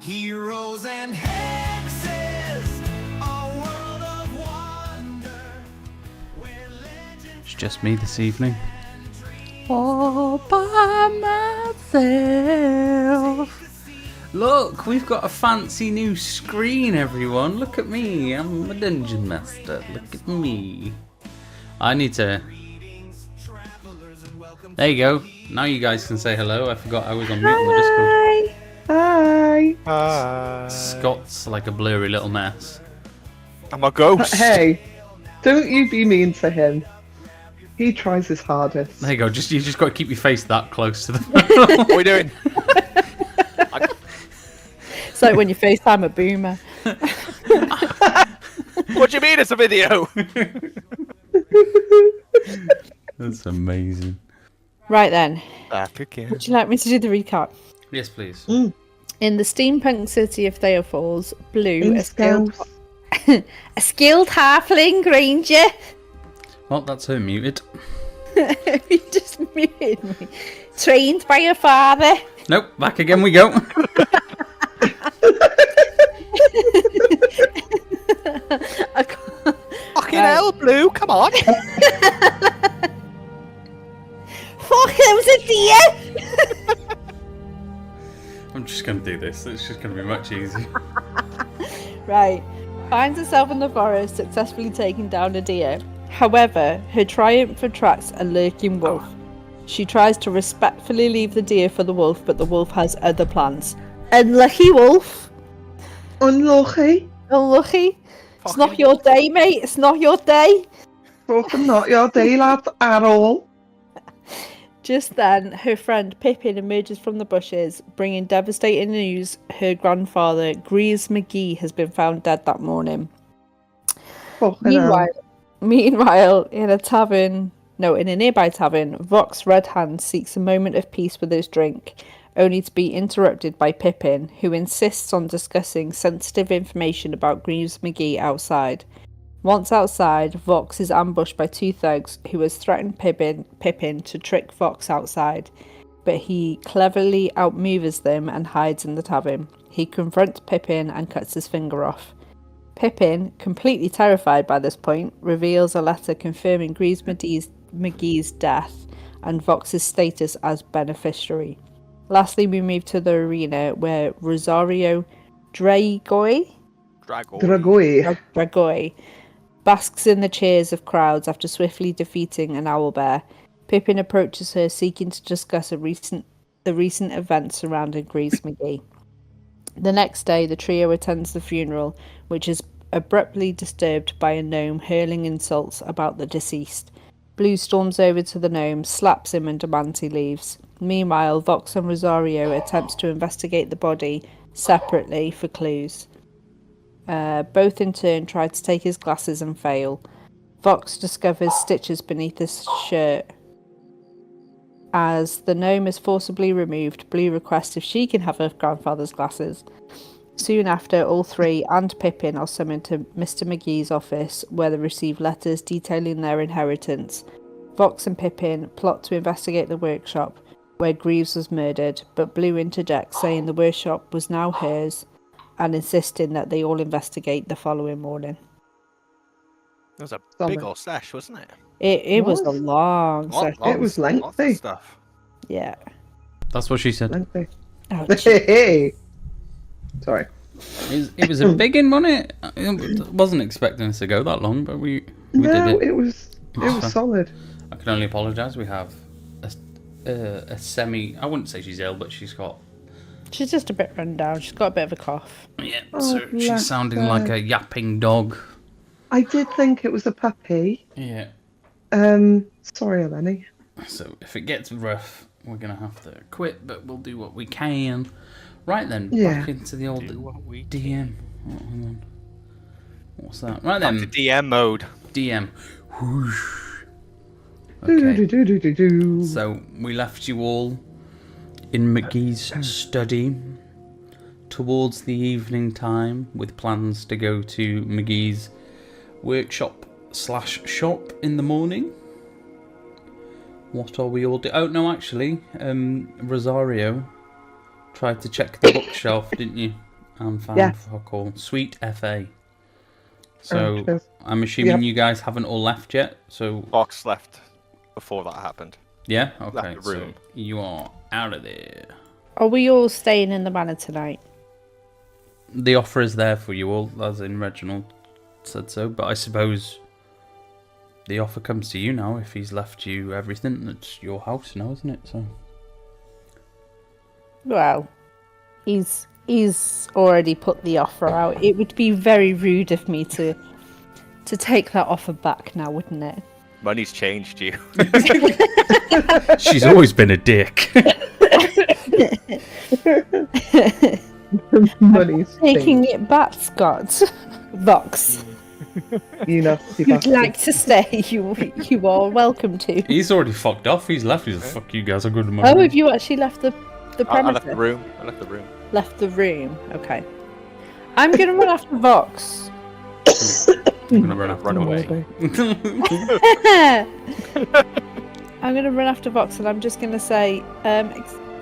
Heroes and Hexes, a world of wonder, where legends. It's just me this evening. All by myself. Look, we've got a fancy new screen, everyone. Look at me. I'm a dungeon master. Look at me. I need to... There you go. Now you guys can say hello. I forgot I was on mute on the Discord. Hi. Hi. Scott's like a blurry little mess. I'm a ghost. Hey, don't you be mean to him. He tries his hardest. There you go. You just got to keep your face that close to the... What are we doing? It's like when you FaceTime a boomer. What do you mean it's a video? That's amazing. Right then, Back again. would you like me to do the recap? Yes, please. In the steampunk city of Theafalls, Blue, In a skilled stealth. halfling ranger. Well, that's her muted. You just muted me. Trained by your father. Nope, back again we go. Fucking hell, Blue, come on. Fuck, there was a deer. I'm just going to do this. It's just going to be much easier. Right. Finds herself in the forest, successfully taking down a deer. However, her triumph attracts a lurking wolf. She tries to respectfully leave the deer for the wolf, but the wolf has other plans. Unlucky wolf. Unlucky. Unlucky. It's not your day, mate. It's not your day. Fucking not your day, lad, at all. Just then, her friend Pippin emerges from the bushes, bringing devastating news. Her grandfather, Greeves McGee, has been found dead that morning. Fucking hell. Meanwhile, in a nearby tavern, Vox Redhand seeks a moment of peace with his drink, only to be interrupted by Pippin, who insists on discussing sensitive information about Greeves McGee outside. Once outside, Vox is ambushed by two thugs who has threatened Pippin to trick Vox outside, but he cleverly outmaneuvers them and hides in the tavern. He confronts Pippin and cuts his finger off. Pippin, completely terrified by this point, reveals a letter confirming Greaves McGee's death and Vox's status as beneficiary. Lastly, we move to the arena where Rosario Dragoi basks in the cheers of crowds after swiftly defeating an owlbear. Pippin approaches her, seeking to discuss the recent events surrounding Greaves McGee. The next day, the trio attends the funeral, which is abruptly disturbed by a gnome hurling insults about the deceased. Blue storms over to the gnome, slaps him and demands he leaves. Meanwhile, Vox and Rosario attempts to investigate the body separately for clues. Both in turn try to take his glasses and fail. Vox discovers stitches beneath his shirt. As the gnome is forcibly removed, Blue requests if she can have her grandfather's glasses. Soon after, all three and Pippin are summoned to Mr. McGee's office, where they receive letters detailing their inheritance. Vox and Pippin plot to investigate the workshop, where Greaves was murdered, but Blue interjects, saying the workshop was now hers, and insisting that they all investigate the following morning. That was a big old slash, wasn't it? It was a long session. It was lengthy. Stuff. Yeah. That's what she said. Lengthy. Oh, Hey. Sorry. It was a big one, wasn't it? I wasn't expecting us to go that long, but we did it. it was solid. I can only apologise. We have a semi... I wouldn't say she's ill, but she's just a bit run down. She's got a bit of a cough. Yeah, Oh, so bless she's sounding her. like a yapping dog. I did think it was a puppy. Yeah. Sorry, Eleni. So if it gets rough, we're going to have to quit, but we'll do what we can. Right then, Yeah. back into the old Do what we DM. Oh, hang on. What's that? Right Back then, to DM mode. DM. Whoosh. Do, Okay, do, do, do, do. so we left you all in McGee's study towards the evening time with plans to go to McGee's workshop/shop in the morning. What are we all doing? Oh, no, actually, Rosario tried to check the bookshelf, didn't you? and found Yes. fuck all. Sweet FA. So cheers. I'm assuming Yep. you guys haven't all left yet. So Fox left before that happened. yeah, okay. the So room. you are out of there. Are we all staying in the manor tonight? The offer is there for you all, as in Reginald said so. But I suppose the offer comes to you now. If he's left you everything, it's your house now, isn't it? So Well, he's already put the offer out. It would be very rude of me to take that offer back now, wouldn't it? Money's changed you. she's always been a dick. Money's Taking it back, Scott. Vox. You nasty You'd bastard. like to stay, you are welcome to. He's already fucked off. He's left. He's like, fuck you guys. I'm going to my Oh, room. have you actually left the I premises? left the room. I left the room. Left the room. Okay. I'm gonna run after Vox. I'm gonna run after Run him. away. I'm gonna run after Vox, and I'm just gonna say,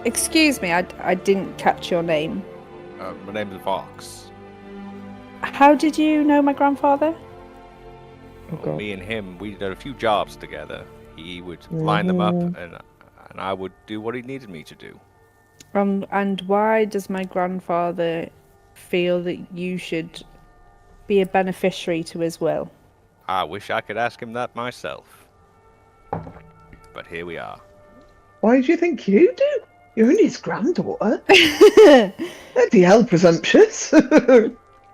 excuse me, I didn't catch your name. My name is Vox. How did you know my grandfather? Oh, God. Me and him, we did a few jobs together. He would line them up, and I would do what he needed me to do. And why does my grandfather feel that you should be a beneficiary to his will? I wish I could ask him that myself. But here we are. Why do you think you do? You're only his granddaughter. Bloody hell, presumptuous.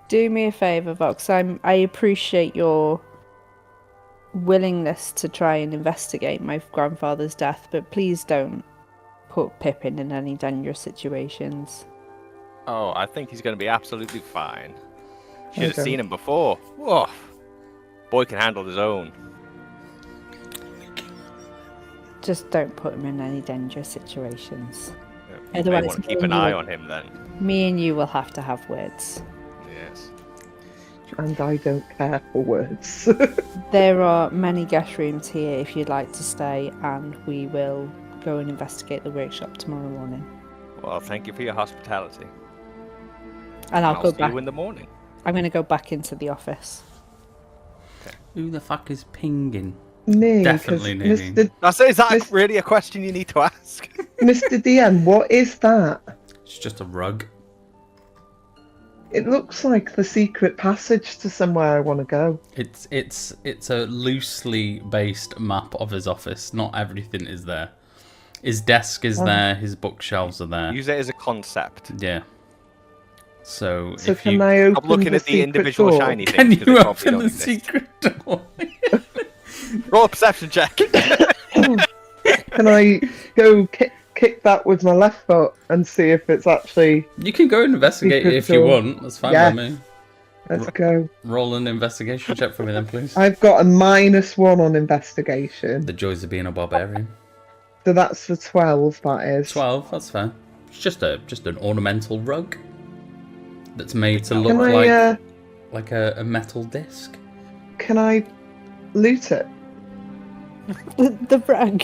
Do me a favour, Vox. I appreciate your willingness to try and investigate my grandfather's death, but please don't put Pippin in any dangerous situations. Oh, I think he's going to be absolutely fine. Should have Okay. seen him before. Whoa. Boy can handle his own. Just don't put him in any dangerous situations. You may Otherwise, want to keep an eye on him then. Me and you will have to have words. Yes. And I don't care for words. There are many guest rooms here if you'd like to stay, and we will go and investigate the workshop tomorrow morning. Well, thank you for your hospitality. And I'll go see back. you in the morning. I'm going to go back into the office. Who the fuck is pinging? Me, Definitely 'cause Nadine. Is that Miss- really a question you need to ask? Mr. DM, what is that? It's just a rug. It looks like the secret passage to somewhere I want to go. It's a loosely based map of his office. Not everything is there. His desk is there. His bookshelves are there. Use it as a concept. Yeah. So So if can you I open Stop looking the at the secret individual door? shiny can things. 'cause you they probably open don't the exist. secret door? Roll a perception check. Can I go kick that with my left foot and see if it's actually... You can go and investigate it Secret if you door. want. That's fine Yeah. by me. Let's go. Roll an investigation check for me then, please. I've got a -1 on investigation. The joys of being a barbarian. So that's for 12, that is. 12. That's fair. It's just an ornamental rug that's made to look Can I, like a metal disc. can I loot it? The rug.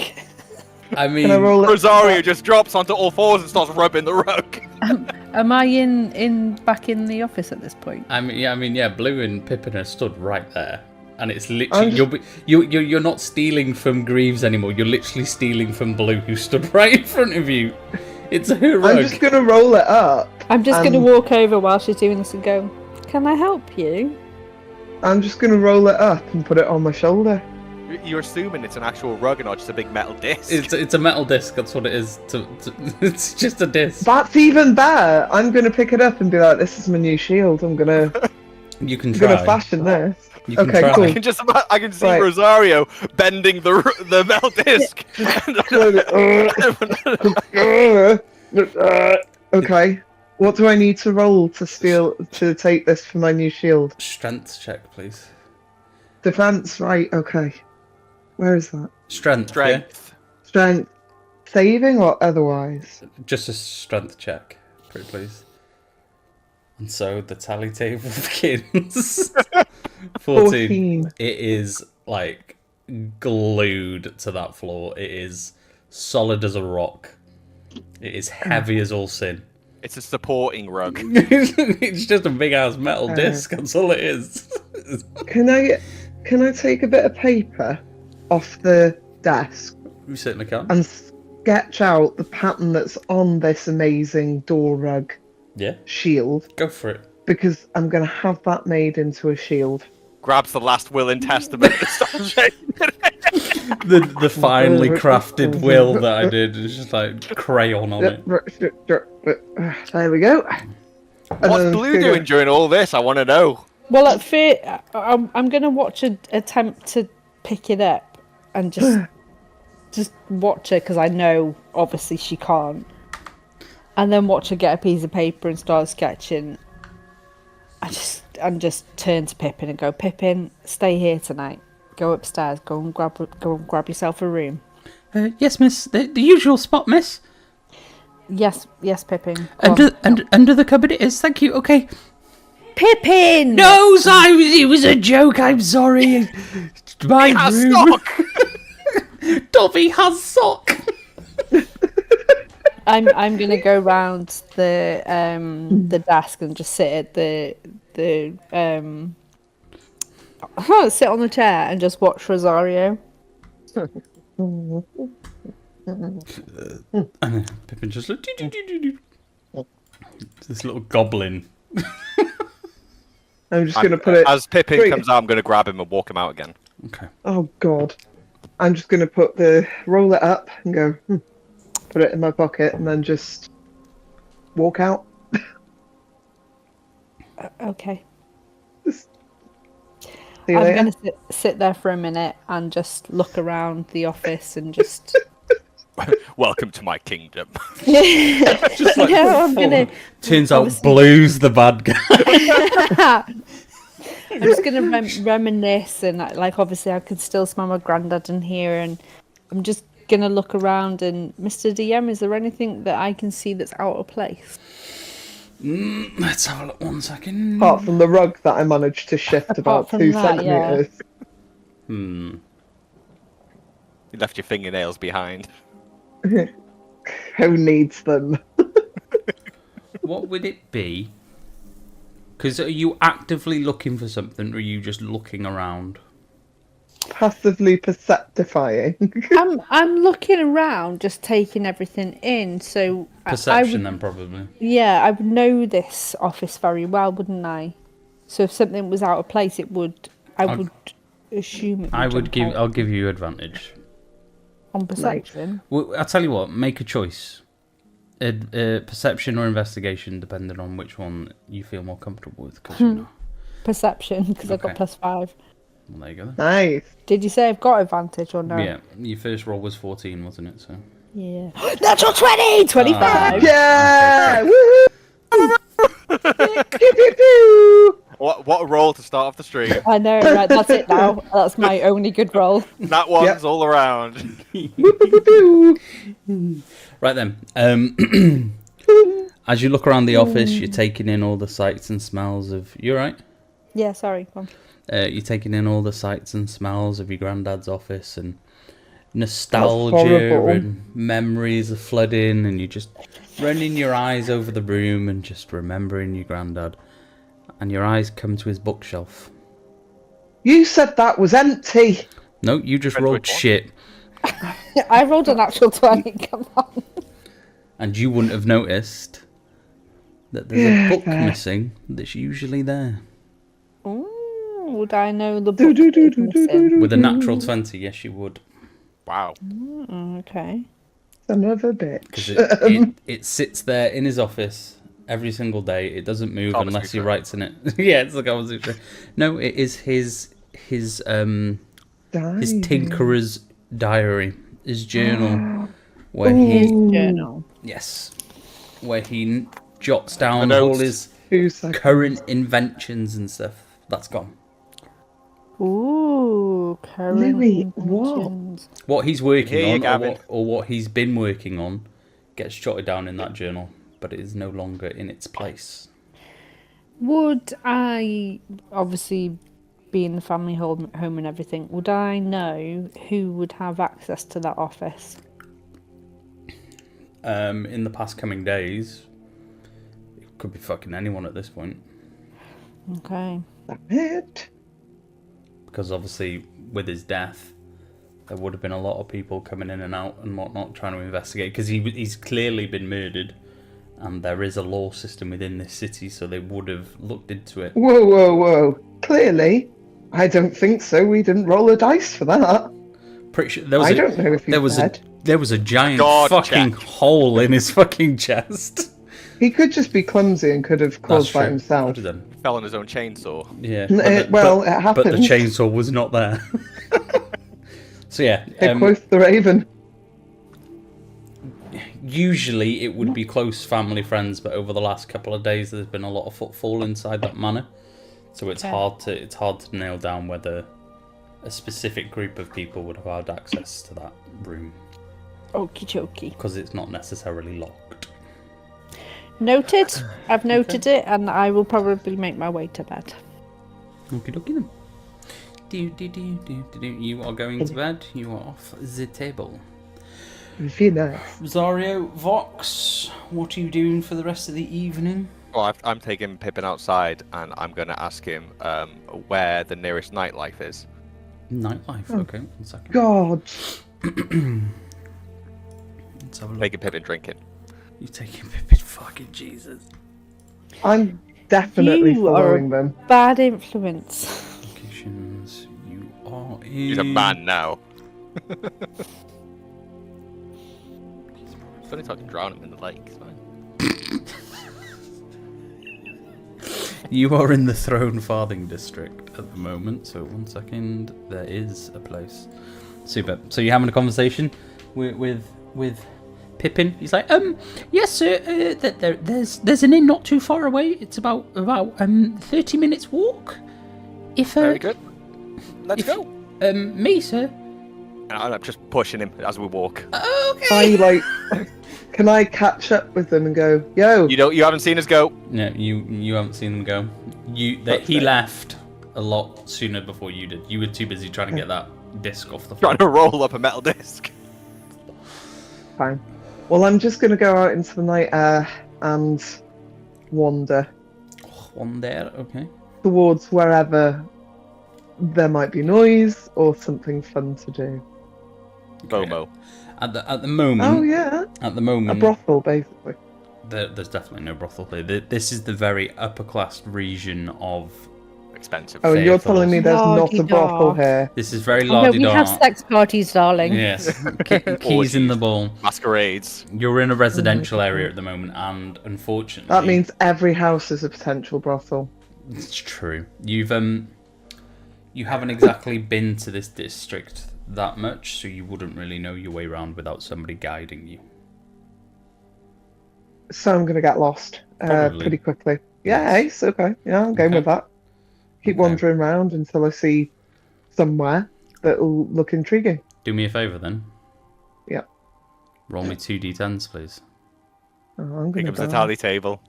I mean, Can I roll it? Rosario just drops onto all fours and starts rubbing the rug. Am I back in the office at this point? yeah. Blue and Pippin are stood right there, and it's I'm literally you're not stealing from Greaves anymore. You're literally stealing from Blue, who stood right in front of you. It's a rug. I'm just gonna roll it up. I'm just going to Um, walk over while she's doing this and go, "Can I help you?" I'm just gonna roll it up and put it on my shoulder. You're assuming it's an actual rug and not just a big metal disc. It's a metal disc. That's what it is. It's just a disc. That's even better. I'm gonna pick it up and be like, "This is my new shield. I'm gonna You can gonna try. fashion this." You can Okay, try. cool. I can see Right. Rosario bending the metal disc. Okay. What do I need to roll to take this for my new shield? Strength check, please. Defense, right? Okay. Where is that? Strength. Strength. Strength, saving or otherwise? Yeah? Just a strength check, pretty please. And so the tally table begins. 14. It is like glued to that floor. It is solid as a rock. It is heavy as all sin. It's a supporting rug. It's just a big ass metal disc. That's all it is. Can I take a bit of paper off the desk You certainly can. and sketch out the pattern that's on this amazing door rug Yeah, shield? go for it. Because I'm going to have that made into a shield. Grabs the last will and testament and starts shaking it. The finely crafted will that I did is just like crayon on it. There we go. What's Blue doing during all this? I want to know. Well, at first, I'm going to watch an attempt to pick it up and just watch her because I know obviously she can't. And then watch her get a piece of paper and start sketching. And just turn to Pippin and go, Pippin, stay here tonight. Go upstairs. Go and grab yourself a room. Yes, miss. The usual spot, miss. Yes, Pippin. Under the cupboard it is. Thank you. Okay. Pippin! No, it was a joke. I'm sorry. My room. Sock! Dobby has sock. I'm gonna go round the desk and just sit at the sit on the chair and just watch Rosario. Pippin just like this little goblin. I'm just going to put it... As Pippin Wait. comes out, I'm going to grab him and walk him out again. Okay. Oh, God. I'm just going to roll it up and go, put it in my pocket and then just walk out. Okay. See you I'm later. going to sit there for a minute and just look around the office and just... Welcome to my kingdom. Just like No, I'm gonna... turns out obviously- Blue's the bad guy. I'm just going to reminisce and, like, obviously I could still smell my granddad in here and I'm just going to look around and, Mr. DM, is there anything that I can see that's out of place? Let's have a look 1 second. Apart from the rug that I managed to shift about from 2 that, yeah. centimetres. Hmm. You left your fingernails behind. Who needs them? What would it be? Because are you actively looking for something, or are you just looking around? Passively perceptifying. I'm looking around, just taking everything in. So Perception, then probably. Yeah, I would know this office very well, wouldn't I? So if something was out of place, I would assume it would. I'll give you advantage. On perception. Well, I'll tell you what. Make a choice. Perception or investigation, depending on which one you feel more comfortable with. Cause, you know, Perception, because I got Okay. +5. well, there you go. Then. Nice. Did you say I've got advantage or no? Yeah, your first roll was 14, wasn't it? So. Yeah. Natural 20! 25! Yeah! Woohoo! Pew, pew, pew. What a roll to start off the stream. I know, right? That's it now. That's my only good roll. That one's Yep. all around. Pew, pew, pew. Right then. As you look around the office, you're taking in all the sights and smells of. You right? Yeah, sorry. Go on. You're taking in all the sights and smells of your granddad's office, and nostalgia horrible. and memories are flooding, and you're just running your eyes over the room and just remembering your granddad. And your eyes come to his bookshelf. You said that was empty. No, you just Depends rolled which one. shit. I rolled a natural 20. Come on. And you wouldn't have noticed that there's a book missing that's usually there. Ooh, would I know the Do, book do, do, is do, do, missing? do. With a natural 20, yes, you would. Wow. Okay. Son of a bitch. Because it sits there in his office every single day. It doesn't move Thomas unless he Sutra. writes in it. Yeah, it's like Thomas Sutra. No, it is his tinkerer's diary, his journal, where he Journal. where he jots down The all notes. his 2 seconds. current inventions and stuff. That's gone. Ooh, current Louis, what? inventions. What he's working Here you on, Gavin. or what he's been working on, gets jotted down in that journal, but it is no longer in its place. Would I, obviously, be in the family home and everything, would I know who would have access to that office? In the past coming days, Could be fucking anyone at this point. Okay. Damn it. Because obviously, with his death, there would have been a lot of people coming in and out and whatnot trying to investigate. Because he's clearly been murdered. And there is a law system within this city, so they would have looked into it. Whoa, whoa, whoa. Clearly, I don't think so. We didn't roll a dice for that. Pretty sure there was I don't know if he's dead. There was a giant God, fucking Jack. hole in his fucking chest. He could just be clumsy and could have caused that true. himself. Could have done. Fell on his own chainsaw. Yeah. It But the happened. chainsaw was not there. So yeah. It quotes the Raven. Usually it would be close family friends, but over the last couple of days there's been a lot of footfall inside that manor. So it's hard to nail down whether a specific group of people would have had access to that room. Okie dokie. Because it's not necessarily locked. Noted. I've noted it, and I will probably make my way to bed. Okie dokie then. You are going to bed. You are off the table. Very nice. Rosario, Vox, what are you doing for the rest of the evening? Well, I'm taking Pippin outside, and I'm going to ask him where the nearest nightlife is. Nightlife, okay, 1 second. God. Let's have a look. Making Pippin drinking. You taking Pippin, fucking Jesus. I'm definitely You are following them. Bad influence. Locations, you are in... He's a man now. It's only time to drown him in the lake. It's fine. You are in the Throne Farthing district at the moment, so 1 second, there is a place. Super. So you're having a conversation with Pippin. He's like, yes, sir. There's an inn not too far away. It's about 30 minutes walk. If Very good. Let's go. Me, sir. And I'm just pushing him as we walk. Okay. Can I catch up with them and go, yo? You haven't seen us go. No, you haven't seen them go. He left a lot sooner before you did. You were too busy trying to get that disc off the floor. Trying to roll up a metal disc. Fine. Well, I'm just going to go out into the night air and wander One there, okay. towards wherever there might be noise or something fun to do. Bomo. At the moment. Oh, yeah. At the A moment. brothel, basically. There's definitely no brothel here. This is the very upper class region of. Expensive. Oh, and you're Theafalls. telling me there's not a La-di-da. brothel here? This is very No, we la-di-da. have sex parties, darling. Yes, keys in the ball. Masquerades. You're in a residential area at the moment, and unfortunately, That means every house is a potential brothel. it's true. You haven't exactly been to this district that much, so you wouldn't really know your way around without somebody guiding you. So I'm going to get lost Probably. pretty quickly. Yeah, Yes. ace, okay. Yeah, I'm going Okay. with that. Keep Okay. wandering around until I see somewhere that'll look intriguing. Do me a favour then. Yep. Roll me 2d10s, please. Oh, I'm Here going comes the to tally table.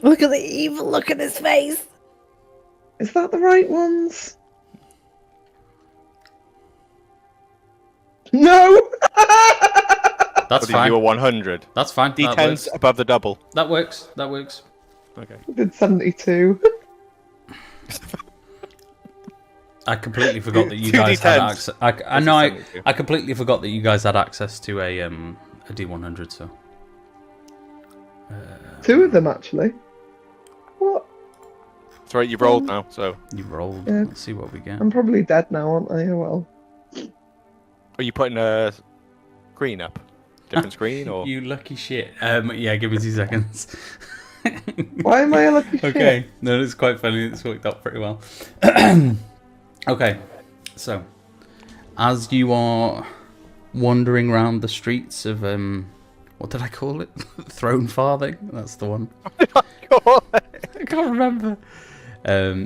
Look at the evil look in his face. Is that the right ones? No! That's What did fine. you do a 100? That's fine. That D10s works. above the double. That works. That works. Okay. I did 72. I completely forgot that you Two guys had D10s. access. I This is know. 72. I completely forgot that you guys had access to a D100. So Two of them, actually. What? It's right, you've rolled now, so. you rolled. Yeah. Let's see what we get. I'm probably dead now, aren't I? Oh, well. Are you putting a screen up? Different screen, or? You lucky shit. Yeah, give me 2 seconds. Why am I a lucky shit? Okay, no, it's quite funny. It's worked out pretty well. Okay, so as you are wandering around the streets of what did I call it? Throne Farthing. That's the one. I can't remember.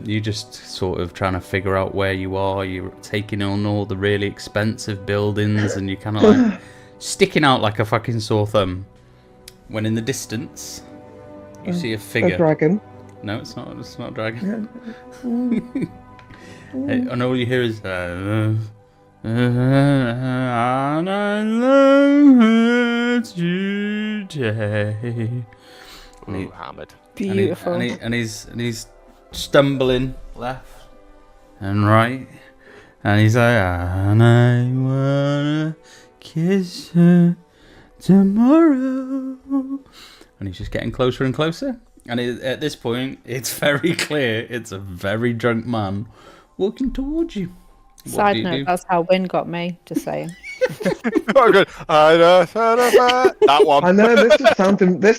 You just sort of trying to figure out where you are. You're taking on all the really expensive buildings, and you're kind of like sticking out like a fucking sore thumb. When in the distance, you see a A figure. dragon. No, it's not. It's not a dragon. And all you hear is. And I love her today. Ooh, hammered. Beautiful. And he's stumbling left and right, and he's like, and I wanna kiss her tomorrow, and he's just getting closer and closer. And at this point, it's very clear it's a very drunk man walking towards you. What Side do you note, do? that's how Win got me, just saying. Oh, good. That one. I know this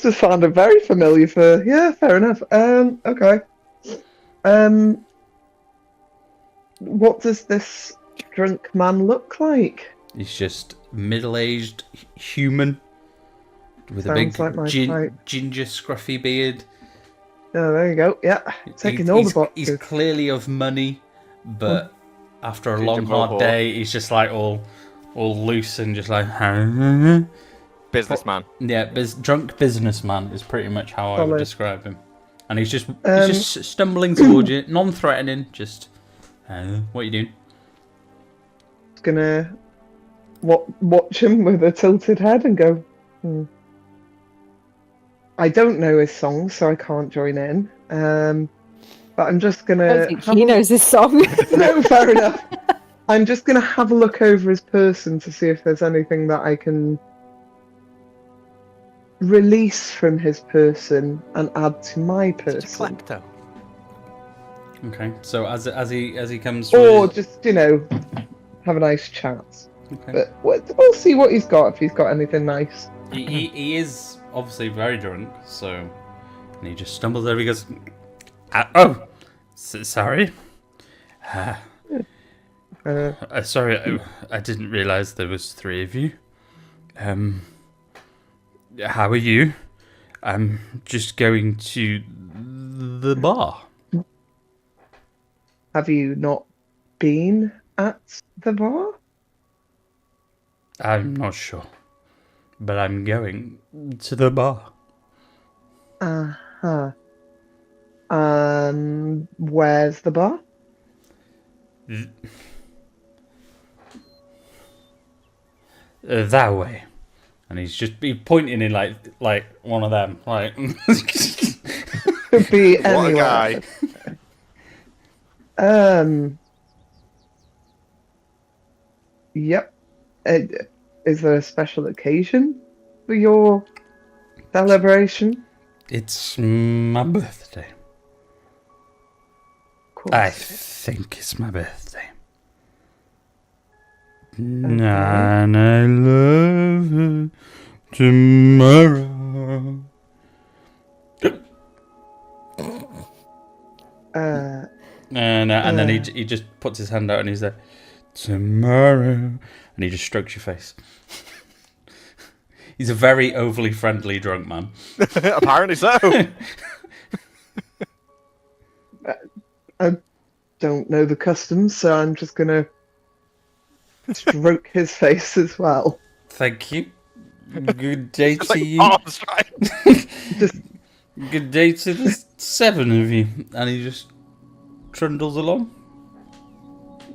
just sounded very familiar. Fair enough. Okay. What does this drunk man look like? He's just middle-aged human with a Sounds big like my type. ginger scruffy beard. Oh, there you go. Yeah, taking all the boxes. He's clearly of money, but after a Ginger long hard mohawk. day, he's just like all loose and just like Businessman. yeah, drunk businessman is pretty much how I would Solid. describe him. And he's just stumbling towards you, non-threatening, just what are you doing? Just gonna watch him with a tilted head and go. I don't know his song, so I can't join in. But I'm just I gonna. don't think he knows this song. No, fair enough. I'm just gonna have a look over his person to see if there's anything that I can release from his person and add to my person, Klepto. Okay, so as he comes or through, just have a nice chat. okay. But we'll see what he's got, if he's got anything nice. He is obviously very drunk, so and he just stumbles over. He goes, sorry. Sorry, I didn't realise there was 3 of you. How are you? I'm just going to the bar. Have you not been at the bar? I'm not sure, but I'm going to the bar. Uh-huh. Where's the bar? That way. And he's pointing in like one of them, like. Could be What anywhere. a guy. Yep. Is there a special occasion for your celebration? It's my birthday. Of course. I think it's my birthday. And I love her tomorrow. And then he just puts his hand out and he's like, tomorrow. And he just strokes your face. He's a very overly friendly drunk man. Apparently so. I don't know the customs, so I'm just gonna stroke his face as well. Thank you. Good day It's to like you. arms, right? Just Good day to the 7 of you. And he just trundles along.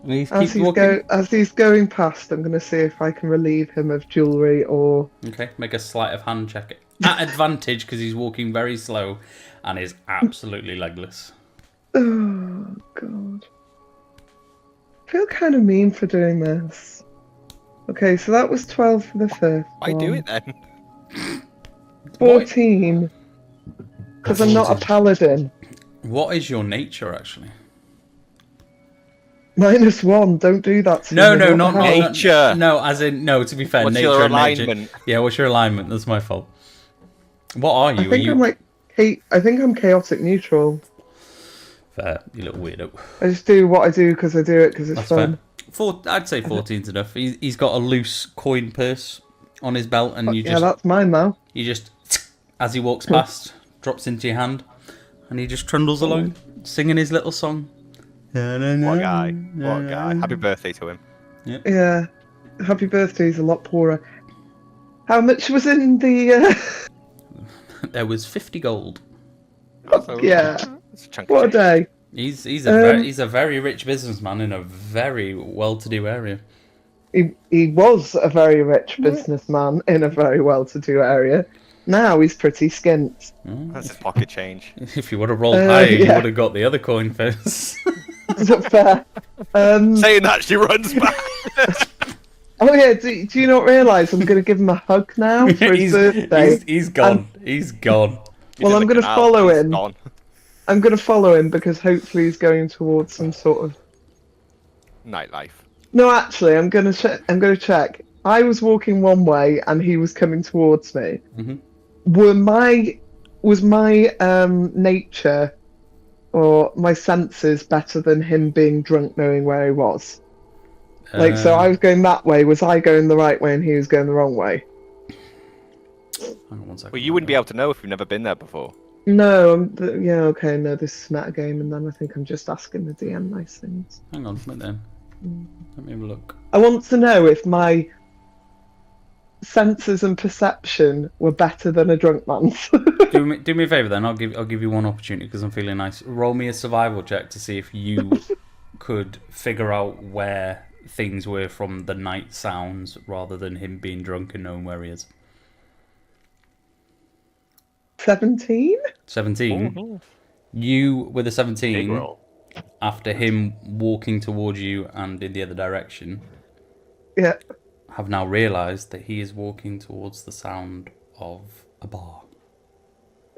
And he keeps walking. as he's going past, I'm gonna see if I can relieve him of jewellery or. Okay, make a sleight of hand check. At advantage because he's walking very slow and is absolutely legless. Oh god. I feel kind of mean for doing this. Okay, so that was 12 for the first Why one. do it then? 14. Because I'm not a paladin. What is your nature, actually? -1. Don't do that to No, me. no, What not the hell? Nature. No, as in no. To be fair, What's nature your and nature. alignment? Yeah, what's your alignment? That's my fault. What are you? I think I'm like. I think I'm chaotic neutral. Fair, you little weirdo. I just do what I do because I do it because it's That's fun. fair. I'd say 14's enough. He's got a loose coin purse on his belt, and Yeah, that's mine now. you just as he walks past, drops into your hand, and he just trundles along, singing his little song. What a guy. What a guy. Happy birthday to him. Yeah. Happy birthday is a lot poorer. How much was in the? There was 50 gold. Yeah. It's a chunk of What a change. day. He's a very rich businessman in a very well-to-do area. He was a very rich businessman in a very well-to-do area. Now he's pretty skint. That's his pocket change. If you would have rolled higher, you yeah. would have got the other coin first. Is that fair? Saying that, she runs back. Oh yeah, do you not realise I'm going to give him a hug now for his birthday? He's gone. He's gone. He's Well, in I'm the going to canal, follow he's him. gone. I'm going to follow him because hopefully he's going towards some sort of... Nightlife. No, actually, I'm going to check. I was walking one way and he was coming towards me. Mhm. Was my nature or my senses better than him being drunk, knowing where he was? Like, so I was going that way. Was I going the right way and he was going the wrong way? Hang on one second. Well, you wouldn't be able to know if you've never been there before. No, yeah, okay, no, this is metagame, and then I think I'm just asking the DM nice things. Hang on, wait there. Let me have a look. I want to know if my senses and perception were better than a drunk man's. Do me a favour then. I'll give you one opportunity because I'm feeling nice. Roll me a survival check to see if you could figure out where things were from the night sounds rather than him being drunk and knowing where he is. 17? 17. You with a Big 17 roll. after him walking towards you and in the other direction Yeah. have now realised that he is walking towards the sound of a bar.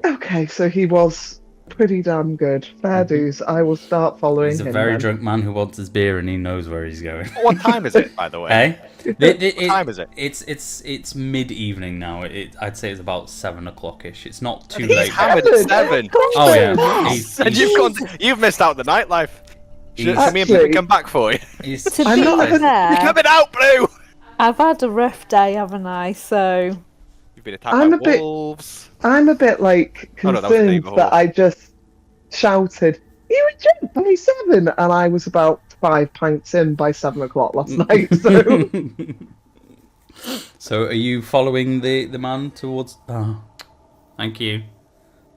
Okay, so he was pretty damn good. Fair dues. I will start following He's him. a very then. drunk man who wants his beer and he knows where he's going. What time is it, by the way? Hey, What time is it? It's mid-evening now. I'd say it's about 7 o'clock-ish. It's not too He's late. hammered at 7. Oh yeah, And you've missed out the nightlife. Should me and Actually- Pippa come back for you? he's To I'm be not You're fair, coming out, Blue! I've had a rough day, haven't I? So You've been attacked I'm by a bit- wolves. I'm a bit like Oh, no, that was concerned David that Hall. I just shouted, "You were drunk by 7," and I was about 5 pints in by 7 o'clock last night. So So are you following the man towards? Oh, thank you.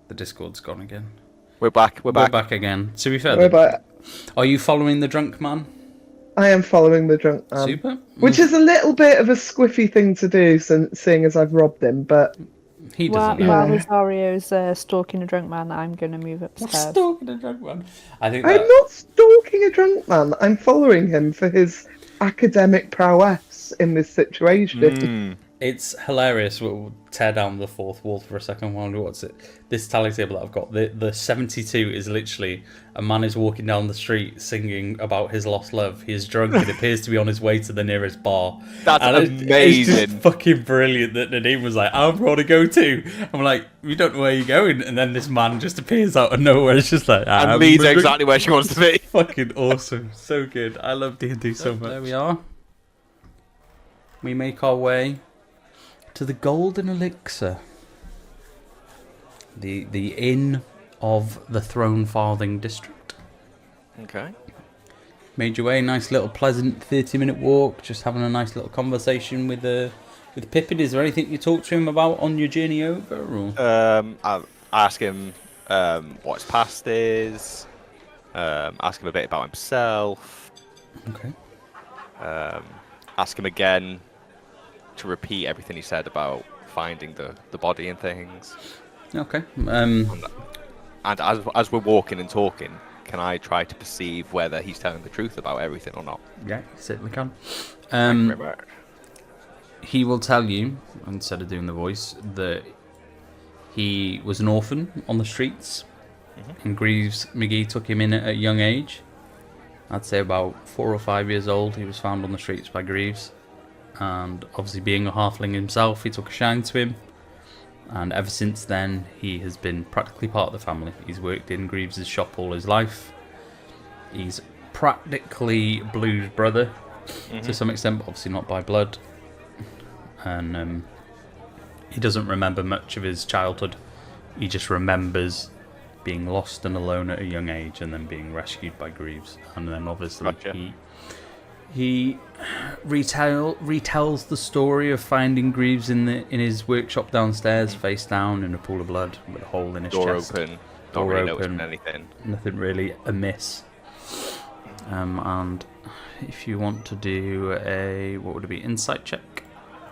The Discord's gone again. We're back. We're We're back. back again. To be fair, What about- are you following the drunk man? I am following the drunk man. Super. Which is a little bit of a squiffy thing to do, seeing as I've robbed him, but He while, doesn't know. while Rosario's stalking a drunk man, I'm going to move upstairs. Stalking a drunk man. I think I'm that, not stalking a drunk man. I'm following him for his academic prowess in this situation. it's hilarious. We'll tear down the fourth wall for a second while we watch it. This tally table that I've got, the 72 is literally a man is walking down the street singing about his lost love. He is drunk and appears to be on his way to the nearest bar. That's And It's amazing. just fucking brilliant that Nadeem was like, "I'm going to go too." I'm like, "We don't know where you're going," and then this man just appears out of nowhere. It's just like, And leads exactly where she wants to be. fucking awesome. So good. I love D&D so much. There we are. We make our way to the Golden Elixir. The inn of the Throne Farthing district. Okay. Made your way, nice little pleasant 30-minute walk, just having a nice little conversation with Pippin. Is there anything you talked to him about on your journey over? Or? I'll ask him what his past is. Ask him a bit about himself. Okay. Ask him again to repeat everything he said about finding the body and things. Okay. And as we're walking and talking, can I try to perceive whether he's telling the truth about everything or not? Yeah, you certainly can. Thank you very much. He will tell you, instead of doing the voice, that he was an orphan on the streets, and Greeves McGee took him in at a young age. I'd say about 4 or 5 years old. He was found on the streets by Greeves, and obviously being a halfling himself, he took a shine to him. And ever since then, he has been practically part of the family. He's worked in Greaves' shop all his life. He's practically Blue's brother to some extent, but obviously not by blood. And he doesn't remember much of his childhood. He just remembers being lost and alone at a young age and then being rescued by Greaves. And then obviously Gotcha. he retells the story of finding Greaves in his workshop downstairs, face down in a pool of blood with a hole in his Door chest. open. Not Door really open. noticing anything. Nothing really amiss. And if you want to do what would it be, insight check?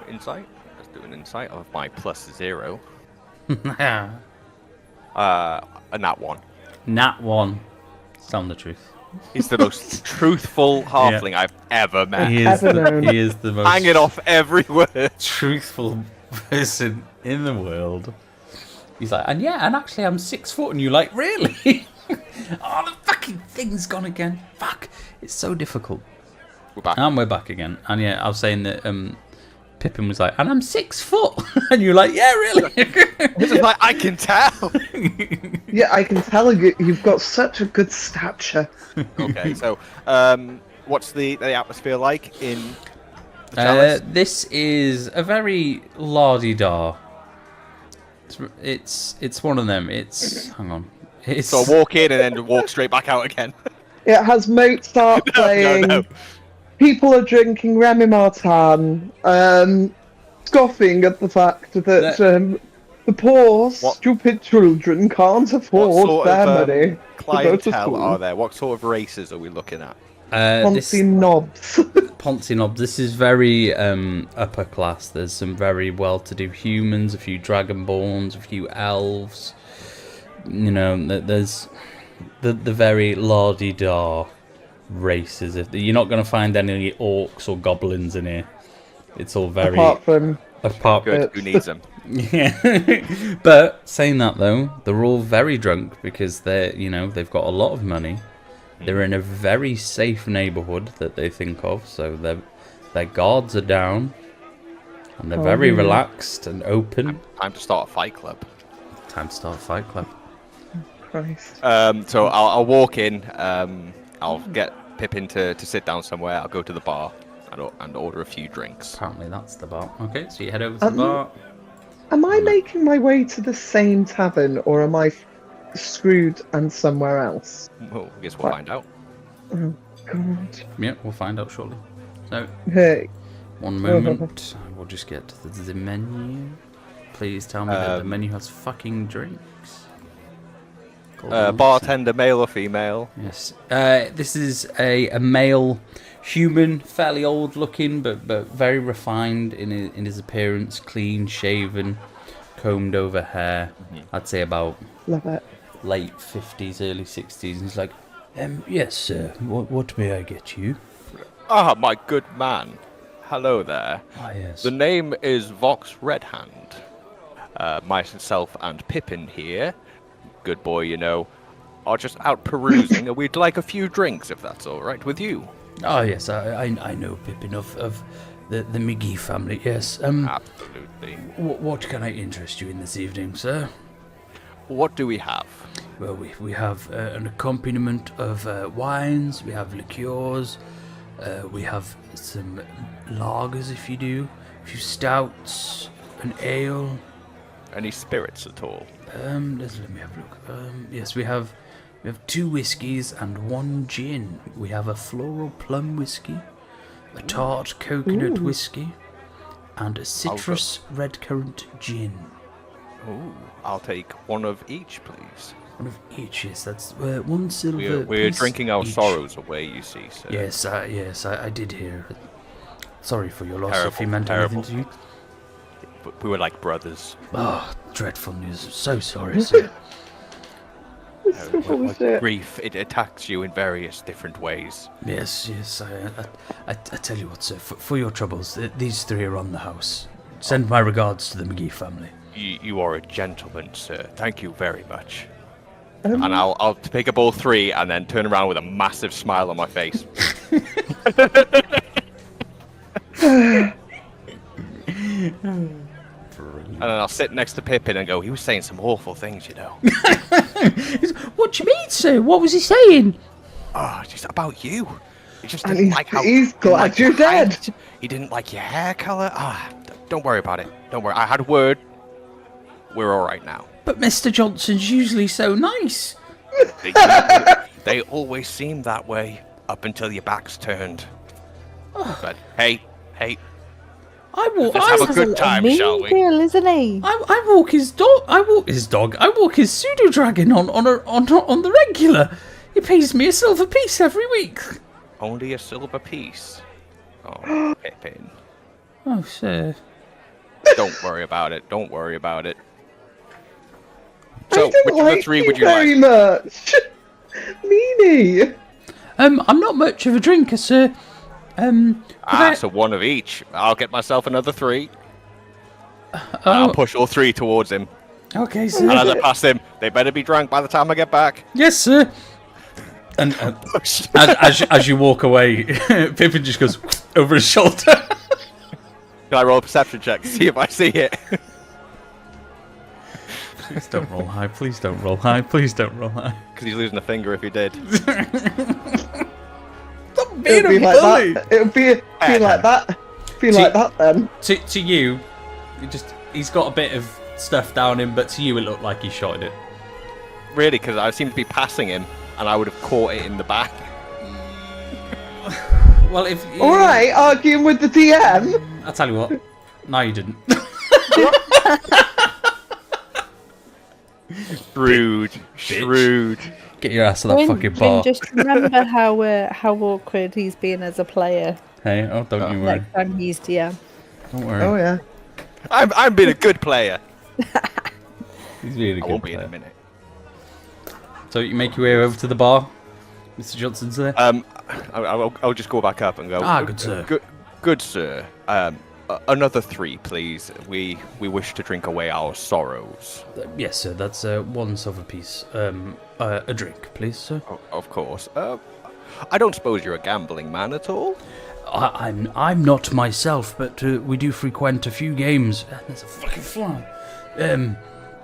Insight. Let's do an insight of my +0. And that one. Nat 1. Telling the truth. He's the most truthful halfling I've ever met. He is, Ever known. he is the most Hanging off every word. truthful person in the world. He's like, and actually I'm 6 foot, and you're like, really? Oh, the fucking thing's gone again. Fuck. It's so difficult. We're back. And we're back again. And yeah, I was saying that Pippin was like, and I'm 6 foot. And you're like, yeah, really? This is like, I can tell. Yeah, I can tell you've got such a good stature. Okay, so what's the atmosphere like in the chalice? This is a very la-di-da. It's one of them. Hang on. It's So walk in and then walk straight back out again. It has Mozart playing. No. People are drinking Remy Martin, scoffing at the fact that the poor, stupid children can't What afford sort their of money to go to clientele school. are there? What sort of races are we looking at? Poncy knobs. Poncy knobs. This is very upper class. There's some very well-to-do humans, a few dragonborns, a few elves. You know, there's the very la-di-da races. You're not going to find any orcs or goblins in here. It's all very Apart from Good. Who needs them? Yeah. But saying that though, they're all very drunk because they've got a lot of money. They're in a very safe neighborhood that they think of, so their guards are down, and they're very relaxed and open. Time to start a fight club. Time to start a fight club. Christ. So I'll walk in. I'll get Pippin to sit down somewhere. I'll go to the bar and order a few drinks. Apparently that's the bar. Okay, so you head over to the bar. Am I making my way to the same tavern, or am I screwed and somewhere else? Well, I guess we'll find out. Oh, God. Yeah, we'll find out shortly. So, Hey. one moment. We'll just get to the menu. Please tell me that the menu has fucking drinks. Bartender, male or female? Yes. This is a male human, fairly old looking, but very refined in his appearance, clean shaven, combed over hair. I'd say about Love it. late 50s, early 60s. And he's like, yes, sir. What may I get you? Ah, my good man. Hello there. Ah, yes. The name is Vox Redhand. Myself and Pippin here, good boy, you know, are just out perusing, and we'd like a few drinks, if that's all right with you. Oh, yes, I know Pippin of the McGee family, yes. Absolutely. What can I interest you in this evening, sir? What do we have? Well, we have an accompaniment of wines, we have liqueurs, we have some lagers if you do, a few stouts, an ale. Any spirits at all? Let me have a look. Yes, we have 2 whiskies and 1 gin. We have a floral plum whiskey, a tart coconut whiskey, and a citrus red currant gin. Ooh, I'll take one of each, please. One of each, yes. That's 1 silver. We're piece drinking our each. sorrows away, you see, sir. Yes, I did hear. Sorry for your loss if Terrible, he meant terrible. anything to you. But we were like brothers. Oh, dreadful news. So sorry, sir. Grief, it attacks you in various different ways. Yes. I tell you what, sir. For your troubles, these 3 are on the house. Send my regards to the McGee family. You are a gentleman, sir. Thank you very much. And I'll pick up all 3 and then turn around with a massive smile on my face. And then I'll sit next to Pippin and go, he was saying some awful things, you know. What do you mean, sir? What was he saying? Oh, just about you. He just And didn't like how... he's glad like you're your dead. height. He didn't like your hair colour. Don't worry about it. Don't worry. I had a word. We're all right now. But Mr. Johnson's usually so nice. They always seem that way up until your back's turned. But hey, I have a good time, shall we? Deal, isn't he? I walk his dog. I walk his pseudo dragon on the regular. He pays me a silver piece every week. Only a silver piece. Oh, Pippin. Oh, sir. Don't worry about it. Don't worry about it. So, I don't which of the like three you would you very like? much. Meanie. I'm not much of a drinker, sir. So one of each. I'll get myself another 3. And Oh. I'll push all 3 towards him. Okay, And sir. as I pass him, they better be drunk by the time I get back. Yes, sir. And as you walk away, Pippin just goes over his shoulder. Can I roll a perception check to see if I see it? Please don't roll high. Please don't roll high. Please don't roll high. Because he's losing a finger if he did. Stop being It'll be a like bully. that. It'll be like that. Be like that then. To you, he's got a bit of stuff down him, but to you it looked like he shot it. Really, because I seem to be passing him, and I would have caught it in the back. Well, if All right, arguing with the DM. I'll tell you what. No, you didn't. Shrewd. Get your ass to that fucking bar. Just remember how awkward he's been as a player Hey, don't you worry. next time he's DM. Don't worry. Oh yeah. I'm being a good player. He's really I good. won't be in player. a minute. So you make your way over to the bar, Mr. Johnson's there. I'll just go back up and go. Good sir. Good sir. Another 3, please. We wish to drink away our sorrows. Yes, sir. That's one silver piece. A drink, please, sir. Of course. I don't suppose you're a gambling man at all. I'm not myself, but we do frequent a few games. There's a fucking fly.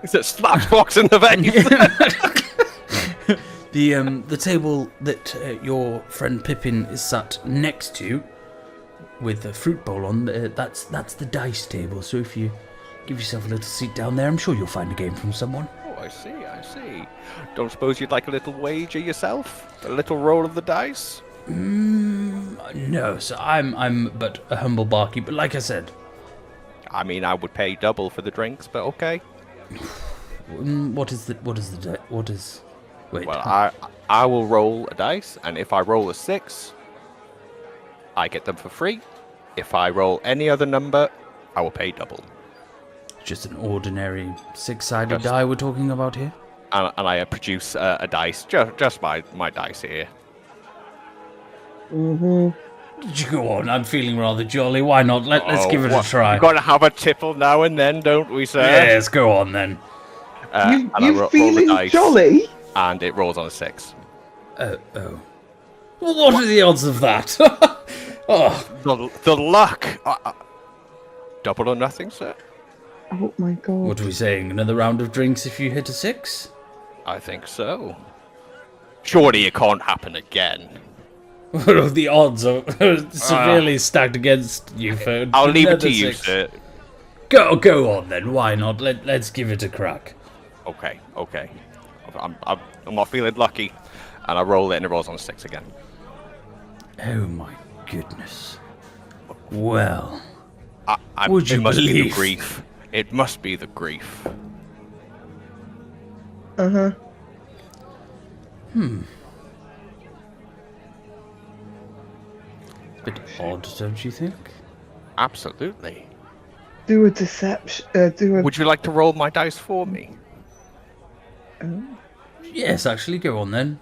Is it slaps Fox in the face? The table that your friend Pippin is sat next to, with a fruit bowl on, that's the dice table. So if you give yourself a little seat down there, I'm sure you'll find a game from someone. Oh, I see. Don't suppose you'd like a little wager yourself? A little roll of the dice? No, so I'm but a humble barkeep. But like I said, I mean, I would pay double for the drinks, but okay. what is? Wait. Well, I will roll a dice, and if I roll a 6, I get them for free. If I roll any other number, I will pay double. Just an ordinary 6-sided Just- die we're talking about here. And I produce a dice, just my dice here. Mm-hmm. Go on, I'm feeling rather jolly. Why not? Let's give it a try. We've got to have a tipple now and then, don't we, sir? Yes, go on then. And I You roll the feeling dice, jolly? and it rolls on a 6. Oh. Well, what are the odds of that? Oh, The luck! Double or nothing, sir? Oh my god. what are we saying? Another round of drinks if you hit a 6? I think so. Surely it can't happen again. Well, the odds are severely stacked against you for I'll leave it another to you, 6. sir. Go on then. Why not? Let's give it a crack. Okay. I'm not feeling lucky. And I roll it, and it rolls on a 6 again. Oh my goodness. Well, Would Would you it must be the believe? grief. It must be the grief. Uh-huh. it's a bit odd, don't you think? Absolutely. Do a deception. Would you like to roll my dice for me? Yes, actually, go on then.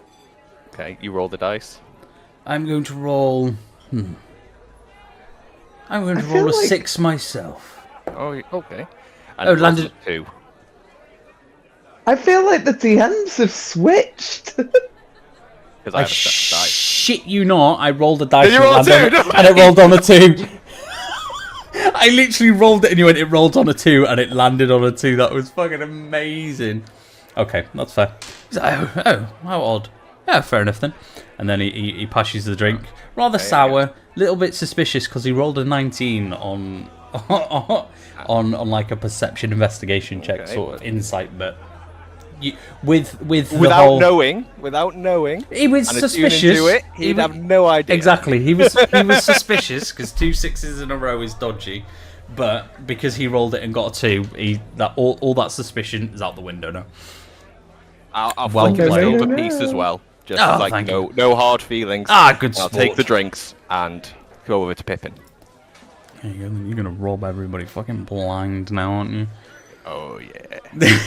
Okay, you roll the dice. I'm going to roll. I'm going to I feel roll a like- 6 myself. Oh, okay. And Oh, it rolls landed- a 2. I feel like the DMs have switched. Because I I have a set dice. shit you not. I rolled a dice Did you and it roll a landed two? on- and it rolled on a 2. I literally rolled it and you went, it rolled on a 2 and it landed on a 2. That was fucking amazing. Okay, that's fair. He's like, how odd. Yeah, fair enough then. And then he passes the drink. Rather sour, little bit suspicious because he rolled a 19 on like a perception investigation check, Okay. sort of insight, but with the Without whole knowing, he was and suspicious. attuning to it, He he'd wa- have no idea. Exactly, he was suspicious because 2 6s in a row is dodgy, but because he rolled it and got a 2, all that suspicion is out the window now. I'll Well flick him a played. silver piece as well. Just Oh, like thank you. no hard feelings. Good I'll sport. take the drinks and go over to Pippin. There you go, then you're gonna rob everybody fucking blind now, aren't you? Oh yeah.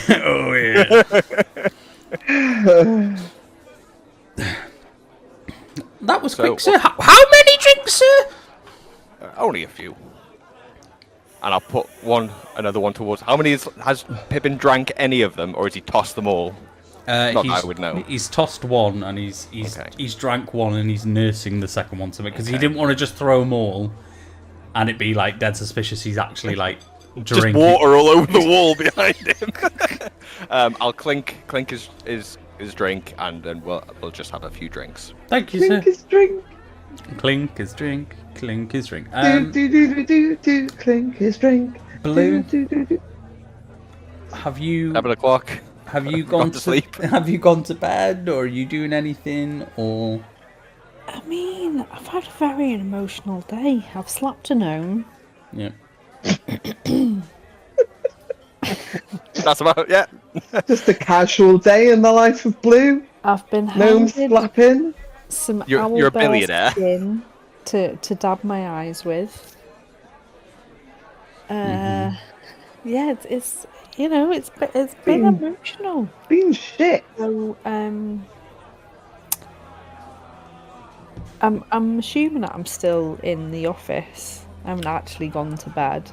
Oh yeah. That was So, quick, sir. How many drinks, sir? Only a few. And I'll put another one towards. How many has Pippin drank any of them, or has he tossed them all? Not that I would know. He's tossed one, and Okay. he's drank one, and he's nursing the second one to me because he Okay. didn't want to just throw them all, and it be like dead suspicious. He's actually like Just drinking. water all over the wall behind him. I'll clink his drink, and then we'll just have a few drinks. Thank you, Clink sir. his drink. Clink his drink. Clink his drink. Do do do do do do. Clink his drink. Blue. Do, do, do, do. Have you 7:00. have you gone to sleep. Have you gone to bed, or are you doing anything, or? I mean, I've had a very emotional day. I've slept a gnome. Yeah. That's about yeah. Just a casual day in the life of Blue. I've been Gnome handed slapping. some You're a owlbear billionaire. skin to dab my eyes with. Yeah, it's you know it's been Been- emotional. Being shit. So I'm assuming that I'm still in the office. I haven't actually gone to bed.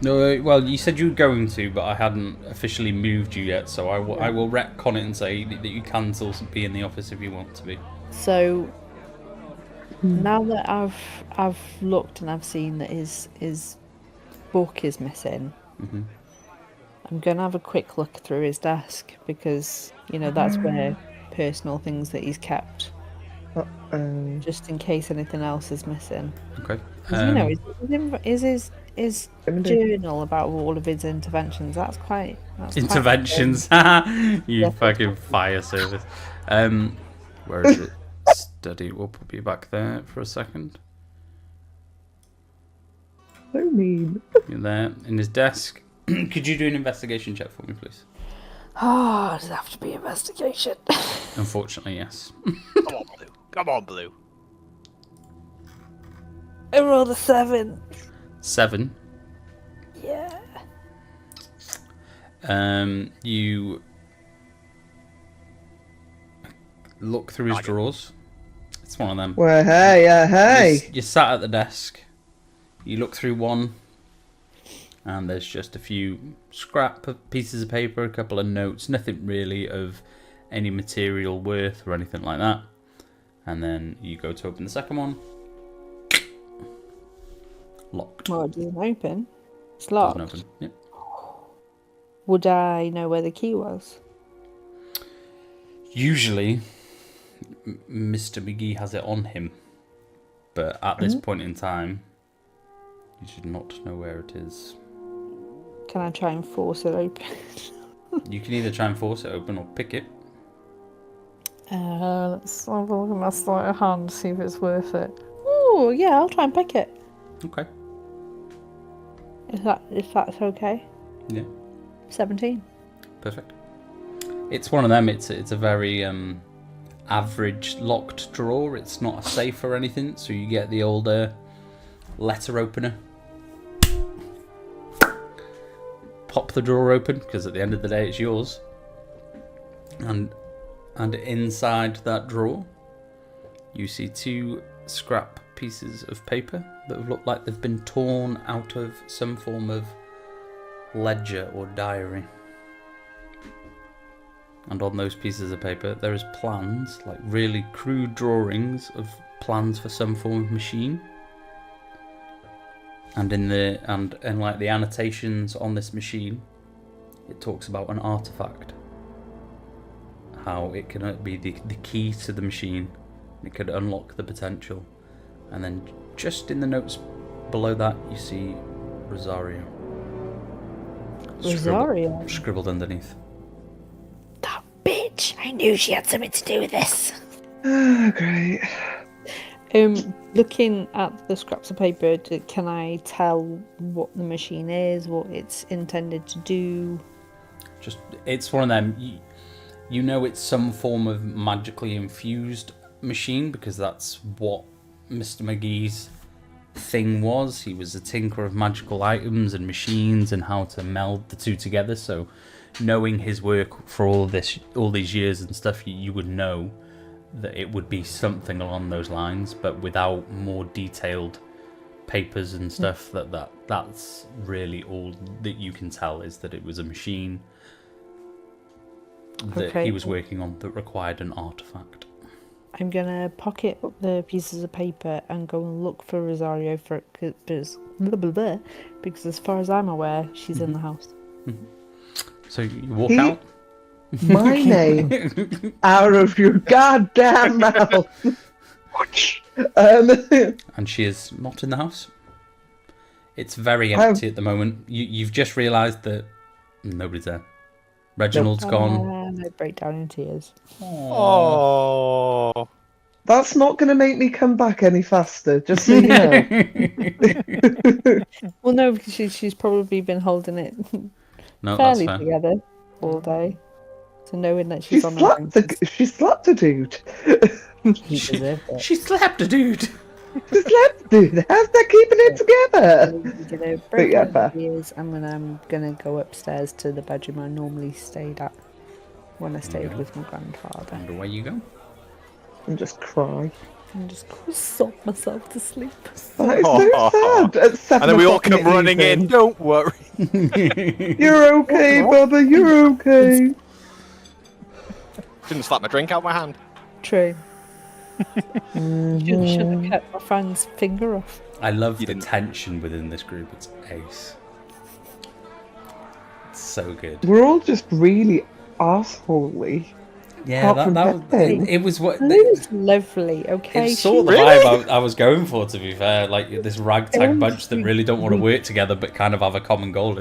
No, well, you said you were going to, but I hadn't officially moved you yet, so I will retcon it and say that you can still be in the office if you want to be. So now that I've looked and I've seen that his book is missing, I'm gonna have a quick look through his desk because that's where personal things that he's kept, just in case anything else is missing. Okay. 'Cause, his journal about all of his interventions. That's quite Interventions. You fucking fire service. Where is it? Study. We'll put you back there for a second. So mean. You're there in his desk. Could you do an investigation check for me, please? Oh, does it have to be investigation? Unfortunately, yes. Come on, Blue. Come on, Blue. I rolled a 7. 7. Yeah. You look through his drawers. It's one of them. Well, hey, hey. You sat at the desk. You look through one, and there's just a few scrap of pieces of paper, a couple of notes, nothing really of any material worth or anything like that. And then you go to open the second one. Locked. Well, it doesn't open. It's locked. Doesn't open. Yep. Would I know where the key was? Usually, Mr. McGee has it on him, but at this point in time, you should not know where it is. Can I try and force it open? You can either try and force it open or pick it. Let's have a look at my sleight of hand, see if it's worth it. Oh, yeah, I'll try and pick it. Okay. If that's okay. Yeah. 17. Perfect. It's one of them. It's a very average locked drawer. It's not a safe or anything, so you get the old letter opener. Pop the drawer open, because at the end of the day it's yours. And inside that drawer you see 2 scrap pieces of paper that look like they've been torn out of some form of ledger or diary. And on those pieces of paper there is plans, like really crude drawings of plans for some form of machine. And in like the annotations on this machine, it talks about an artifact, how it can be the key to the machine, it could unlock the potential. And then just in the notes below that you see Rosario. Rosario? Scribbled underneath. That bitch! I knew she had something to do with this. Oh, great. Looking at the scraps of paper, can I tell what the machine is, what it's intended to do? Just, it's one of them. You know it's some form of magically infused machine because that's what Mr. McGee's thing was. He was a tinker of magical items and machines and how to meld the two together. So, knowing his work for all these years and stuff, you would know that it would be something along those lines, but without more detailed papers and stuff. That's really all that you can tell, is that it was a machine that he was working on that required an artifact. I'm gonna pocket the pieces of paper and go and look for Rosario for it because as far as I'm aware, she's in the house. So you walk out. My name out of your goddamn mouth. And she is not in the house. It's very empty at the moment. You've just realised that nobody's there. Reginald's gone. And I break down in tears. Oh. That's not going to make me come back any faster, just so you know. Well, no, because she's probably been holding it No, that's fairly fair. together all day. So knowing that She she's on her own, slapped a dude. he deserved it. She slapped a dude. She slapped a dude. How's that keeping it together? You know, But break yeah, down fair. in tears, and then I'm gonna go upstairs to the bedroom I normally stayed at when I stayed with my grandfather, And away you go. And just cry. and just sob myself to sleep. That is so sad. At 7 And then we all o'clock come running in. Don't worry. You're okay, Bubba. You're okay. Didn't slap my drink out my hand. True. Should have kept my friend's finger off. I love the didn't. tension within this group. It's ace. It's so good. We're all just really assholey. Yeah, Apart from that was, Pepe. it was what. It was lovely, okay? It's sort of the vibe I was going for, to be fair. Like this ragtag bunch that really don't want to work together, but kind of have a common goal.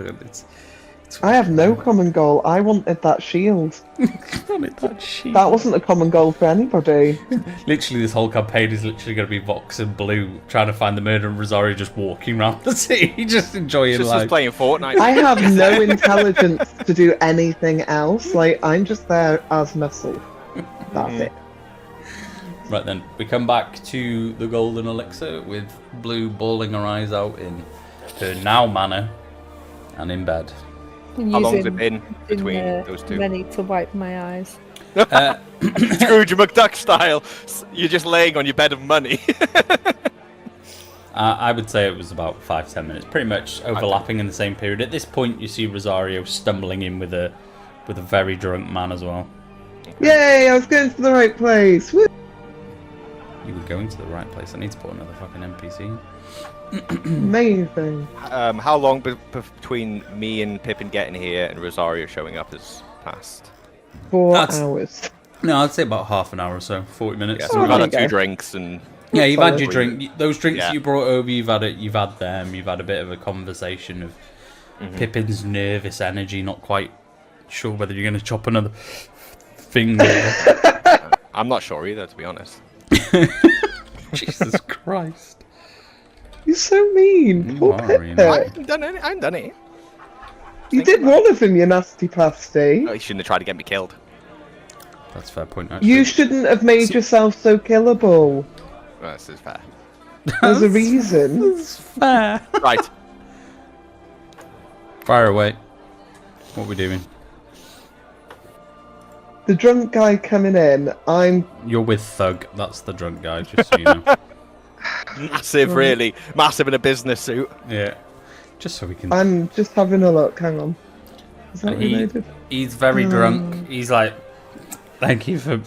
I have no common goal. I wanted that shield. That That wasn't a common goal for anybody. Literally, this whole campaign is literally going to be Vox and Blue trying to find the murder, and Rosario just walking around the city, just enjoying Just life. as playing Fortnite. I have no intelligence to do anything else. Like, I'm just there as muscle. That's it. Right then, we come back to the Golden Elixir with Blue bawling her eyes out in her now manner and in bed. How long's it Using been between those two? Many to wipe my eyes. Scrooge McDuck style. You're just laying on your bed of money. I would say it was about 5-10 minutes, pretty much overlapping in the same period. At this point, you see Rosario stumbling in with a very drunk man as well. Yay, I was going to the right place. Woo. You were going to the right place. I need to put another fucking NPC. Amazing. How long between me and Pippin getting here and Rosario showing up has passed? 4 That's- hours. No, I'd say about half an hour or so, 40 minutes. Yeah, Oh, so we've there had you our 2 go. drinks and Yeah, you've had your Solid. drink. Those drinks Yeah. you brought over, you've had them. You've had a bit of a conversation of Pippin's nervous energy, not quite sure whether you're going to chop another finger. I'm not sure either, to be honest. Jesus Christ. You're so mean. You Poor are, Pippa. you know. I haven't done it. I haven't done it. You did one of them, you nasty pasty. Oh, you shouldn't have tried to get me killed. That's a fair point, actually. You shouldn't have made yourself so killable. Well, this is fair. There's a reason. fair. Right. Fire away. What are we doing? The drunk guy coming in, You're with Thug. That's the drunk guy, just so you know. Massive, really. Massive in a business suit. Yeah. Just so we can... I'm just having a look. Hang on. Is that And he, reloaded? he's very drunk. He's like, thank you for...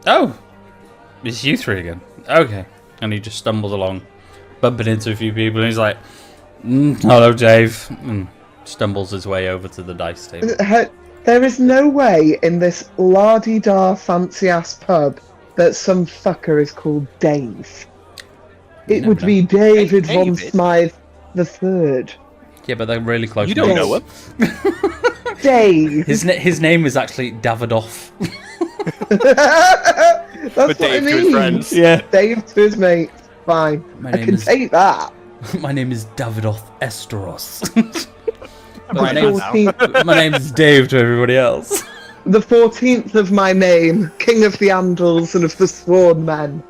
Oh! It's you three again. Okay. And he just stumbles along, bumping into a few people, and he's like, hello, Dave. And stumbles his way over to the dice table. There is no way in this la-di-da fancy-ass pub that some fucker is called Dave. It never would know. be David Hey, von David. Smythe the Third. Yeah, but they're really close. You don't mates. know him. Dave. His name is actually Davidoff. That's But what Dave I to his mean. friends. Yeah. Dave to his mate. Fine. My I name can is- take that. My name is Davidoff Esteros. Right The now. 14th, My name is Dave to everybody else. the 14th of my name, King of the Andals and of the Sworn Men.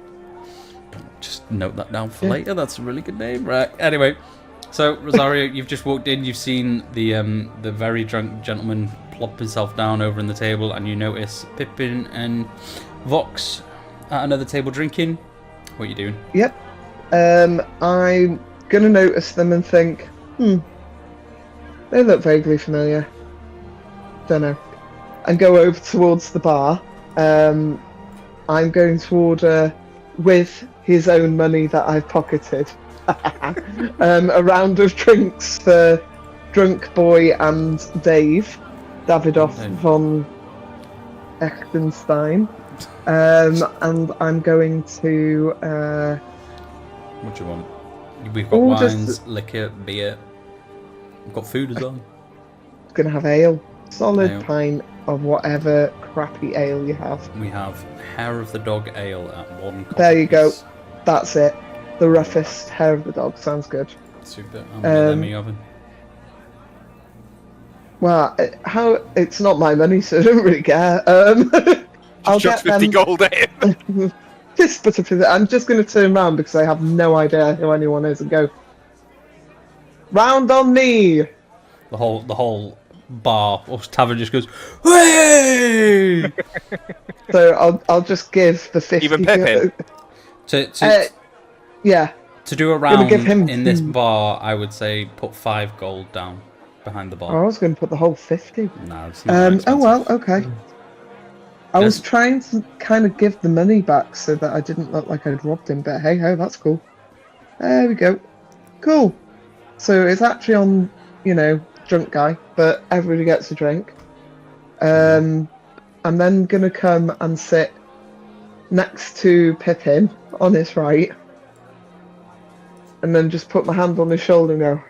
just note that down for later. That's a really good name, right? Anyway, so Rosario, you've just walked in. You've seen the very drunk gentleman plop himself down over in the table, and you notice Pippin and Vox at another table drinking. What are you doing? Yep. I'm gonna notice them and think, they look vaguely familiar. Don't know. And go over towards the bar. I'm going to order, with his own money that I've pocketed, a round of drinks for Drunk Boy and Davidoff von Echtenstein. And I'm going to... What do you want? We've got wines, liquor, beer. We've got food as well. Going to have ale. Solid pint of whatever crappy ale you have. We have Hair of the Dog Ale at 1 copper There you go. piece. That's it. The roughest hair of the dog. Sounds good. Super. I'm gonna let me oven. Well, it's not my money, so I don't really care. I'll Just get 50 them. gold in. I'm just going to turn around because I have no idea who anyone is and go, round on me. The whole bar or tavern just goes, hey! So I'll just give the 50. Even Pippin? Yeah. To do a round give him- in this bar, I would say put 5 gold down behind the I bar. was going to put the whole 50. No, it's not that expensive. Oh well, okay. I was Yes. trying to kind of give the money back so that I didn't look like I'd robbed him, but hey ho, that's cool. There we go. Cool. So it's actually on, drunk guy, but everybody gets a drink. I'm then gonna come and sit next to Pippin on his right, and then just put my hand on his shoulder and go,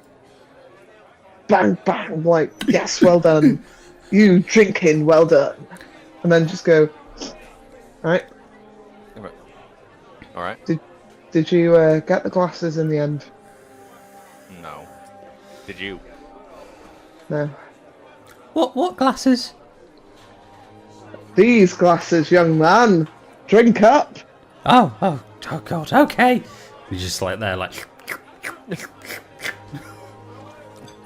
bang, bang, like, yes, well done. You drinking, well done. And then just go, alright, Alright. did you get the glasses in the end? No. Did you? No. What glasses? These glasses, young man. Drink up. Oh God, okay. He's just like there, like.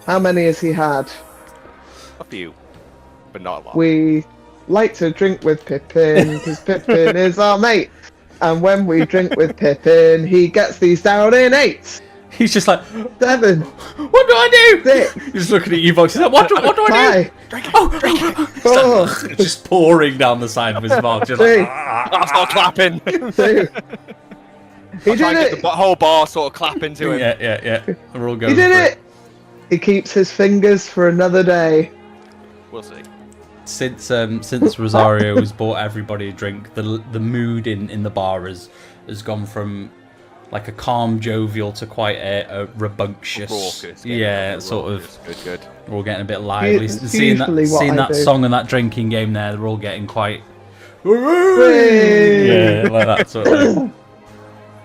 How many has he had? A few. But not a lot. We like to drink with Pippin because Pippin is our mate. And when we drink with Pippin, he gets these down in 8, He's just like, 7, what do I do? 6, He's just looking at you, Vox. He's like, what do I do? 5, Oh, 4, just pouring down the side of his mouth. Just 3, like, I'll start clapping. 2. He I'll did try and get it. the whole bar sort of clapping to him. yeah. We're all going He did for it. He keeps his fingers for another day. We'll see. Since Rosario has bought everybody a drink, the mood in the bar has gone from like a calm, jovial to quite a rambunctious. Raucous. Yeah, sort of. Good. We're all getting a bit lively. It's Seeing usually what I that do. song and that drinking game there, they're all getting quite. Hey. Yeah, like that sort of thing.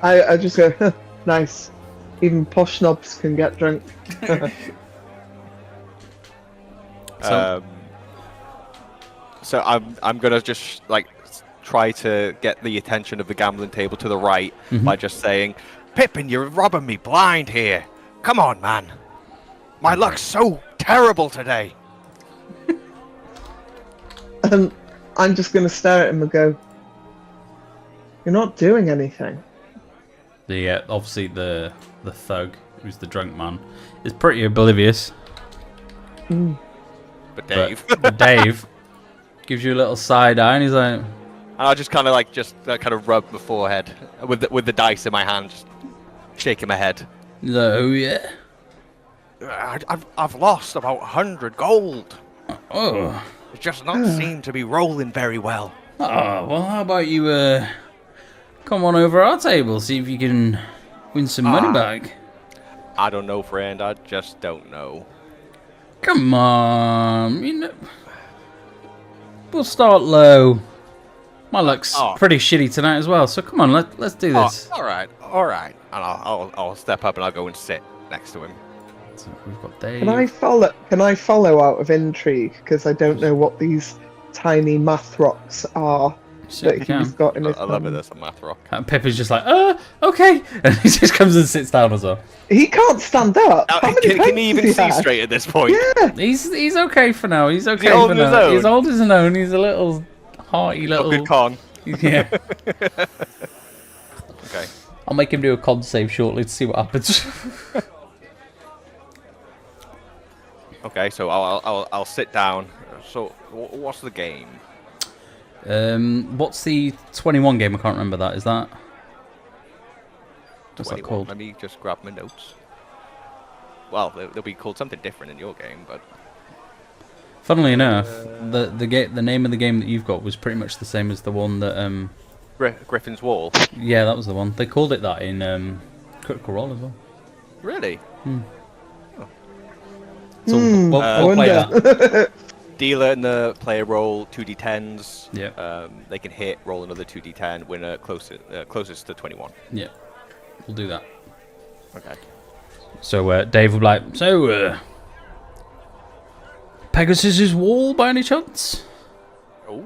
I just go, huh, nice. Even posh knobs can get drunk. So I'm gonna just try to get the attention of the gambling table to the right by just saying, Pippin, you're robbing me blind here. Come on, man. My luck's so terrible today. And I'm just going to stare at him and go, you're not doing anything. Obviously the thug, who's the drunk man, is pretty oblivious. But Dave. But Dave gives you a little side eye, and he's like, And I'll just kind of rub my forehead with the dice in my hand, just shaking my head. "Oh yeah, I've lost about 100 gold. oh, It just not seem to be rolling very well. well, how about you come on over our table, see if you can win some money back." I don't know, friend. I just don't know. Come on, we'll start low. My luck's pretty shitty tonight as well, so come on, let's do this. All right. And I'll step up and I'll go and sit next to him. So we've got Dave. Can I follow out of intrigue? Because I don't know what these tiny math rocks are. Certainly that he's can. got in his I love it. hand. There's a math rock. And Pippa's just like, okay. And he just comes and sits down as well. He can't stand up. Now, How many can he pints even has see had? straight at this point? Yeah. He's okay for now. He's okay old for on his now. own? He's old as an own. He's a little hearty Oh, little. good con. Yeah. Okay. I'll make him do a con save shortly to see what happens. Okay, so I'll sit down. So what's the game? What's the 21 game? I can't remember that. Is that? What's that 21. called? Let me just grab my notes. Well, they'll be called something different in your game, but Funnily enough, the name of the game that you've got was pretty much the same as the one that Griffin's Wall. yeah, that was the one. They called it that in Critical Role as well. Really? So we'll I play wonder. that. Dealer and the player roll 2d10s. Yeah. They can hit, roll another 2d10, winner closest to 21. Yeah, we'll do that. Okay. So Dave will be like, so Pegasus's Wall by any chance? Oh,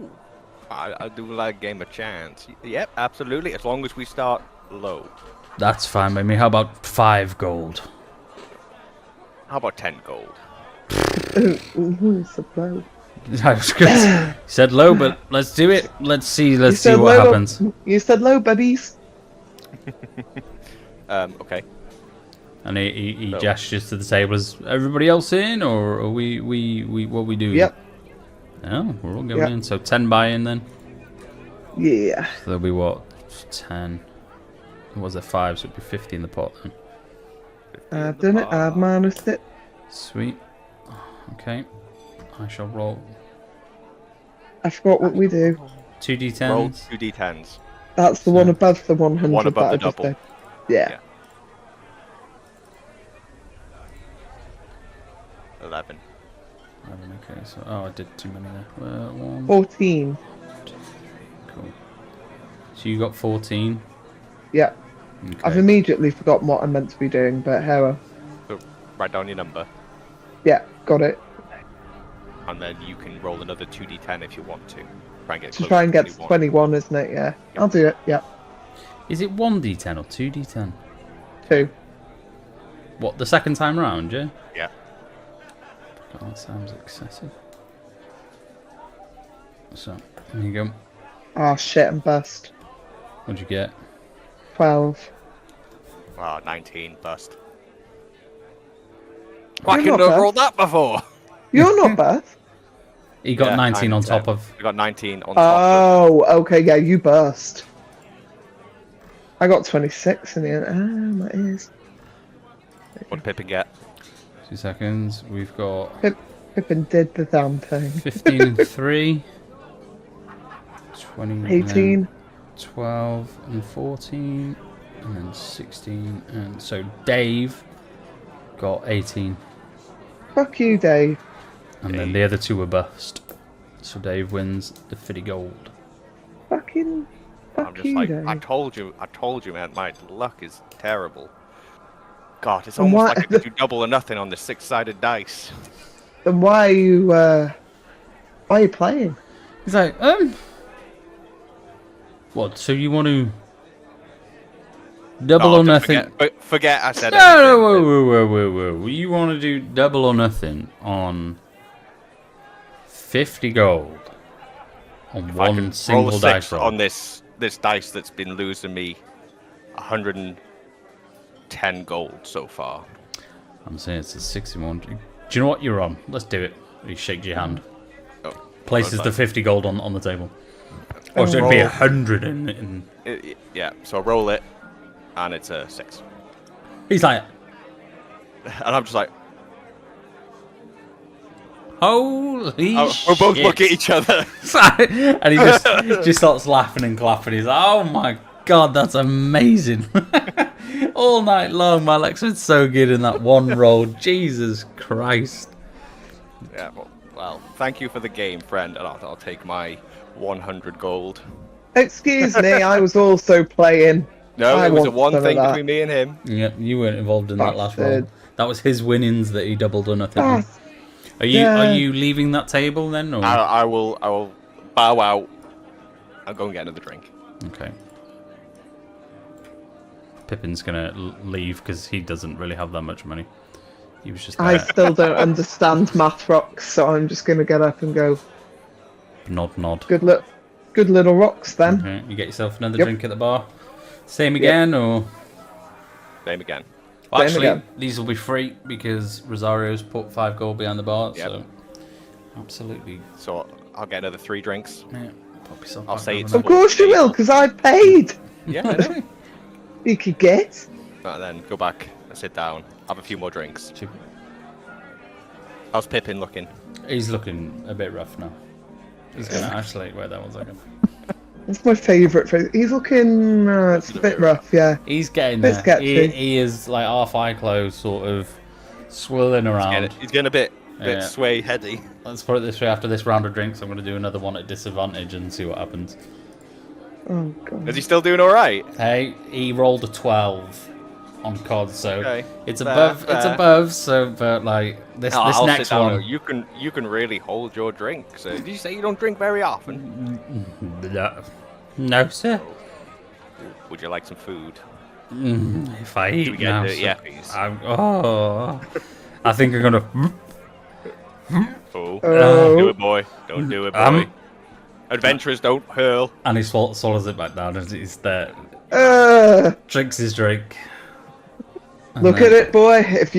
I do like game a chance. Yep, absolutely. As long as we start low. That's fine by me. How about 5 gold? How about 10 gold? Ooh, so low. I was gonna he said low, but let's do it. Let's see what said happens. You said low, buddies. Okay. And he So- gestures to the table. Is everybody else in, or are we what we do? Yep. Oh, we're all going Yep. in. So 10 buy-in then. Yeah. So there'll be what 10. What was there 5? So it'd be 50 in the pot then. I've done it. I've managed it. Sweet. Okay. I shall roll I forgot what we do. 2d10s. Roll 2d10s. That's the one above the 100 One above that the I just double. did. Yeah. Yeah. 11. 11, okay, so I did too many there. 1. 14. Cool. So you got 14. Yeah. Okay. I've immediately forgotten what I meant to be doing, but Hera. So write down your number, Yeah, got it. and then you can roll another 2d10 if you want to. Try and get To close try and get to 21. 21, isn't it? Yeah. I'll do it. Yeah. Is it 1d10 or 2d10? 2. What, the second time round, yeah? Yeah. God, that sounds excessive. So, there you go. Oh shit, I'm bust. What'd you get? 12. Ah, 19 bust. Why You're couldn't not I have bad. rolled that before? You're not bad. He got Yeah, 19 on 9%. top of... We got 19 on top Oh, okay, yeah, you burst. I got 26 in the end. Ah, my ears. of what did Pippin get. 2 seconds. We've got Pippin did the damn thing. 15 and 3. 20 and then 18. 12 and 14. And then 16. And so Dave got 18. Fuck you, Dave. And then the other 2 were bust. So Dave wins the 50 gold. Fucking. I'm Fuck just you, like, Dave. I told you, man, my luck is terrible. God, it's And almost why- like I could do double or nothing on the 6-sided dice. Then why are you playing? He's like, what, so you want to double Oh, or just nothing? Forget I said No, anything. whoa. You want to do double or nothing on 50 gold on If I one can roll single a 6 dice roll. on this dice that's been losing me 110 gold so far. I'm saying it's a 61. Do you know what you're on? Let's do it. He shakes your hand. Oh, Places right the back. 50 gold on the table. Or should it be Roll. 100 in... Yeah, so I roll it, and it's a 6. He's like, And I'm just like, holy oh, shit. we'll both look at each other. And he just starts laughing and clapping. He's like, oh my god, that's amazing. All night long, my Lex was so good in that one roll. Jesus Christ. Yeah, well, thank you for the game, friend, and I'll take my 100 gold. Excuse me, I was also playing. No, I it was a want one some of thing that. between me and him. Yep, you weren't involved in that last roll. Bastard. That was his winnings that he doubled or nothing. on. Ah, Are yeah. you leaving that table then? Or? I will bow out I'll go and get another drink. Okay. Pippin's gonna leave because he doesn't really have that much money. He was just there. I still don't understand math rocks, so I'm just going to get up and go. Nod. Good little rocks then. Okay. You get yourself another Yep. drink at the bar. Same again, or? Same again. Well, Same actually, again. these will be free because Rosario's put 5 gold behind the bar. Yep. So, absolutely. So I'll get another 3 drinks. Yeah. Pop yourself I'll back say over it's there. Of course you will, because I paid. Yeah, I know. You could get. And then go back and sit down. Have a few more drinks. Super. How's Pippin looking? He's looking a bit rough now. He's gonna actually wait that 1 second. That's my favourite phrase. He's looking. It's a bit rough, yeah. He's getting Bit there. sketchy. He is like half eye closed, sort of swirling around. He's getting a bit Yeah. sway heady. Let's put it this way: after this round of drinks, I'm going to do another one at disadvantage and see what happens. Oh god. Is he still doing all right? Hey, he rolled a 12 on COD, so Okay. it's Fair, above. It's fair. above. So, but like this I'll next sit down. one. You can really hold your drink. So did you say you don't drink very often? No, sir. Would you like some food? If I eat we get now, the sir, yappies? I think I'm gonna. Oh, Oh. don't do it, boy. Don't do it, boy. Adventurers don't hurl. And he swallows it back down as he's there. Drinks his drink. And Look then- at it, boy. If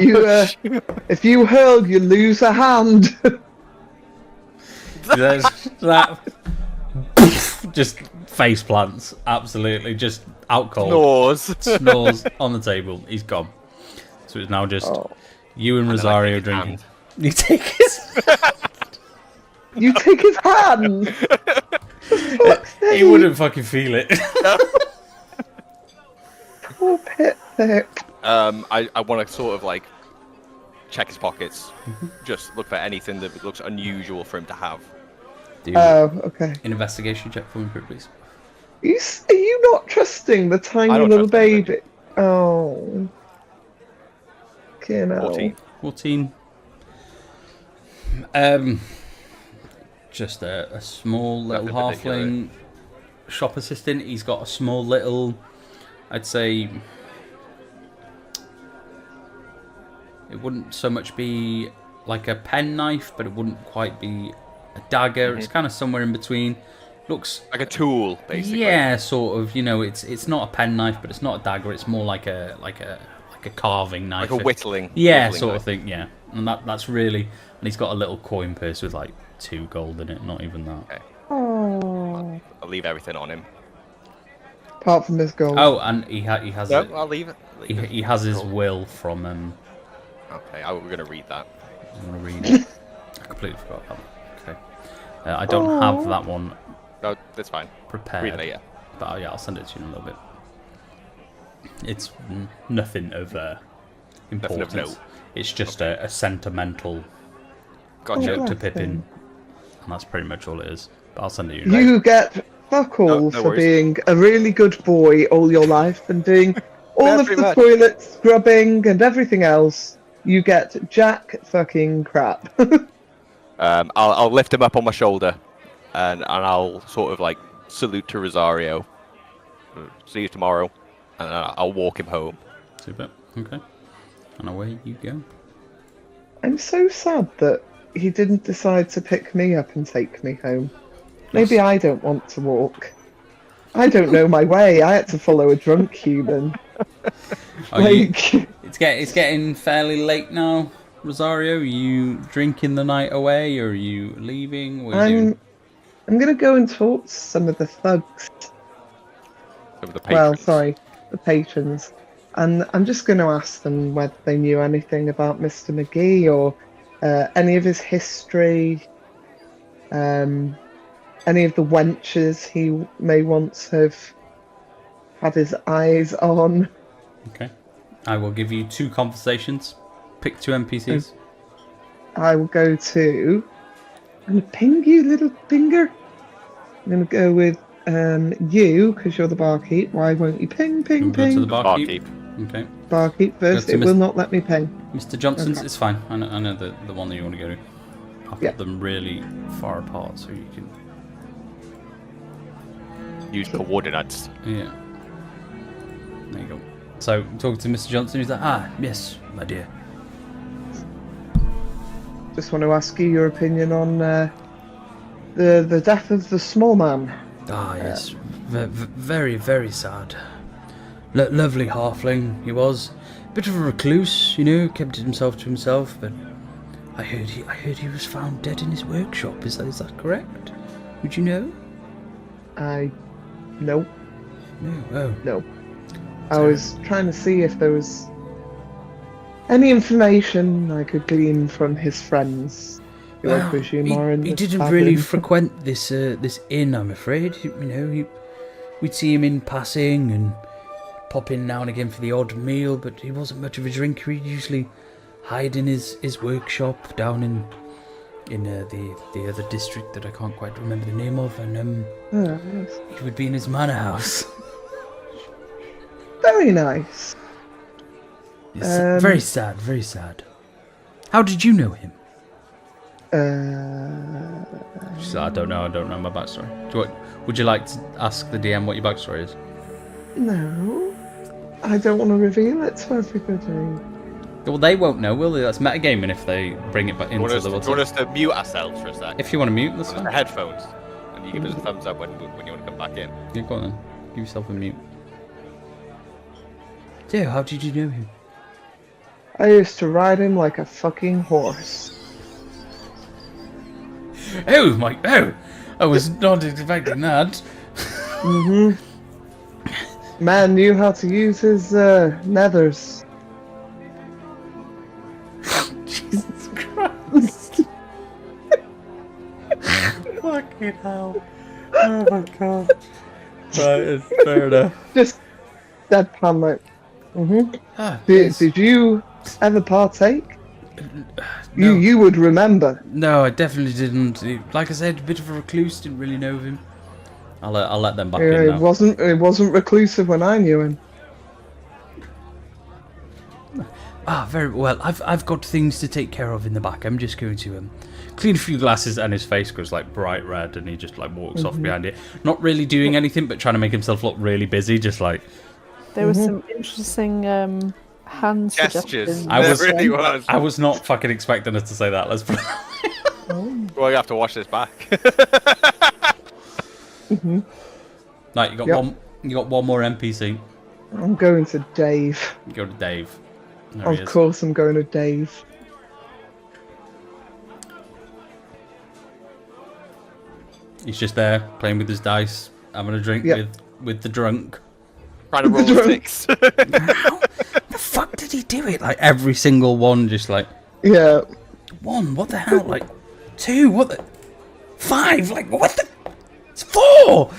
you hurl, you lose a hand. There's that just face plants, absolutely, just out cold. Snores. Snores on the table. He's gone. So it's now just you and Rosario take his drinking. hand. You take his. You take his hand. He wouldn't fucking feel it. Poor Pit Thick. I want to sort of like check his pockets, just look for anything that looks unusual for him to have. Do Oh, okay. an investigation check for me, please. Are you not trusting the I tiny don't little trust anybody. baby? Oh. You know. 14. 14. Just a small little Nothing particular. halfling shop assistant. He's got a small little, I'd say, it wouldn't so much be like a pen knife, but it wouldn't quite be a dagger. It's kind of somewhere in between. Looks Like a tool, basically. yeah, sort of. You know, it's not a pen knife, but it's not a dagger. It's more like a carving knife. Like a whittling. Yeah, whittling sort of knife. thing. Yeah, and that's really. And he's got a little coin purse with like 2 gold in it. Not even that. Okay. Oh. I'll leave everything on him. Apart from his gold. Oh, and he has No, it. I'll leave it. He has his will from Okay, we're gonna read that. I'm gonna read it. I completely forgot that one. Okay. I don't have that one No, that's fine. prepared. Read it later. But yeah, I'll send it to you in a little bit. It's nothing of importance. note. It's just a sentimental Gotcha. note to bless Pippin, him. and that's pretty much all it is. But I'll send it you. You get fuck all No for worries. being a really good boy all your life and doing all Yeah, of pretty the much. toilet scrubbing and everything else. You get jack fucking crap. I'll lift him up on my shoulder, and I'll sort of like salute to Rosario. See you tomorrow, and then I'll walk him home. Super. Okay. And away you go. I'm so sad that he didn't decide to pick me up and take me home. Maybe I don't want to walk. I don't know my way. I had to follow a drunk human. Are you, Like, it's getting fairly late now, Rosario. Are you drinking the night away, or are you leaving? What are you doing? I'm gonna go and talk to some of the thugs. Some of the Well, patrons. sorry, the patrons. And I'm just going to ask them whether they knew anything about Mr. McGee or any of his history, any of the wenches he may once have had his eyes on. Okay. I will give you 2 conversations. Pick 2 NPCs. I will go to... I'm going to ping you, little pinger. I'm going to go with you, because you're the barkeep. Why won't you ping, We'll ping, go to the ping? barkeep. Okay. Barkeep first, Go to it will not let me ping. Mr. Johnson's, Okay. it's fine. I know the one that you want to go to. I'll Yeah. put them really far apart so you can. use coordinates. Yeah. There you go. So, talking to Mr. Johnson, he's like, yes, my dear. Just want to ask you your opinion on the death of the small man. Yes. Very, very sad. Lovely halfling, he was. Bit of a recluse, kept himself to himself, but I heard he was found dead in his workshop. Is that correct? Would you know? No. No. Oh. No. I was trying to see if there was any information I could glean from his friends. Who I presume are in he this didn't tavern. really frequent this inn, I'm afraid. We'd see him in passing and pop in now and again for the odd meal, but he wasn't much of a drinker. He'd usually hide in his workshop down in the other district that I can't quite remember the name of, and Yes. he would be in his manor house. Very nice. It's very sad, very sad. How did you know him? She said, I don't know my backstory. Would you like to ask the DM what your backstory is? No. I don't want to reveal it to everybody. Well, they won't know, will they? That's metagaming if they bring it back Do you into want the us, what's do you it? want us to mute ourselves for a sec? If you want to mute, that's The fine. headphones, and you give us a thumbs up when you want to come back in. Yeah, go on then. Give yourself a mute. So, how did you know him? I used to ride him like a fucking horse. Oh! I was not expecting that. Man knew how to use his nethers. Jesus Christ. Fucking hell. Oh my god. Right, fair enough. Just deadpan like. Did you ever partake? No. You would remember. No, I definitely didn't. Like I said, a bit of a recluse, didn't really know him. I'll let them back in It now. wasn't reclusive when I knew him. Very well. I've got things to take care of in the back. I'm just going to clean a few glasses, and his face goes like bright red, and he just like walks off behind it, not really doing anything, but trying to make himself look really busy, just like. There was some interesting hand Gestures. suggestions. There really was. I was not fucking expecting us to say that. Let's put it. Well, you have to watch this back. Right, you got Yep. one. You got one more NPC. I'm going to Dave. You go to Dave. There he Of is. course, I'm going to Dave. He's just there playing with his dice, having a drink Yep. with the drunk. Trying to roll a Drunk. 6. How the fuck did he do it? Like every single one, just like Yeah. 1. What the hell? Like 2. What the 5? Like what the? It's 4.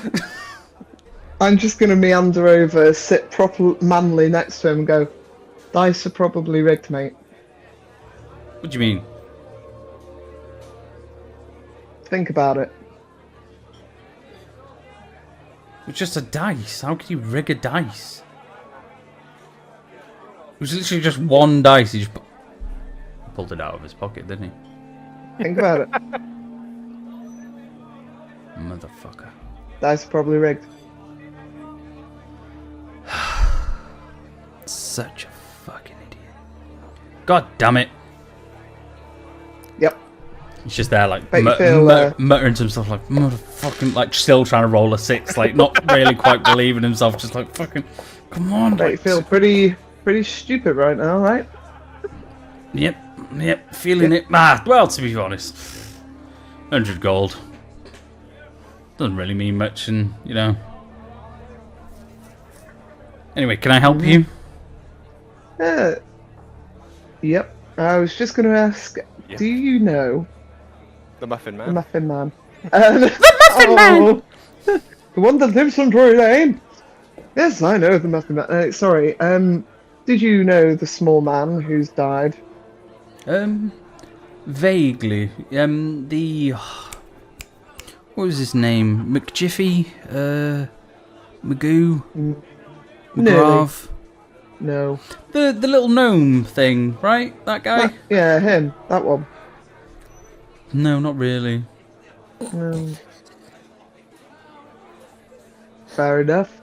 I'm just going to meander over, sit proper manly next to him and go, dice are probably rigged, mate. What do you mean? Think about it. It's just a dice. How can you rig a dice? It was literally just one dice. He just pulled it out of his pocket, didn't he? Think about it. Motherfucker. Dice are probably rigged. Such a fucking idiot. God damn it. Yep. He's just there, like, Bet you feel, muttering to himself, like, motherfucking, like, still trying to roll a 6, like, not really quite believing himself, just like, fucking, come on. Bet you Like, feel pretty stupid right now, right? Yep, feeling it. Well, to be honest, 100 gold. Doesn't really mean much, and, Anyway, can I help you? Yep. I was just going to ask, Yeah. do you know The Muffin the Man. Muffin Man? The Muffin Man! The one that lives on Drury Lane? Yes, I know the Muffin Man. Sorry, did you know the small man who's died? Vaguely. What was his name? McJiffy? Magoo? McGrath? No. The little gnome thing, right? That guy? Yeah, him. That one. No, not really. No. Fair enough.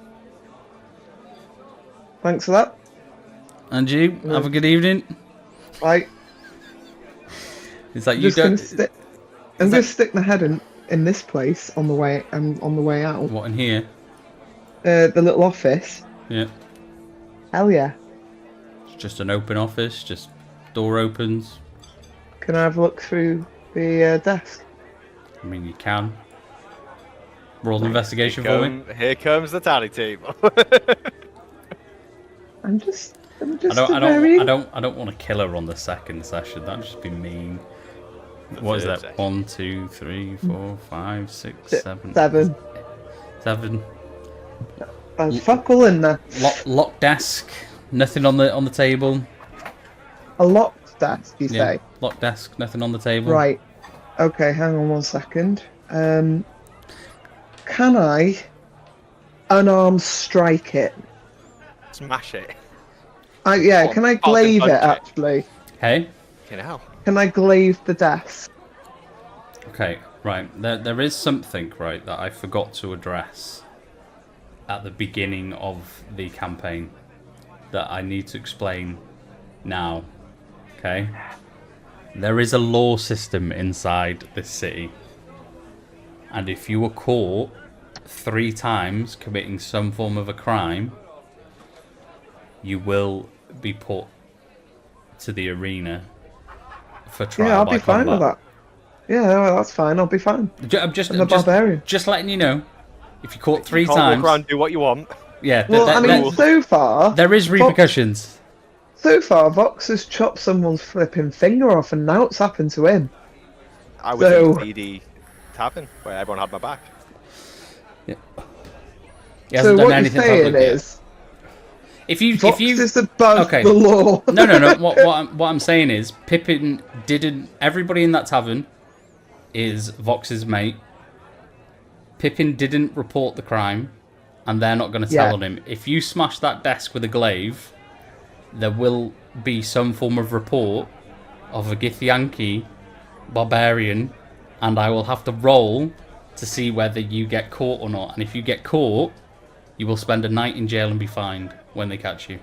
Thanks for that. And you, have a good evening. Right. It's like I'm you just gonna don't. stick. I'm gonna stick my head in this place on the way out. What in here? The little office. Yeah. Hell yeah. It's just an open office. Just door opens. Can I have a look through the desk? I mean, you can. Roll an investigation for me. Here comes the tally table. I'm just I a very. don't want to kill her on the second session. That'd just be mean. What is that? 1, 2, 3, 4, 5, 6, 7. 7. 7. There's fuck all in there. Lock desk. Nothing on the table. A locked desk, you say? Lock desk. Nothing on the table. Right. Okay, hang on 1 second. Can I unarmed strike it? Smash it. Yeah, Oh, can I Falcon glaive it punch it. actually? Hey. Can I glaive the desk? Okay. Right. There is something right that I forgot to address at the beginning of the campaign that I need to explain now. Okay. There is a law system inside this city, and if you were caught 3 times committing some form of a crime, you will be put to the arena for trial. Yeah, I'll by be fine with combat. that. Yeah, no, that's fine. I'll be fine. I'm just barbarian. just letting you know. If you're caught 3 Can't times, walk around and do what you want. yeah, Well, I mean, so far there is repercussions. Vox has chopped someone's flipping finger off, and now it's happened to him. I was So- in the tavern where everyone had my back. He So hasn't done what you're anything saying public yet. is, If you Vox is above Okay. the law. no. What I'm saying is, Pippin didn't. Everybody in that tavern is Vox's mate. Pippin didn't report the crime, and they're not going to tell Yeah. on him. If you smash that desk with a glaive, there will be some form of report of a Githyanki barbarian, and I will have to roll to see whether you get caught or not. And if you get caught, you will spend a night in jail and be fined when they catch you.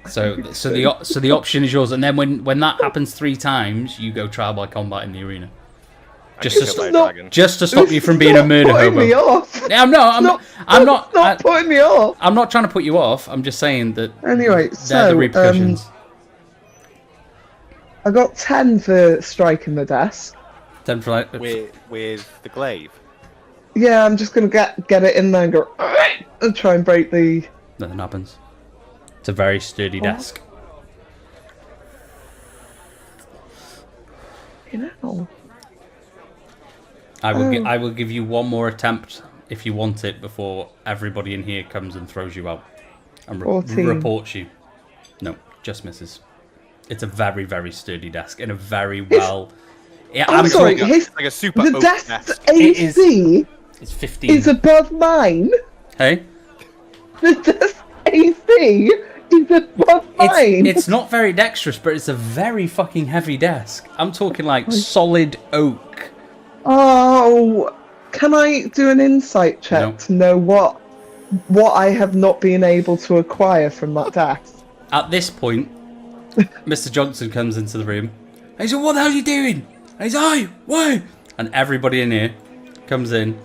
So the option is yours, and then when that happens 3 times, you go trial by combat in the arena. Just Killed by a dragon. Just to stop you from being a Stop murder putting hobo. me off. Yeah, I'm not Putting me off. I'm not trying to put you off. I'm just saying that Anyway, they're so the repercussions. I got 10 for striking the desk. Then for like, With the glaive. Yeah, I'm just gonna get it in there and go and try and break the. nothing happens. It's a very sturdy desk. You know. I will give you one more attempt if you want it before everybody in here comes and throws you out and 14. reports you. No, just misses. It's a very, very sturdy desk and a very well. Yeah, I'm sorry. talking- His, Like a super the oak desk's desk. AC It's 15. is above mine. Hey, The desk AC is above mine. it's not very dexterous, but it's a very fucking heavy desk. I'm talking like solid oak. Oh, can I do an insight check No. to know what I have not been able to acquire from that desk? At this point, Mr. Johnson comes into the room. And he said, "What the hell are you doing?" And he's, "Hey, why?" And everybody in here comes in,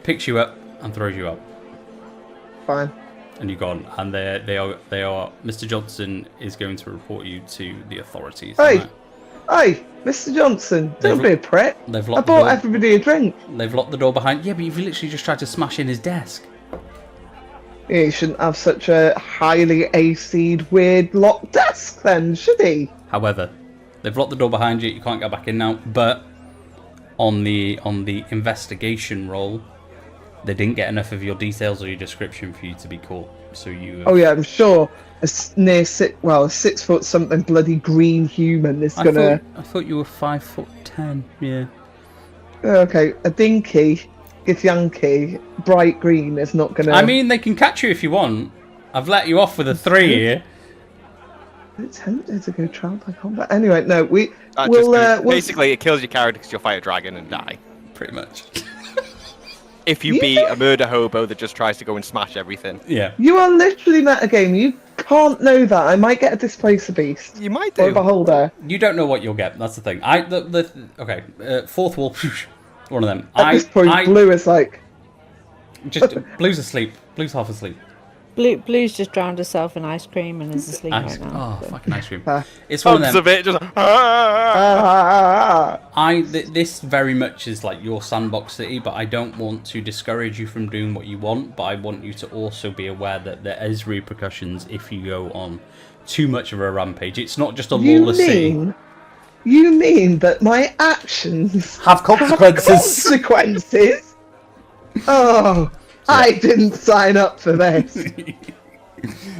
picks you up, and throws you out. Fine. And you're gone. And they are. Mr. Johnson is going to report you to the authorities. Hey, Right. hey, Mr. Johnson, don't They've- be a prick. they've I locked the bought door. everybody a drink. They've locked the door behind. Yeah, but you've literally just tried to smash in his desk. Yeah, he shouldn't have such a highly AC'd, weird locked desk then, should he? However, they've locked the door behind you. You can't go back in now. But on the investigation roll, they didn't get enough of your details or your description for you to be caught. So you. Oh yeah, I'm sure a 6 foot something bloody green human is gonna. I thought you were 5'10". Yeah. Okay, a dinky, Githyanki, bright green is not gonna. I mean, they can catch you if you want. I've let you off with a 3 here. I'm tempted to go trial by combat. Anyway, no, we'll Basically, it kills your character because you'll fight a dragon and die. Pretty much. if you be a murder hobo that just tries to go and smash everything. Yeah. You are literally metagame. You can't know that. I might get a Displacer Beast. You might Or a do. Beholder. You don't know what you'll get. That's the thing. Okay. Fourth wall. One of them. At this point, Blue is like... Just Blue's asleep. Blue's half asleep. Blue's just drowned herself in ice cream and is asleep Ice, right now. oh, fucking ice cream. Ah. It's one of Tons them. of it, just This very much is like your sandbox city, but I don't want to discourage you from doing what you want, but I want you to also be aware that there is repercussions if you go on too much of a rampage. It's not just a lawless city. You mean that my actions Have consequences. consequences? Oh, I didn't sign up for this.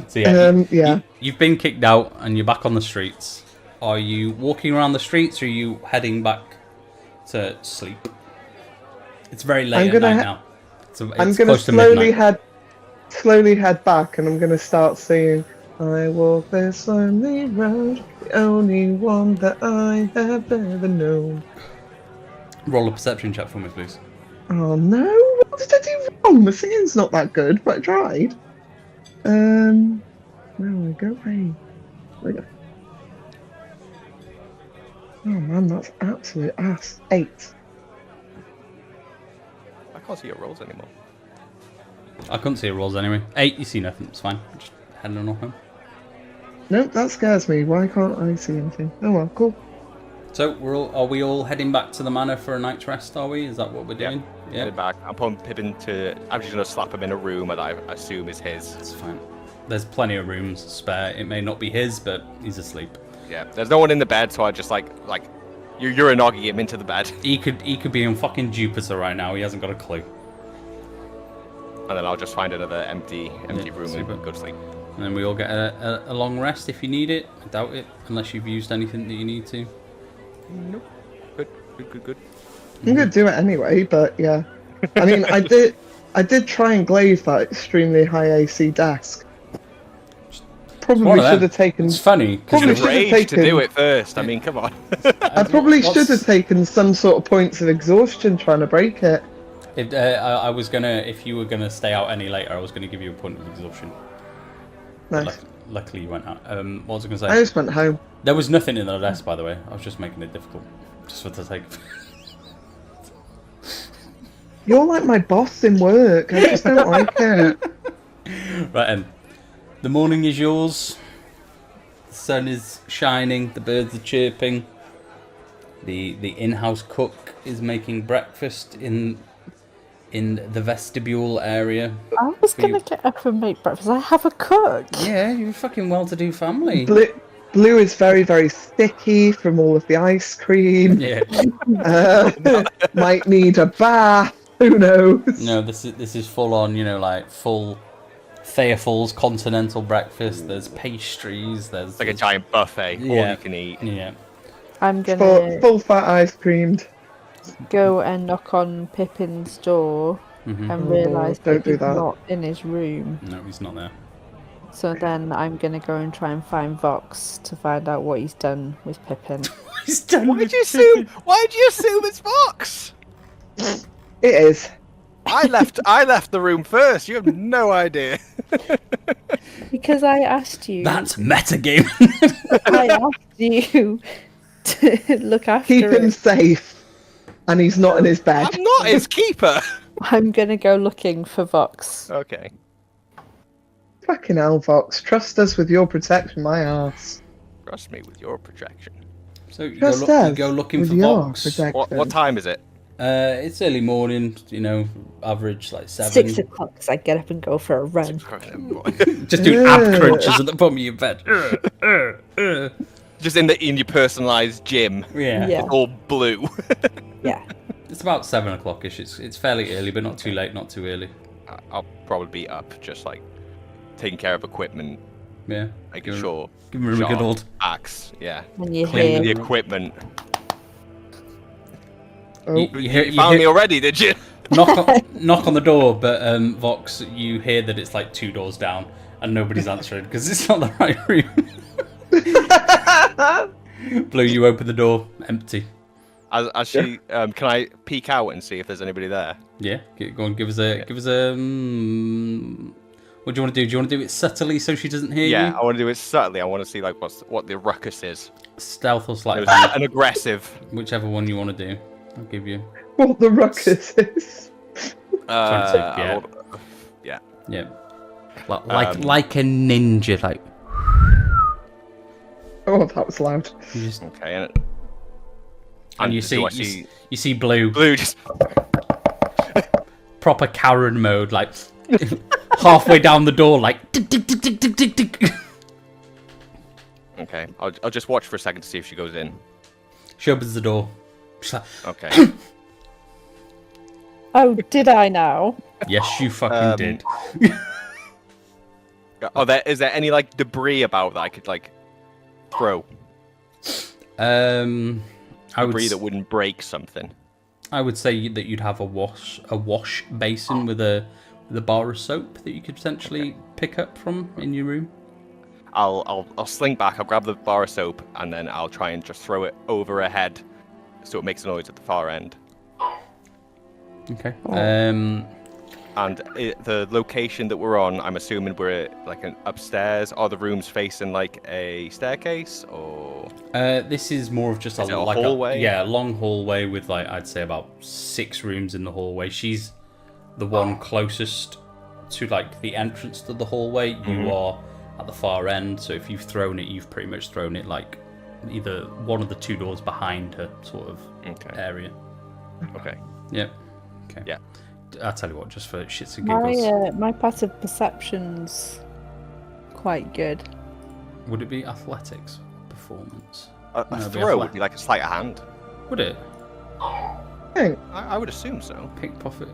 So yeah, Yeah. you've been kicked out and you're back on the streets. Are you walking around the streets or are you heading back to sleep? It's very late at night now. I'm gonna slowly head back, and I'm gonna start singing. I walk this lonely road, the only one that I have ever known. Roll a perception check for me, please. Oh no! What did I do wrong? The singing's not that good, but I tried. Where we go? Hey. Where we go? Oh man, that's absolute ass. 8. I can't see your rolls anymore. I couldn't see your rolls anyway. 8, you see nothing. It's fine. Just heading on home. Nope, that scares me. Why can't I see anything? Oh well, cool. So are we all heading back to the manor for a night's rest? Are we? Is that what we're doing? Yeah. Headed back. I'm putting Pippin to. I'm just gonna slap him in a room that I assume is his. It's fine. There's plenty of rooms spare. It may not be his, but he's asleep. Yeah. There's no one in the bed, so I just like you're Uranagi him into the bed, He could be on fucking Jupiter right now. He hasn't got a clue. and then I'll just find another empty room super. and go to sleep. And then we all get a long rest if you need it. I doubt it, unless you've used anything that you need to. Nope. Good. I'm gonna do it anyway, but yeah. I mean, I did try and glaze that extremely high AC desk. Probably should have taken. It's funny. Probably You should have raged to taken. do it first. I mean, come on. I probably should have taken some sort of points of exhaustion trying to break it. I was gonna, if you were gonna stay out any later, I was gonna give you a point of exhaustion. Nice. Luckily, you went out. What was I gonna say? I just went home. There was nothing in the desk, by the way. I was just making it difficult, just for the sake of. You're like my boss in work. I just don't like it. Right, and the morning is yours. The sun is shining. The birds are chirping. The in-house cook is making breakfast in the vestibule area. I was gonna get up and make breakfast. I have a cook. Yeah, you're a fucking well-to-do family. Blue is very, very sticky from all of the ice cream. Yeah. Might need a bath. Who knows? No, this is full on. Like full Theafalls continental breakfast. There's pastries. There's It's like a giant buffet. All you can eat. Yeah. I'm gonna Full fat ice creamed. go and knock on Pippin's door and realise don't do Pippin's that. not in his room. No, he's not there. So then I'm gonna go and try and find Vox to find out what he's done with Pippin. He's done. Why'd you assume it's Vox? It is. I left the room first. You have no idea. Because I asked you. That's metagame. I asked you to look after Keep him him. safe. And he's not in his bed. I'm not his keeper. I'm gonna go looking for Vox. Okay. Fucking hell, Vox. Trust us with your protection, my ass. Trust me with your projection. So you Trust you us go looking with for your Vox. protection. What time is it? It's early morning. Average like 7. 6 o'clock, 'cause I get up and go for a run. Just doing ab crunches at the bottom of your bed. Just in your personalised gym. Yeah. Yeah. It's all blue. Yeah. It's about 7 o'clock-ish. It's fairly early, but not too late, not too early. I'll probably be up, just like taking care of equipment, Yeah. making sure. Give him a good old. axe. Yeah. When you Clean The hear equipment. Oh, You found me already, did you? knock on the door, but Vox, you hear that it's like 2 doors down, and nobody's answering because it's not the right room. Blue, you open the door, empty. As she, can I peek out and see if there's anybody there? Yeah, go on, give us a. What do you want to do? Do you want to do it subtly so she doesn't hear Yeah, you? I want to do it subtly. I want to see like what the ruckus is. Stealth or sleight It of was hand, an aggressive. whichever one you want to do. I'll give you. What the ruckus is. 22, yeah. Yeah. Yeah. Like a ninja, like. Oh, that was loud. You just, Okay. and you do I see you see blue, blue just. proper Karen mode, like halfway down the door, like. Tick, tick, tick, tick, tick, tick, tick. Okay, I'll just watch for a second to see if she goes in. She opens the door. She's like, Okay. Oh, did I now? yes, you fucking did. Is there any like debris about that I could like throw? I would Debris that wouldn't break something. I would say that you'd have a wash basin with a bar of soap that you could potentially pick up from in your room. I'll slink back. I'll grab the bar of soap and then I'll try and just throw it over her head, so it makes a noise at the far end. Okay. And the location that we're on, I'm assuming we're like an upstairs. Are the rooms facing like a staircase or? This is more of just Is it a like hallway? a long hallway with like I'd say about 6 rooms in the hallway. She's the one closest to like the entrance to the hallway. You are at the far end, so if you've thrown it, you've pretty much thrown it like either one of the 2 doors behind her sort of area. Okay. Yep. Okay. Yeah. I'll tell you what, just for shits and giggles. My passive perception's quite good. Would it be athletics performance? A No, it'd be throw would be like a sleight of hand. Would it? I would assume so. Pickpocket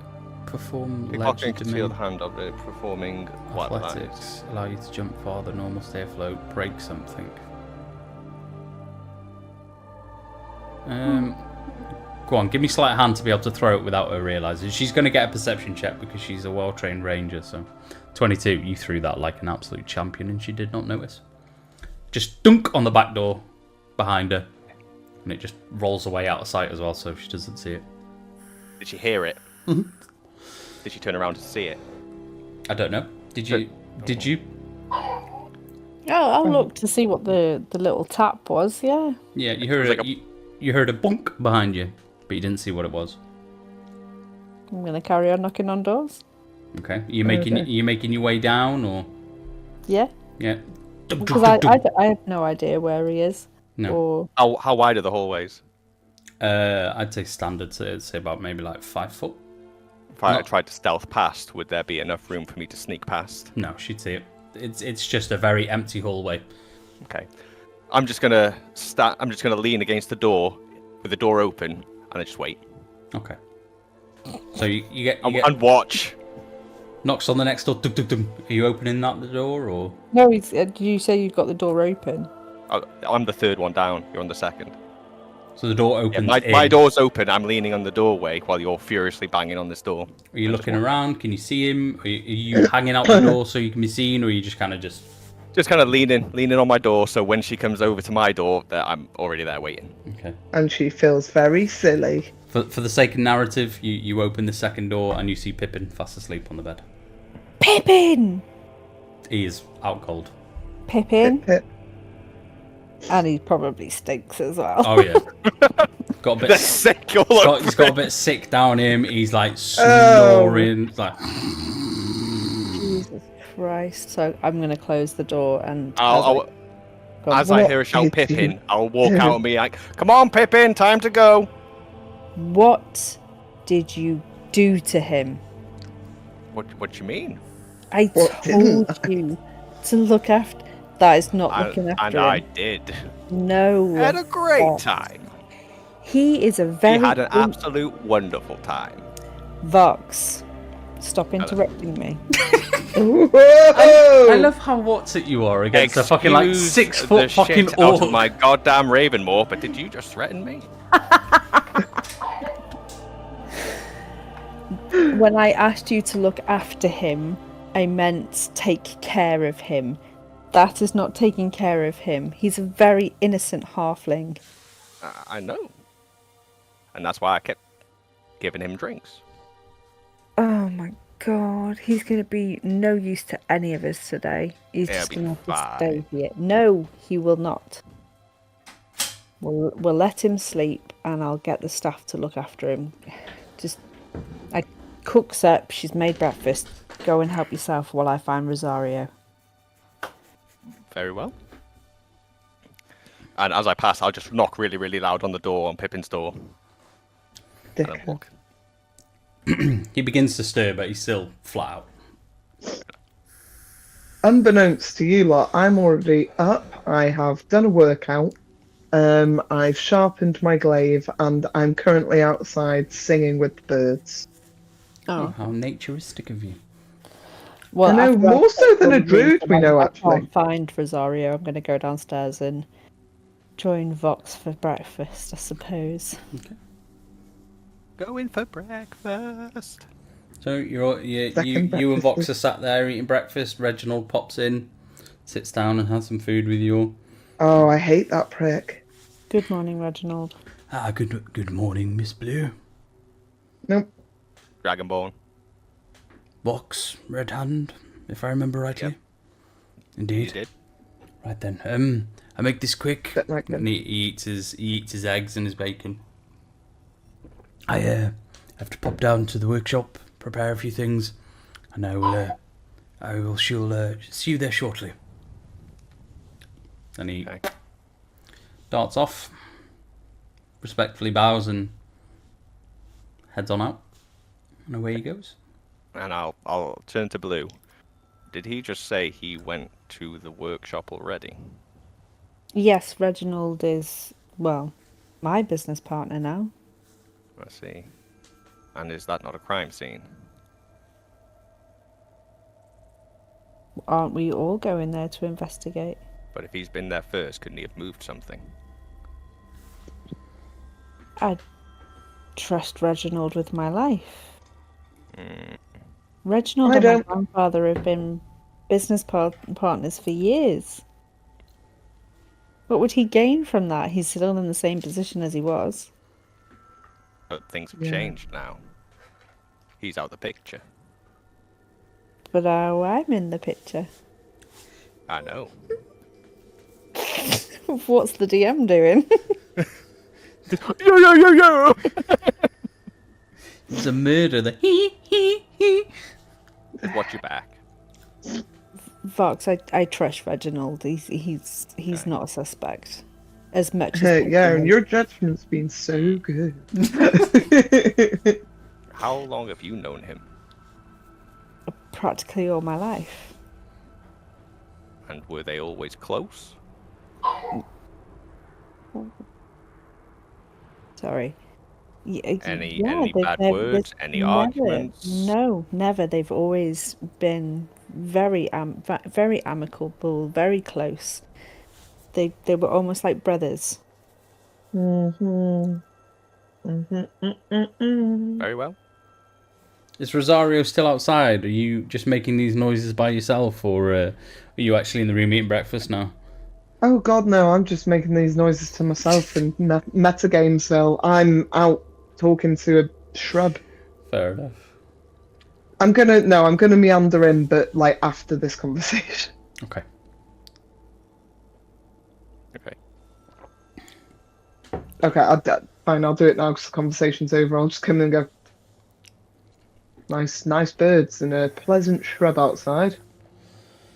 perform Pickpocketing concealed legerdemain. hand of it performing what that is. Athletics allow you to jump farther, normal, stay afloat, break something. Go on, give me sleight of hand to be able to throw it without her realising. She's going to get a perception check because she's a well-trained ranger, so... 22, you threw that like an absolute champion and she did not notice. Just dunk on the back door behind her. And it just rolls away out of sight as well, so she doesn't see it. Did she hear it? Did she turn around to see it? I don't know. Did you? Did you? Oh, I'll look to see what the little tap was, yeah. Yeah, you heard like you heard a bonk behind you, but you didn't see what it was. I'm going to carry on knocking on doors. Okay. Are you making your way down or? Yeah. Yeah. Because I have no idea where he is. No. Or How wide are the hallways? I'd say standard, so I'd say about maybe like 5 foot. If I tried to stealth past, would there be enough room for me to sneak past? No, she'd see it. It's just a very empty hallway. Okay. I'm just gonna lean against the door with the door open and then just wait. Okay. So you get And watch. knocks on the next door. Dum, dum, dum. Are you opening that the door or? no, you say you've got the door open. I'm the third one down. You're on the second. So the door Yeah, opens. my door's open. I'm leaning on the doorway while you're furiously banging on this door. Are you looking around? Can you see him? Are you hanging out the door so you can be seen, or are you just kind of just? Just kind of leaning on my door, so when she comes over to my door, that I'm already there waiting. Okay. And she feels very silly. For the sake of narrative, you open the second door and you see Pippin fast asleep on the bed. Pippin! He is out cold. Pippin? Pip. And he probably stinks as well. Oh yeah. Got a They're bit. sick all over. He's got a bit sick down him. He's like snoring. It's like. Jesus Christ. So I'm going to close the door and... As I hear a shout, Pippin, I'll walk out and be like, "Come on, Pippin, time to go." What did you do to him? What do you mean? I What told didn't you to look after... That is not looking And after I him. did. No. I had a great Vox. time. He is a He very... had an absolute wonderful time. Vox, stop interrupting me. I love how what's it you are against a fucking like Excuse 6 the foot fucking shit out orc. of my goddamn Ravenmore, but did you just threaten me? When I asked you to look after him, I meant take care of him. That is not taking care of him. He's a very innocent halfling. I know. and that's why I kept giving him drinks. Oh my god, he's going to be no use to any of us today. He's He'll just be going to have to fine. stay here. No, he will not. We'll let him sleep, and I'll get the staff to look after him. Cook's up, she's made breakfast. Go and help yourself while I find Rosario. Very well. And as I pass, I'll just knock really, really loud on the door, on Pippin's door. And then Dickhead. walk. He begins to stir, but he's still flat out. Unbeknownst to you lot, I'm already up. I have done a workout. I've sharpened my glaive, and I'm currently outside singing with the birds. Oh, how naturistic of you. Well, I know, after more so than a I've druid, we know, I actually. can't find Rosario. I'm going to go downstairs and join Vox for breakfast, I suppose. Okay. Going for breakfast. So you and Vox are sat there eating breakfast. Reginald pops in, sits down and has some food with you all. Oh, I hate that prick. Good morning, Reginald. Good morning, Miss Blue. Nope. Dragonborn. Vox, Red Hand, if I remember rightly. Yep. Indeed. You did. Right then. I make this quick. Bit like And he eats his eggs and his bacon. I have to pop down to the workshop, prepare a few things, and I will see you there shortly. And he Okay. darts off, respectfully bows and heads on out. And away he goes. And I'll turn to Blue. Did he just say he went to the workshop already? Yes, Reginald is, well, my business partner now. I see. And is that not a crime scene? Aren't we all going there to investigate? But if he's been there first, couldn't he have moved something? I trust Reginald with my life. Mm. Reginald I and my don't- grandfather have been business partners for years. What would he gain from that? He's still in the same position as he was. But things have Yeah. changed now. He's out the picture. But now I'm in the picture. I know. What's the DM doing? Yo! It's a murder. Watch your back. Vox, I trust Reginald. He's Okay. not a suspect. As much as Yeah, and your judgment's been so good. How long have you known him? practically all my life. And were they always close? Sorry. Any bad words? Any never, arguments? No, never. They've always been very amicable, very close. They were almost like brothers. Mm-hmm. Very well. Is Rosario still outside? Are you just making these noises by yourself, or are you actually in the room eating breakfast now? Oh god, no, I'm just making these noises to myself in Metagamesville. I'm out talking to a shrub. Fair enough. I'm gonna meander in, but like after this conversation. Okay. Okay. Okay, fine, I'll do it now because the conversation's over. I'll just come in and go. Nice birds and a pleasant shrub outside.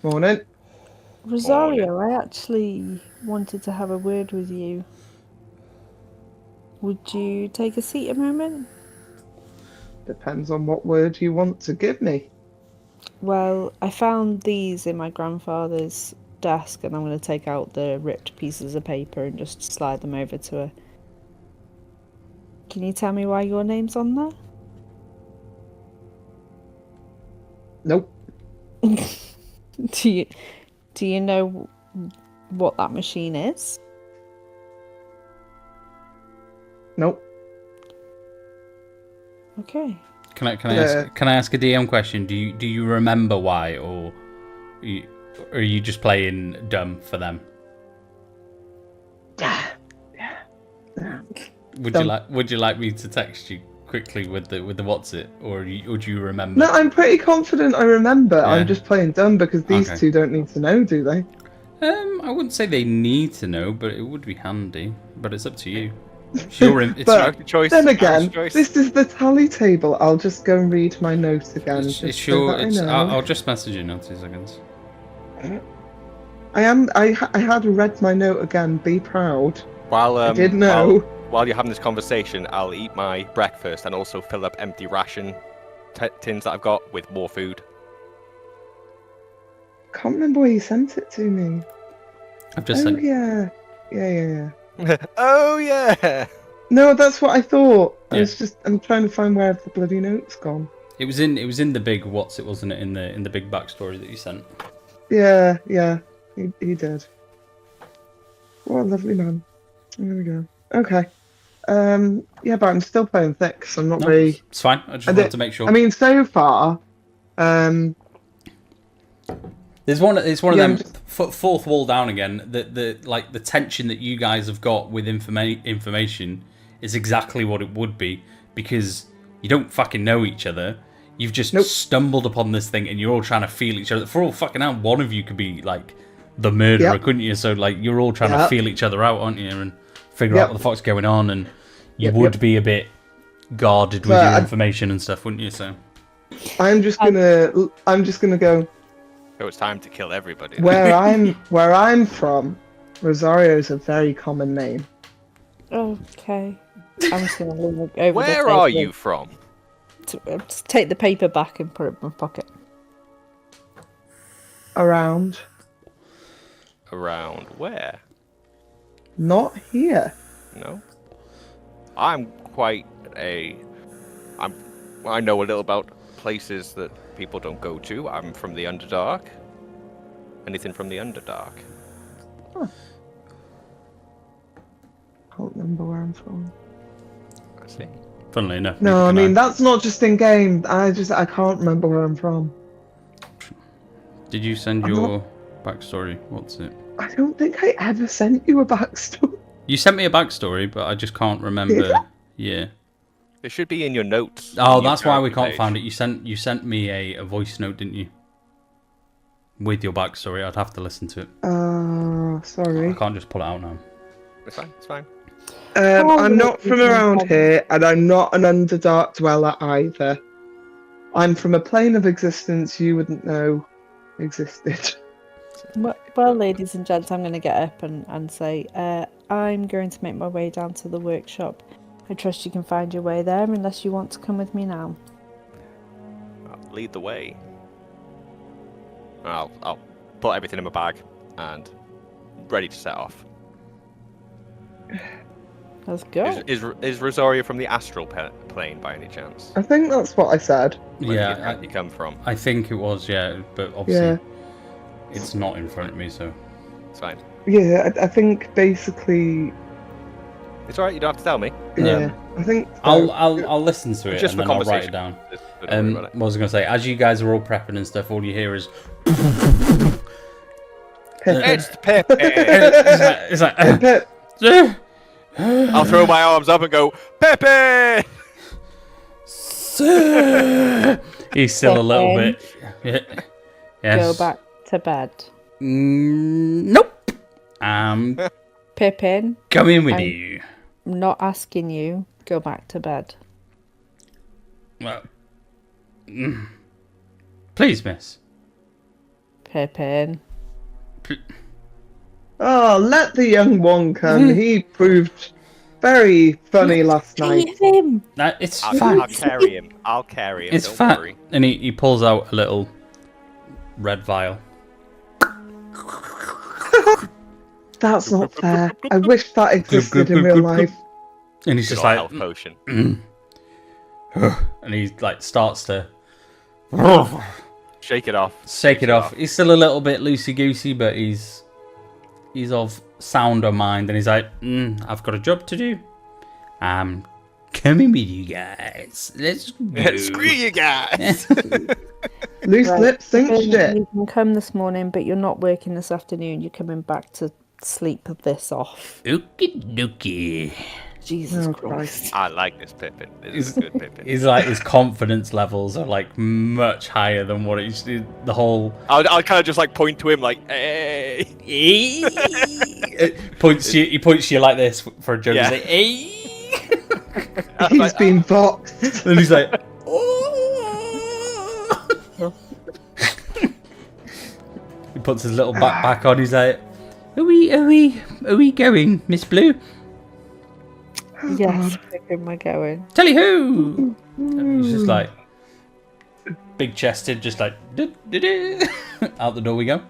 Morning. Rosario, I actually wanted to have a word with you. Would you take a seat a moment? Depends on what word you want to give me. Well, I found these in my grandfather's desk, and I'm going to take out the ripped pieces of paper and just slide them over to her. Can you tell me why your name's on there? Nope. Do you know what that machine is? Nope. Okay. Can I ask a DM question? Do you remember why, or are you just playing dumb for them? Would you like me to text you quickly with the what's it, or do you remember? No, I'm pretty confident I remember. Yeah. I'm just playing dumb because these Okay. two don't need to know, do they? I wouldn't say they need to know, but it would be handy. But it's up to you. It's your, it's But your, choice. then again, choice. this is the tally table. I'll just go and read my notes again. it's your. I know. I'll just message you in 2 seconds. I had read my note again. Be proud. While I did know. While you're having this conversation, I'll eat my breakfast and also fill up empty ration tins that I've got with more food. Can't remember where you sent it to me. I've just Oh sent. yeah. Oh yeah. No, that's what I thought. Yeah. I'm trying to find where the bloody note's gone. It was in the big what's it, wasn't it? In the big backstory that you sent. Yeah. He did. What a lovely man. There we go. Okay. Yeah, but I'm still playing thick, so I'm not No, very. it's fine. I just wanted to make sure. I mean, so far, It's one of Yeah, them fourth wall down again. The tension that you guys have got with information is exactly what it would be, because you don't fucking know each other. You've just stumbled upon this thing and you're all trying to feel each other. For all fucking hell, one of you could be like the murderer, couldn't you? So like you're all trying to feel each other out, aren't you? And figure out what the fuck's going on, and you would be a bit guarded with your information and stuff, wouldn't you? So I'm just gonna go. So it's time to kill everybody. Where I'm from, Rosario's a very common name. Okay. I'm just going to leave it over Where the are paper. you from? Just take the paper back and put it in my pocket. Around. Around where? Not here. No. I know a little about places that people don't go to. I'm from the Underdark. Anything from the Underdark? Can't remember where I'm from. I see. funnily enough. No, neither I can mean that's not just in game. I can't remember where I'm from. Did you send your backstory? What's it? I don't think I ever sent you a backstory. You sent me a backstory, but I just can't remember. Yeah. It should be in your notes. Oh, on your that's why we character can't page. find it. You sent me a voice note, didn't you? With your backstory, I'd have to listen to it. Sorry. I can't just pull it out now. It's fine. It's fine. I'm not from around here, and I'm not an Underdark dweller either. I'm from a plane of existence you wouldn't know existed. Well, ladies and gents, I'm going to get up and say, I'm going to make my way down to the workshop. I trust you can find your way there, unless you want to come with me now. I'll lead the way. I'll put everything in my bag and ready to set off. Let's go. Is Rosario from the astral plane by any chance? I think that's what I said. Where Yeah, did you come from? I think it was, yeah, but obviously it's not in front of me, so. It's fine. Yeah, I think basically. It's alright. You don't have to tell me. Yeah, I think. So. I'll listen to it Just and for then I'll write it conversation. down. Don't worry about it. What was I going to say? As you guys are all prepping and stuff, all you hear is. It's Pepe. It's like. Pip, I'll throw my arms up and go, Pepe! He's still a little bit. Yes. Go back to bed. Nope. Pippin, Coming with I'm- you. I'm not asking you. Go back to bed. Well, please, miss. Pippin. oh, let the young one come. He proved very funny last night. Save him! It's I'll fat. carry him. I'll carry him. It's Don't fat. worry. And he pulls out a little red vial. That's not fair. I wish that existed in real life. And he's Good just old like, health potion. and he like starts to Shake it off. shake it off. He's still a little bit loosey goosey, but he's of sounder mind, and he's like, I've got a job to do. I'm coming with you guys. Let's go. Screw you guys! Loose Right. lips sink Pippin, shit. you can come this morning, but you're not working this afternoon. You're coming back to sleep this off. Okie dokie. Jesus Oh, Christ. I like this Pippin. This is a good Pippin. He's like his confidence levels are like much higher than what it used to. The whole I'll kind of just like point to him like, hey. he points to you like this for a joke. Yeah. He's like, "Hey." He's been boxed. And he's like, he puts his little back on. He's like, are we going, Miss Blue? Yes, Pippin, we're going. Tally ho! And he's just like big chested, just like out the door we go.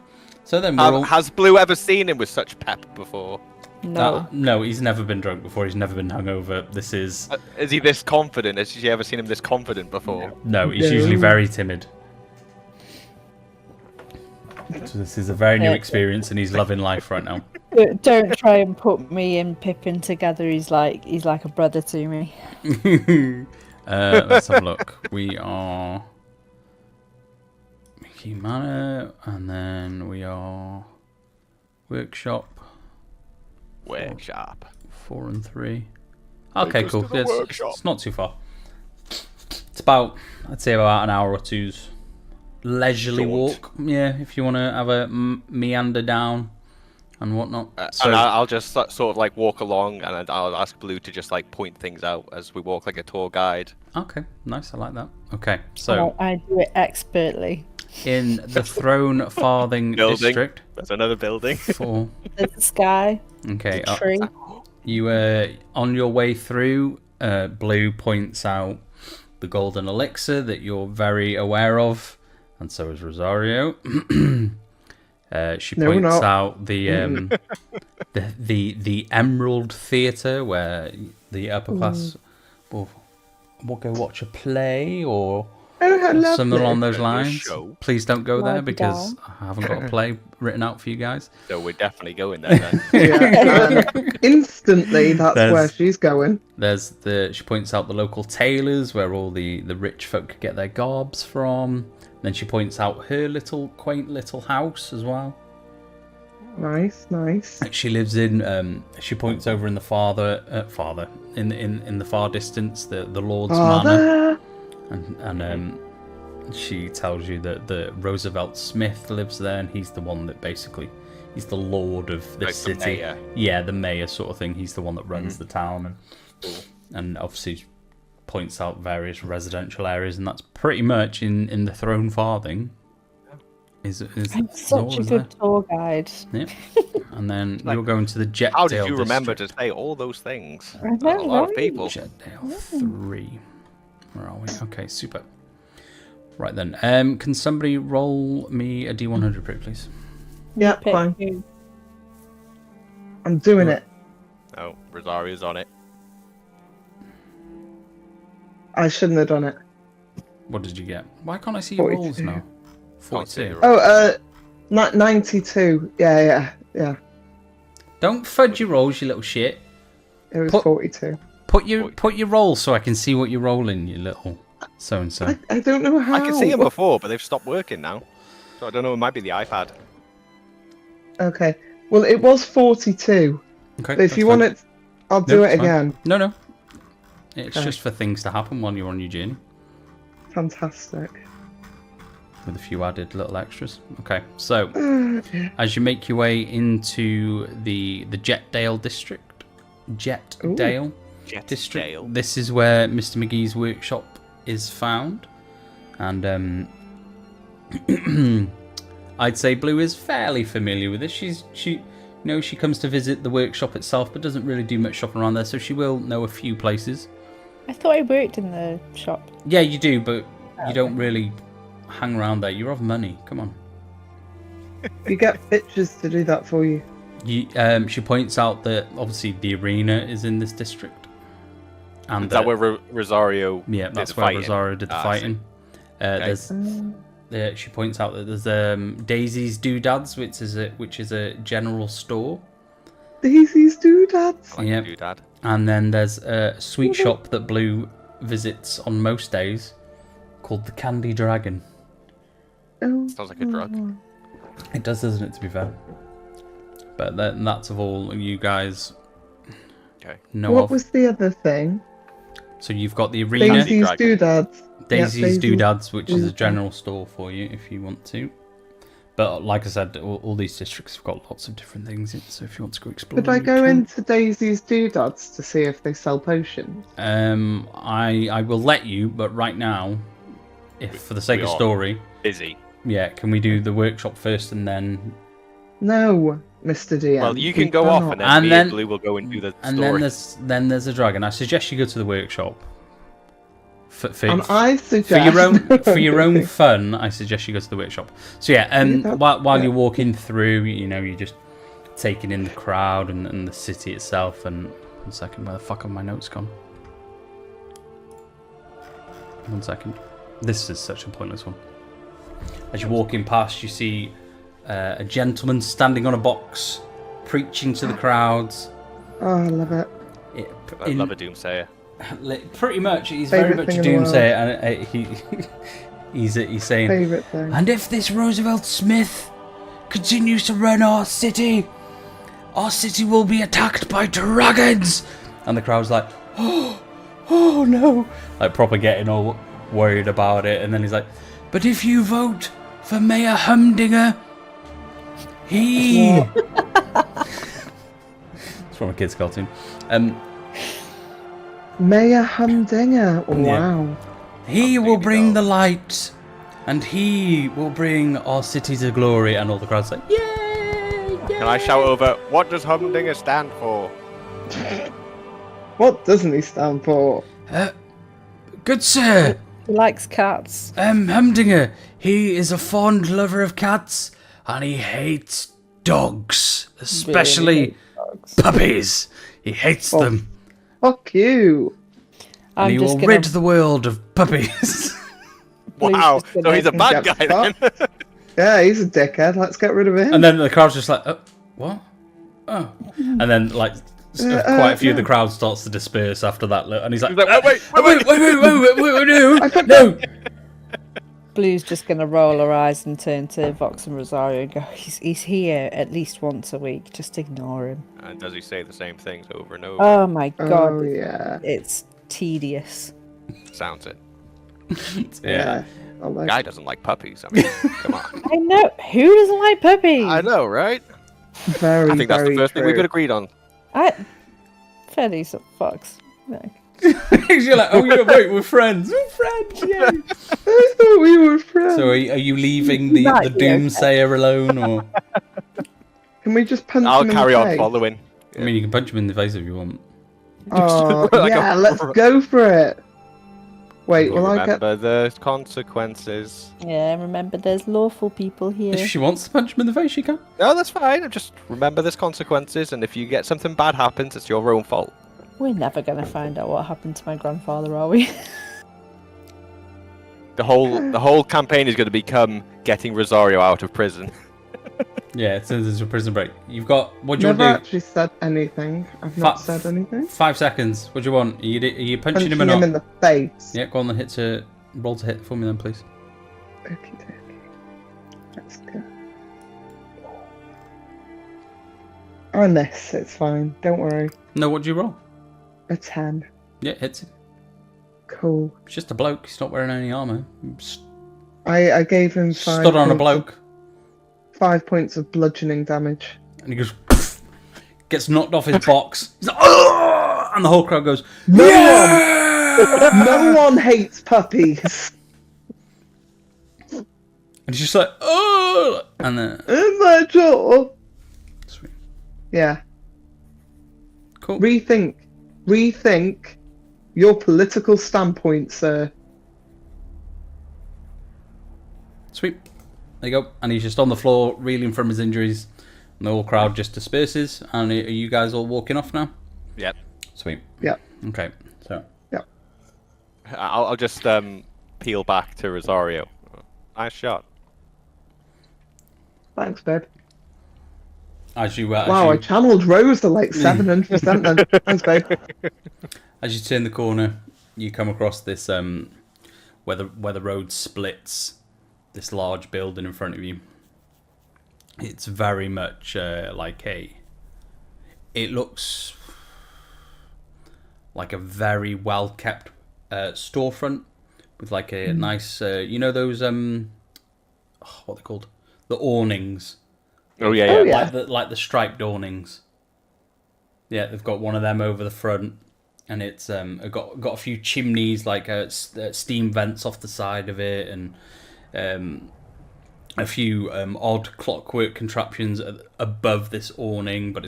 So then we're all... Has Blue ever seen him with such pep before? No. No, he's never been drunk before. He's never been hungover. This is... Is he this confident? Has she ever seen him this confident before? No, he's usually very timid. So this is a very new experience, and he's loving life right now. Don't try and put me and Pippin together. He's like a brother to me. Let's have a look. We are Mickey Manor, and then we are Workshop. Workshop. 4 and 3. Okay, us cool. to the It's workshop. not too far. It's about, I'd say, about an hour or two's leisurely Short. walk. Yeah, if you want to have a meander down and whatnot. And I'll just sort of like walk along, and I'll ask Blue to just like point things out as we walk, like a tour guide. Okay, nice. I like that. Okay, so I do it expertly. in the Throne Farthing Building. district, There's another building. for There's the sky, okay, the tree. you on your way through. Blue points out the golden elixir that you're very aware of, and so is Rosario. She No, we're points not. out the the Emerald Theatre where the upper class will go watch a play or Oh, how lovely. something along those A lines. show. Please don't go there Lie because down. I haven't got a play written out for you guys. So we're definitely going there then. Yeah, instantly, that's There's- where she's going. There's she points out the local tailors where all the rich folk get their garbs from. Then she points out her little quaint little house as well. Nice, nice. She lives in. She points over in the in the far distance, the Lord's Manor, Father. and she tells you that the Roosevelt Smith lives there, and he's the one that basically he's the lord of this Like the city. mayor. Yeah, the mayor sort of thing. He's the one that runs the town, and obviously points out various residential areas, and that's pretty much in the Throne Farthing. Is I'm all such a is there. good tour guide. Yeah. And then you're going to the Jetdale How did you remember district. to say all those things? I know, A lot of right? people. Jetdale 3. Where are we? Okay, super. Right then. Can somebody roll me a D100 prick, please? Yeah, Pick fine. who. I'm doing it. Oh, Rosario's on it. I shouldn't have done it. What did you get? Why can't I see your rolls 42. now? 42. Oh, 92. Yeah. Don't fudge your rolls, you little shit. It was Put- 42. Put your rolls so I can see what you're rolling, you little so and so. I don't know how. I can see them before, but they've stopped working now. So I don't know, it might be the iPad. Okay. Well, it was 42. Okay. But if you want it, I'll do it again. No. It's Okay. just for things to happen while you're on your journey, Fantastic. with a few added little extras. Okay, so Oh, dear. as you make your way into the Jetdale district, Jetdale district, Dale. this is where Mr. McGee's workshop is found, and I'd say Blue is fairly familiar with this. She comes to visit the workshop itself, but doesn't really do much shopping around there, so she will know a few places. I thought I worked in the shop. Yeah, you do, but you don't really hang around there. You're of money. Come on. You get bitches to do that for you. She points out that obviously the arena is in this district, and Is that where Rosario yeah, did that's the where fighting? Rosario did the Ah, I see. fighting. She points out that there's Daisy's Doodads, which is a general store. Daisy's doodads. Like Yeah. you, Dad. And then there's a sweet shop that Blue visits on most days called the Candy Dragon. Oh. Sounds like a drug. It does, doesn't it, to be fair? But that's of all you guys Okay. know What of. was the other thing? So you've got the arena, Daisy's Dragon. Doodads. Daisy's Yeah, Doodads, which is a Doodads. general store for you if you want to. But like I said, all these districts have got lots of different things in, so if you want to go explore, Could I you go can. into Daisy's Doodads to see if they sell potions? I will let you, but right now, if for the sake We of are story, busy. yeah, can we do the workshop first and then No, Mr. DM. Well, you we can go off, cannot. and then And me then- and Blue will go and do the and story. then there's a dragon. I suggest you go to the workshop. And I For suggest your own fun, I suggest you go to the workshop. So yeah, that's- while yeah. you're walking through, you're just taking in the crowd and the city itself. And 1 second, where the fuck have my notes gone? 1 second. This is such a pointless one. As you're walking past, you see a gentleman standing on a box, preaching to the crowds. Oh, I love it. I love a Doomsayer. Pretty much, he's very Favourite much a thing in the doomsayer, and he's saying, Favourite thing. and if this Roosevelt Smith continues to run our city will be attacked by dragons. And the crowd's like, oh no, like proper getting all worried about it. And then he's like, but if you vote for Mayor Humdinger, he. It's from a kid's cartoon. Mayor Humdinger. Wow. He will baby bring doll. the light, and he will bring our city to glory. And all the crowd's like, yay! Can I shout over, what does Humdinger stand for? What doesn't he stand for? Good sir, He likes cats. Humdinger. He is a fond lover of cats, and he hates dogs, especially Really hates dogs. puppies. He hates Oh. them, Fuck you. and I'm he just will gonna. rid the world of puppies. Blue's Wow, just so gonna- he's a bad Get guy then. fucked. Yeah, he's a dickhead. Let's get rid of him. And then the crowd's just like, what? Oh. And then, like, quite a few of the crowd starts to disperse after that. And he's like, He's like, wait. wait, no. Blue's just gonna roll her eyes and turn to Vox and Rosario and go, he's here at least once a week. Just ignore him. And does he say the same things over and over? Oh my god, Oh, yeah. it's tedious. Sounds it. Yeah. I like Guy doesn't like puppies. I mean, come on. I know. Who doesn't like puppies? I know, right? very, I think that's the very first thing we've true. agreed on. Fairly so Fox. No. You're like, oh yeah, wait, we're friends. We're friends, yeah. I thought we were friends. So are you leaving the Right, yeah, doomsayer alone, or? Can we just punch I'll him in carry the on face? following. I mean, you can punch him in the face if you want. Oh, Like a- yeah, let's go for it. Wait, will I get... Remember the consequences. Yeah, remember there's lawful people here. If she wants to punch him in the face, she can. No, that's fine. Just remember there's consequences, and if you get something bad happens, it's your own fault. We're never gonna find out what happened to my grandfather, are we? The whole campaign is going to become getting Rosario out of prison. Yeah, it turns into a prison break. You've got, what do you Never want to actually said anything. I've not Fa- said anything. do? 5 seconds. What do you want? Are you punching Punching him or him not? in the face. Yeah, go on then, roll to hit for me then, please. Okie dokie. Let's go. I miss, it's fine. Don't worry. No, what do you roll? A 10. Yeah, hits him. Cool. It's just a bloke. He's not wearing any armor. I gave him 5 Stood on a points bloke, 5 points of bludgeoning damage. and he goes, gets knocked off his box. He's like, oh! And the whole crowd goes, No yeah! No one hates puppies. And he's just like, oh! And then, In my jaw. sweet. Yeah. Cool. Rethink your political standpoint, sir. Sweet. There you go. And he's just on the floor, reeling from his injuries. And the whole crowd just disperses. And are you guys all walking off now? Yep. Sweet. Yeah. Okay. So, I'll just peel back to Rosario. Nice shot. Thanks, babe. as you Wow, I channeled Rosa like 700% then. Thanks, babe. as you turn the corner, you come across this where the road splits. This large building in front of you. It's very much like it looks like a very well kept storefront with like a nice, you know those what are they called? The awnings. Oh yeah, Oh, yeah. yeah. Like the striped awnings. Yeah, they've got one of them over the front, and it's got a few chimneys, like steam vents off the side of it, and a few odd clockwork contraptions above this awning. But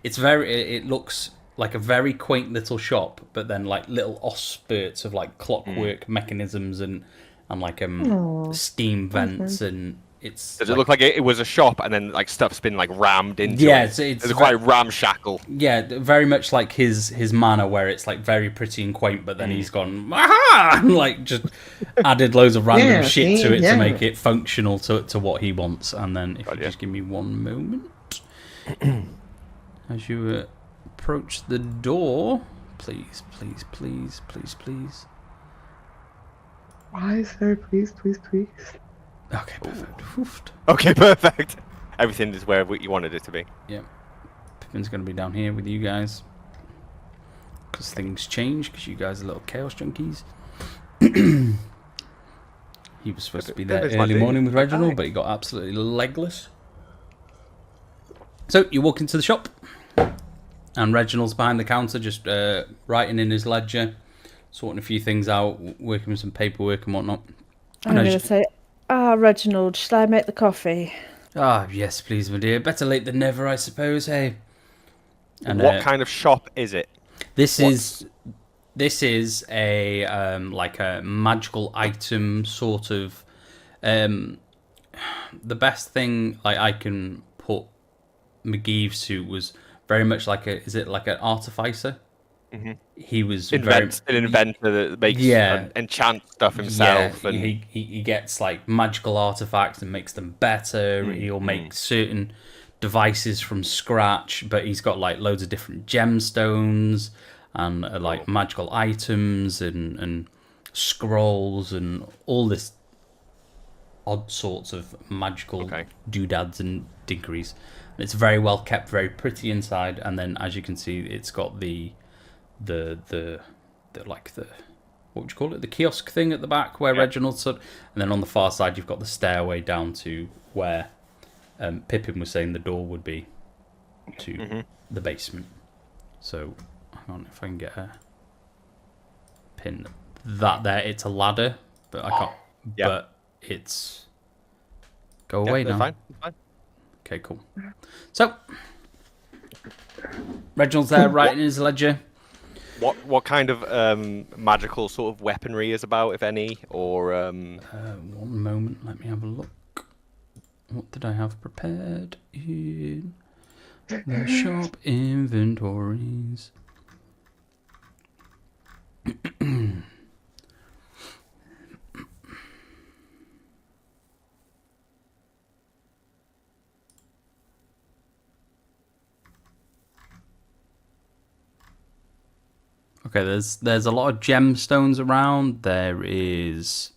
it looks like a very quaint little shop, but then like little offspurts of like clockwork mechanisms and like steam vents, and it's. Does it look like it was a shop and then like stuff's been like rammed into Yeah, it? it's quite ramshackle. Yeah, very much like his manner, where it's like very pretty and quaint, but then he's gone aha, and like just added loads of random shit to it to make it functional to what he wants. And then if you just give me one moment, as you approach the door, please. Why is there a please? Okay, perfect. Oofed. Okay, perfect. Everything is where you wanted it to be. Yeah, Pippin's gonna be down here with you guys because things change. Because you guys are little chaos junkies. He was supposed to be there early morning with Reginald, but he got absolutely legless. So you walk into the shop, and Reginald's behind the counter, just writing in his ledger, sorting a few things out, working with some paperwork and whatnot. I'm going to say, Reginald, shall I make the coffee? Yes, please, my dear. Better late than never, I suppose. Hey. And what kind of shop is it? This is a like a magical item sort of. The best thing like I can put McGee's to was very much like an artificer? Mm-hmm. He was an inventor that makes enchant stuff himself. Yeah, and he gets like magical artifacts and makes them better. He'll make certain devices from scratch, but he's got like loads of different gemstones and like magical items and scrolls and all this odd sorts of magical doodads and dinkeries. And it's very well kept, very pretty inside, and then as you can see, it's got the like the what would you call it? The kiosk thing at the back where Reginald stood, and then on the far side you've got the stairway down to where Pippin was saying the door would be to the basement. So hang on, if I can get a pin that there. It's a ladder, but I can't. But it's go away now. Fine. Okay, cool. So Reginald's there writing in his ledger. What kind of magical sort of weaponry is about, if any, or? One moment, let me have a look. What did I have prepared in the shop inventories? Okay, there's a lot of gemstones around. There is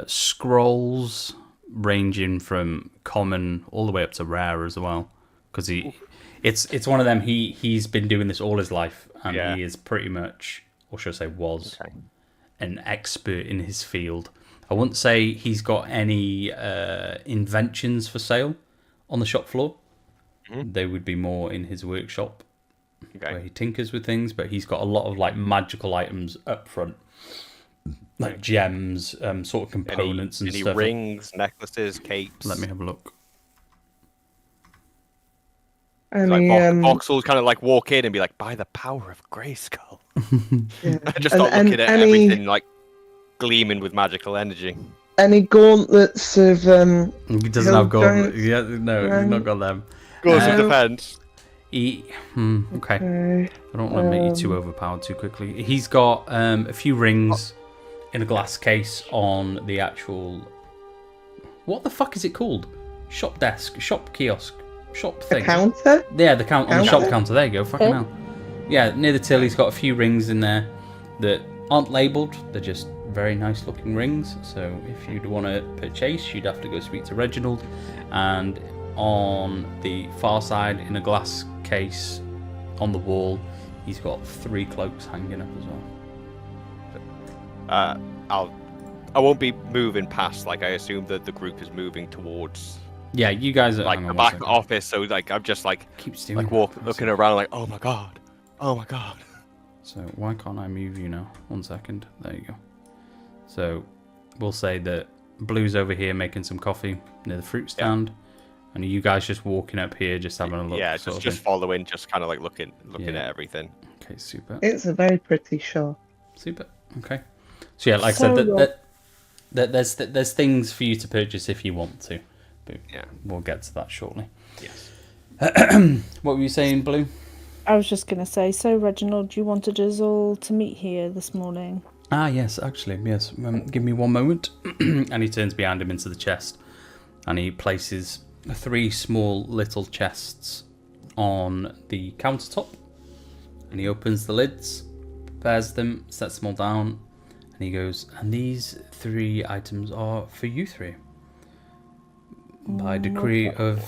scrolls ranging from common all the way up to rare as well. Because it's one of them. He's been doing this all his life, and he is pretty much, or should I say, was an expert in his field. I wouldn't say he's got any inventions for sale on the shop floor. They would be more in his workshop. Where he tinkers with things, but he's got a lot of like magical items up front, like gems, sort of components and stuff. Rings, necklaces, capes. Let me have a look. Voxels kind of like walk in and be like, by the power of Grayskull. Just start looking at everything like gleaming with magical energy. Any gauntlets of He doesn't have gauntlets. Yeah, no, he's not got them. Gauntlets of defense. Okay. I don't want to make you too overpowered too quickly. He's got a few rings in a glass case on the actual. What the fuck is it called? Shop desk, shop kiosk, shop thing. A counter? Yeah, the on the shop counter. There you go. Fucking hell. Yeah, near the till, he's got a few rings in there that aren't labelled. They're just very nice looking rings. So if you'd want to purchase, you'd have to go speak to Reginald. And on the far side, in a glass case on the wall, He's got 3 cloaks hanging up as well. I won't be moving past. Like I assume that the group is moving towards Yeah, you guys are like hang the on one back second. office. So like I'm just like Keeps doing looking around like, oh my god. So why can't I move you now? 1 second. There you go. So we'll say that Blue's over here making some coffee near the fruit stand, and you guys just walking up here, just having a look. Yeah, sort of just thing. following, just kind of like looking Yeah. at everything. Okay, super. It's a very pretty shop. Super. Okay. So yeah, like I So said, that there's things for you to purchase if you want to, but Yeah. we'll get to that shortly. Yes. What were you saying, Blue? I was just going to say, so Reginald, you wanted us all to meet here this morning? Ah, yes, actually, yes. Give me 1 moment. And he turns behind him into the chest, and he places 3 small little chests on the countertop, and he opens the lids, prepares them, sets them all down, and he goes, and these 3 items are for you 3. By decree of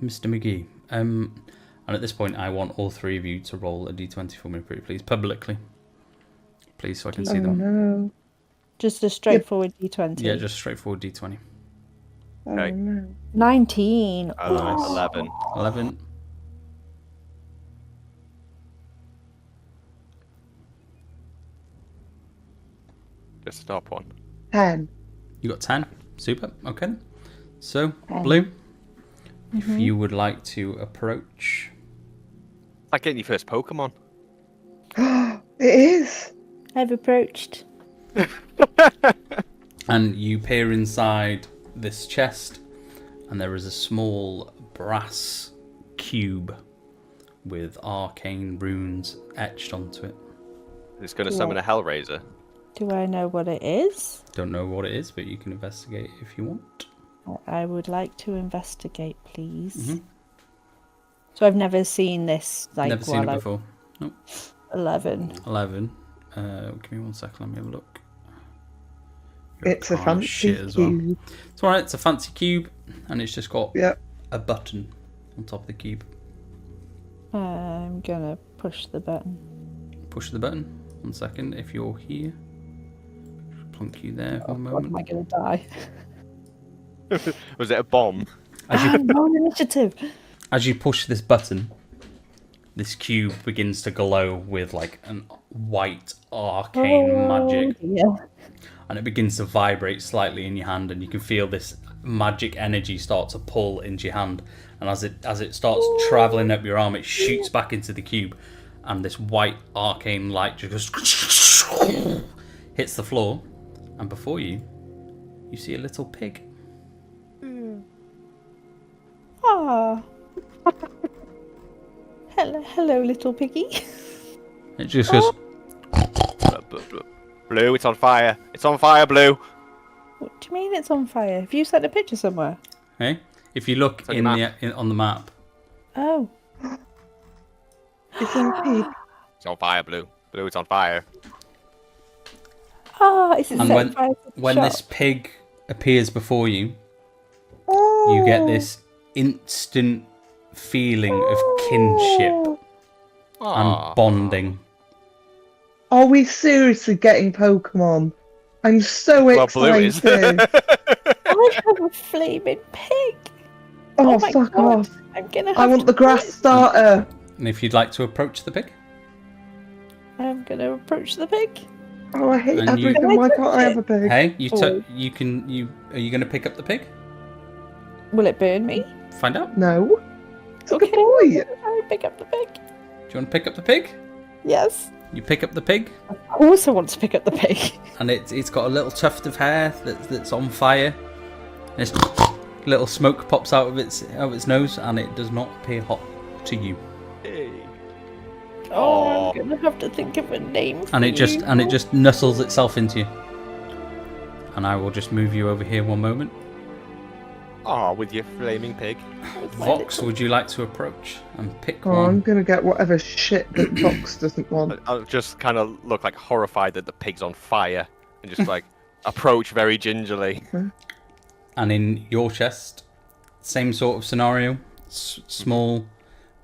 Mr. McGee. And at this point, I want all 3 of you to roll a d20 for me, pretty please, publicly. Please, so I can see them. No. Just a straightforward D20. Yeah, just straightforward d20. Oh Okay. no. 19. 11. 11. Just stop one. 10. You got 10. Super. Okay. So, Blue, if you would like to approach. It's like getting your first Pokemon. It is. I've approached. And you peer inside this chest, and there is a small brass cube with arcane runes etched onto it. It's going to summon a Hellraiser. Do I know what it is? Don't know what it is, but you can investigate if you want. I would like to investigate, please. Mhm. So I've never seen this. Like, Never seen it while before. Nope. 11. 11. Give me 1 second, let me have a look. It's a Arcana fancy shit as well. cube. It's alright, it's a fancy cube, and it's just got Yep. a button on top of the cube. I'm gonna push the button. Push the button. 1 second, if you're here. Plunk you there for a What am moment. I gonna die? Was it a bomb? No initiative. As you push this button, this cube begins to glow with like an white arcane magic, Yeah. and it begins to vibrate slightly in your hand, and you can feel this magic energy start to pull into your hand. And as it starts traveling up your arm, it shoots back into the cube, and this white arcane light just goes hits the floor, and before you see a little pig. Ah. Hello, little piggy. It just goes. Blue, it's on fire. It's on fire, Blue. What do you mean it's on fire? Have you sent a picture somewhere? Hey, if you look on the on the map, Oh. It's indeed. It's on fire, Blue. Blue, it's on fire. Ah, is it and set fire to the when shop? this pig appears before you, Oh. you get this instant feeling of kinship and bonding. Are we seriously getting Pokemon? I'm so Well, Blue is. excited. I have a flaming pig. Oh, my fuck God. off. I'm gonna. I have want to the grass starter. And if you'd like to approach the pig, I'm gonna approach the pig. Oh, I hate And you- everything. Why can't I have a pig? hey, Oh. you can are you going to pick up the pig? Will it burn me? Find out. No. It's a Okay. good boy. I pick up the pig. Do you want to pick up the pig? Yes. You pick up the pig, I also want to pick up the pig. and it's got a little tuft of hair that's on fire. And it's little smoke pops out of its nose, and it does not appear hot to you. Oh, I'm gonna have to think of a name. And for it just you. nuzzles itself into you. And I will just move you over here 1 moment. Oh, with your flaming pig. With my Vox, little- would you like to approach and pick Oh, I'm one? gonna get whatever shit that Fox doesn't want. I'll just kind of look like horrified that the pig's on fire and just like approach very gingerly. And in your chest, same sort of scenario. Small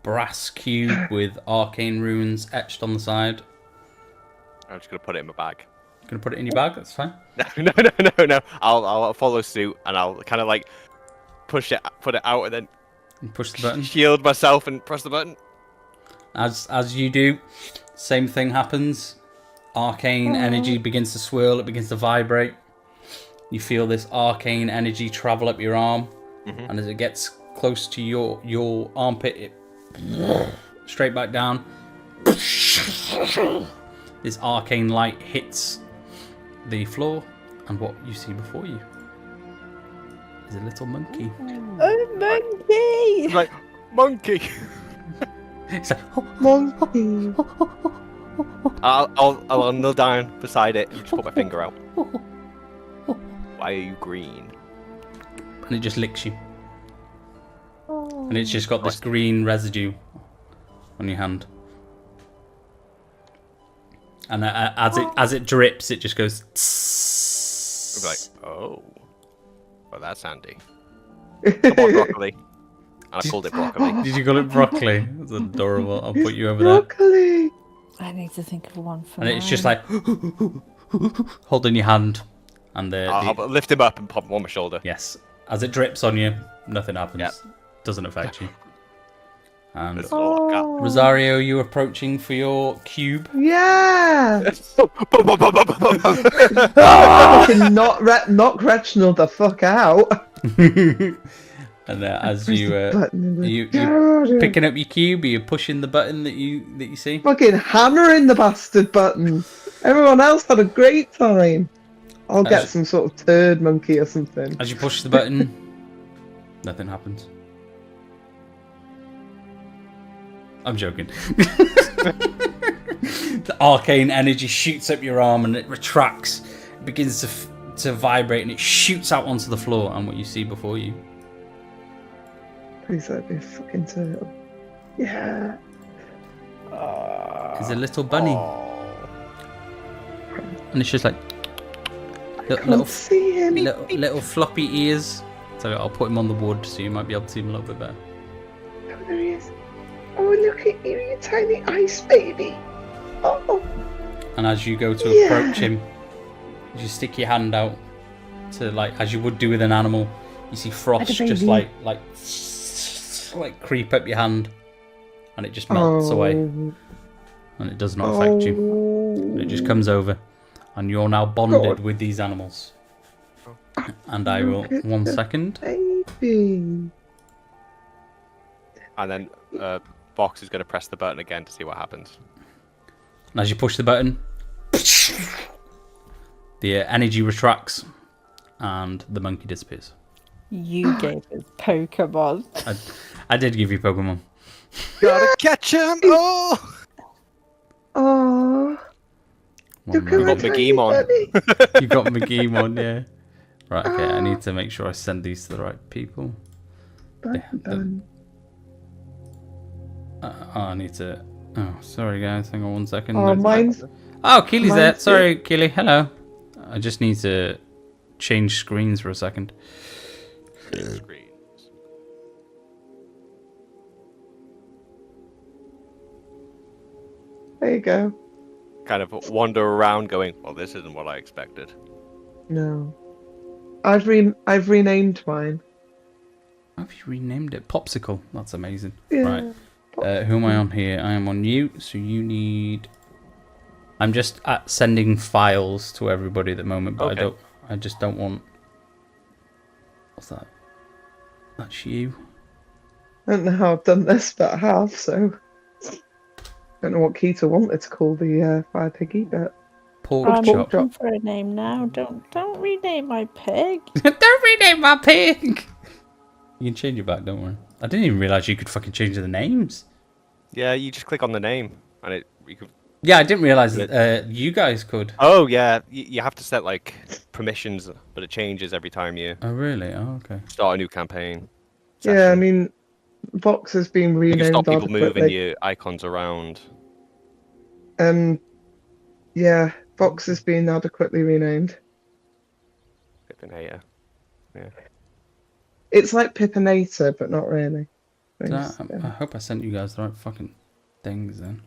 brass cube with arcane runes etched on the side. I'm just gonna put it in my bag. Gonna put it in your bag. That's fine. No. I'll follow suit and I'll kind of like put it out, and then And push the button. shield myself and press the button. As you do, same thing happens. Arcane energy begins to swirl. It begins to vibrate. You feel this arcane energy travel up your arm, and as it gets close to your armpit, it straight back down. This arcane light hits the floor, and what you see before you is a little monkey. Oh, monkey! It's like monkey. It's like, oh, Monkey. I'll kneel down beside it and just put my finger out. Why are you green? and it just licks you. And it's just got this green residue on your hand. And as it drips, it just goes. I'm like, oh, well, that's handy. Come on, broccoli. And I called it broccoli. Did you call it broccoli? That's adorable. I'll put you over there. Broccoli. I need to think of one for And it's just mine. like holding your hand, and I'll lift him up and pop him on my shoulder. yes, as it drips on you, nothing happens. Yep. Doesn't affect you. And It's all cat. Rosario, you approaching for your cube? Yeah. Oh. Fucking knock Reginald the fuck out. And as you Button in the you garden. picking up your cube, are you pushing the button that you see? Fucking hammering the bastard button. Everyone else had a great time. I'll get some sort of turd monkey or something. As you push the button, nothing happens. I'm joking. The arcane energy shoots up your arm and it retracts. It begins to vibrate and it shoots out onto the floor. And what you see before you Please let me fucking turtle. Yeah. is a little bunny. And it's just like Can't see him. little floppy ears. So I'll put him on the wood so you might be able to see him a little bit better. Oh, there he is. Oh, look at you, you tiny ice baby. Oh. And as you go to Yeah. approach him, you stick your hand out to as you would do with an animal. You see frost Like a just baby. like creep up your hand, and it just melts away, and it does not affect you. It just comes over, and you're now bonded God. with these animals. And I will Look at 1 the second. Baby. And then Box is going to press the button again to see what happens. And as you push the button, the energy retracts, and the monkey disappears. You gave us Pokemon. I did give you Pokemon. Gotta catch him! Oh! Oh. One Look at moment. my got tiny McGee bunny. You got McGee one, yeah. Right, okay, I need to make sure I send these to the right people. Bun. I need to... Oh, sorry guys, hang on 1 second. Oh, mine's... Oh, Keely's there. mine's Sorry, Keely, hello. I just need to change screens for a second. Screens. There you go. Kind of wander around going, well, this isn't what I expected. No. I've renamed mine. Have you renamed it? Popsicle. That's amazing. Yeah. Right. Who am I on here? I am on you, so you need... I'm just sending files to everybody at the moment, but Okay. I just don't want... What's that? That's you. I don't know how I've done this, but I have, so... Don't know what Keita wanted to call the fire piggy, but... Pork I'm chop. looking for a name now. Don't rename my pig. Don't rename my pig! You can change it back, don't worry. I didn't even realise you could fucking change the names. Yeah, you just click on the name and you could... Yeah, I didn't realise that you guys could. Oh, yeah, you have to set, like, permissions, but it changes every time you Oh, really? Oh, okay. start a new campaign. Yeah, I session. mean... Vox has been You renamed can stop people moving adequately. your icons around. Yeah, Vox has been adequately renamed. Flipping hater. Yeah. It's like Pippinator, but not really. I hope I sent you guys the right fucking things then.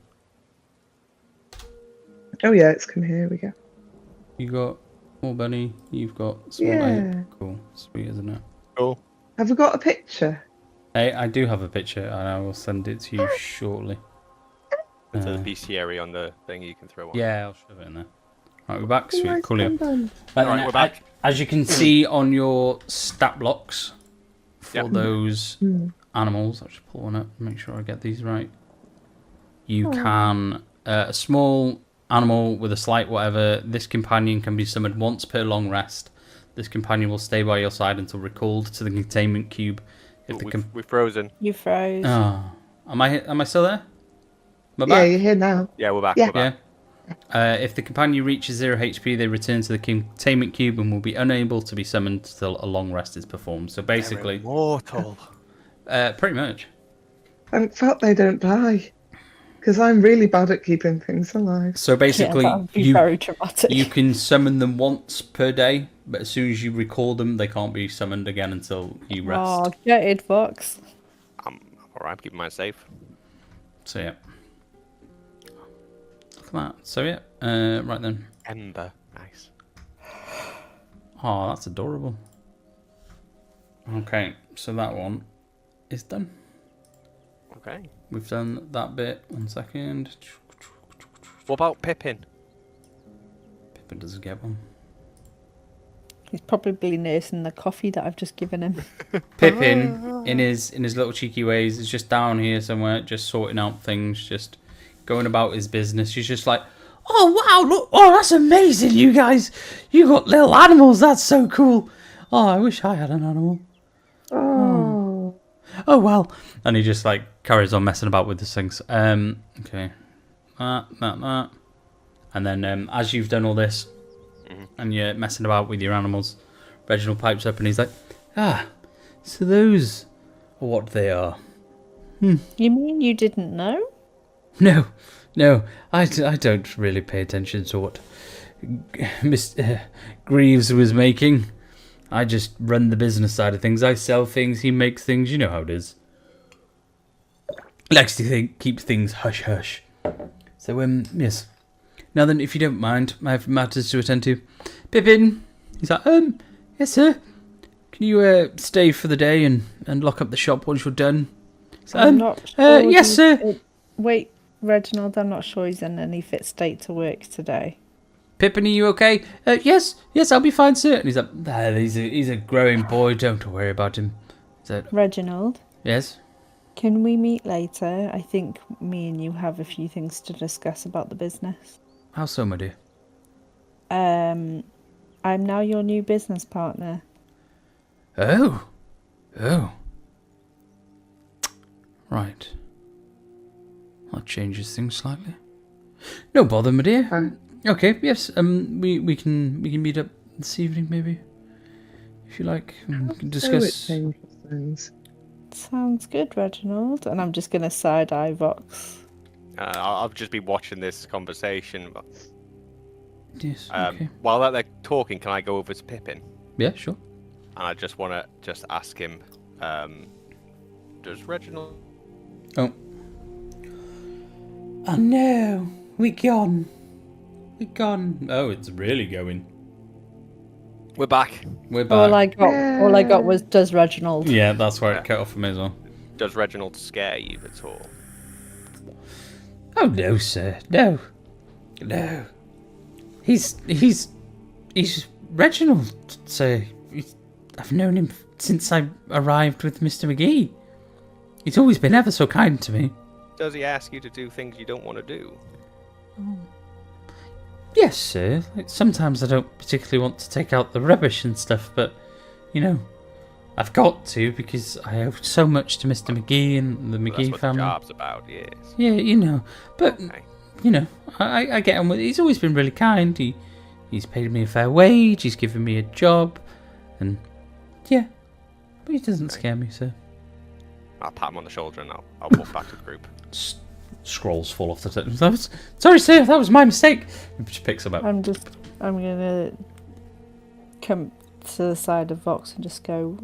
Oh yeah, it's come here. We go. You got small bunny, you've got small Yeah. ape. Cool. Sweet, isn't it? Cool. Have we got a picture? Hey, I do have a picture and I will send it to you shortly. It says bestiary on the thing you can throw on. Yeah, I'll shove it in there. Right, we're back. Sweet, Nice, cool. well done. Right, Alright, then, we're back. As you can see on your stat blocks for those animals, I'll just pull one up and make sure I get these right. You can, a small animal with a slight whatever, this companion can be summoned once per long rest. This companion will stay by your side until recalled to the containment cube. If the We've frozen. You froze. Oh. Am I still there? Am I Yeah, back? you're here now. Yeah, we're back. Yeah. We're back. Yeah. If the companion reaches 0 HP, they return to the containment cube and will be unable to be summoned until a long rest is performed. So basically, Immortal. pretty much. Thank fuck they don't die. Because I'm really bad at keeping things alive. So basically, yeah, that would be very dramatic. you can summon them once per day, but as soon as you recall them, they can't be summoned again until you rest. Oh, get it, Vox. I'm alright. I'm keeping mine safe. So yeah. Look at that. So yeah. Right then. Ember. Nice. Oh, that's adorable. Okay, so that one is done. Okay. We've done that bit. 1 second. What about Pippin? Pippin doesn't get one. He's probably nursing the coffee that I've just given him. Pippin, in his little cheeky ways, is just down here somewhere, just sorting out things, just going about his business. He's just like, oh wow, look, oh that's amazing, you guys. You got little animals. That's so cool. Oh, I wish I had an animal. Oh well. And he just like carries on messing about with these things. Okay. That. And then as you've done all this and you're messing about with your animals, Reginald pipes up and he's like, so those are what they are. You mean you didn't know? No, I don't really pay attention to what Mr. Greaves was making. I just run the business side of things. I sell things, he makes things, you know how it is. Likes to keep things hush-hush. So, yes. Now then, if you don't mind, I have matters to attend to. Pippin! He's like, yes sir. Can you stay for the day and lock up the shop once you're done? So, I'm not sure yes sir. Wait, Reginald, I'm not sure he's in any fit state to work today. Pippin, are you okay? Yes, I'll be fine, sir. And he's like, he's a growing boy, don't worry about him. Reginald, Yes? can we meet later? I think me and you have a few things to discuss about the business. How so, my dear? I'm now your new business partner. Oh. Right. That changes things slightly. No bother, my dear. Okay, yes, we can meet up this evening, maybe, if you like. We can discuss. It changes things. Sounds good, Reginald. And I'm just going to side-eye Vox. I'll just be watching this conversation. But, Yes. Okay. while they're talking, can I go over to Pippin? Yeah, sure. And I just want to ask him, does Reginald... Oh no, we're gone. Oh, it's really going. We're back. We're back. All I got was, does Reginald? Yeah, that's where it cut off for me as well. Does Reginald scare you at all? Oh no, sir. No. He's Reginald, sir. I've known him since I arrived with Mr. McGee. He's always been ever so kind to me. Does he ask you to do things you don't want to do? Yes, sir. Like, sometimes I don't particularly want to take out the rubbish and stuff, but, you know, I've got to because I owe so much to Mr. McGee and the Well, McGee that's what family. the job's about, yes. Yeah, you know. But, Okay. you know, I get on with it. He's always been really kind. He's paid me a fair wage. He's given me a job. And, yeah. But he doesn't scare me, sir. I'll pat him on the shoulder and I'll walk back to the group. Scrolls fall off the table. Sorry, sir, that was my mistake. She picks him up. I'm gonna come to the side of Vox and just go,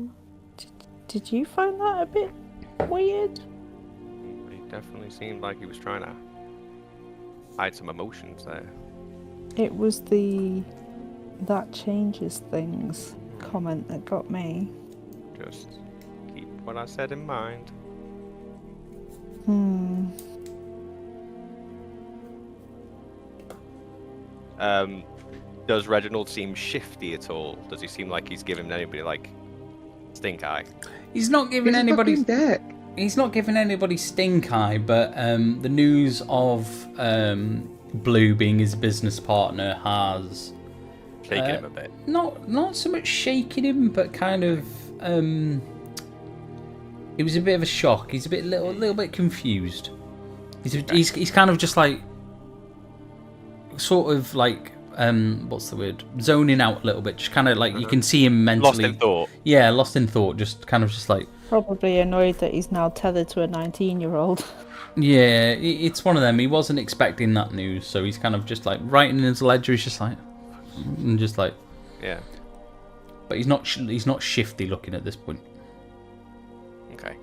did you find that a bit weird. He definitely seemed like he was trying to hide some emotions there. It was the "that changes things" comment that got me. Just keep what I said in mind. Does Reginald seem shifty at all? Does he seem like he's giving anybody like stink eye? He's not giving He's a anybody. fucking dick. He's not giving anybody stink eye, but the news of Blue being his business partner has Shaking him a bit. not so much shaking him, but kind of it was a bit of a shock. He's a little bit confused. He's kind of just like sort of like what's the word? Zoning out a little bit. Just kind of like you can see him mentally Lost in thought. Yeah, lost in thought. Just kind of just like. Probably annoyed that he's now tethered to a 19-year-old. Yeah, it's one of them. He wasn't expecting that news, so he's kind of just like writing in his ledger. He's just like, and just like, Yeah. but he's not shifty looking at this point. Okay.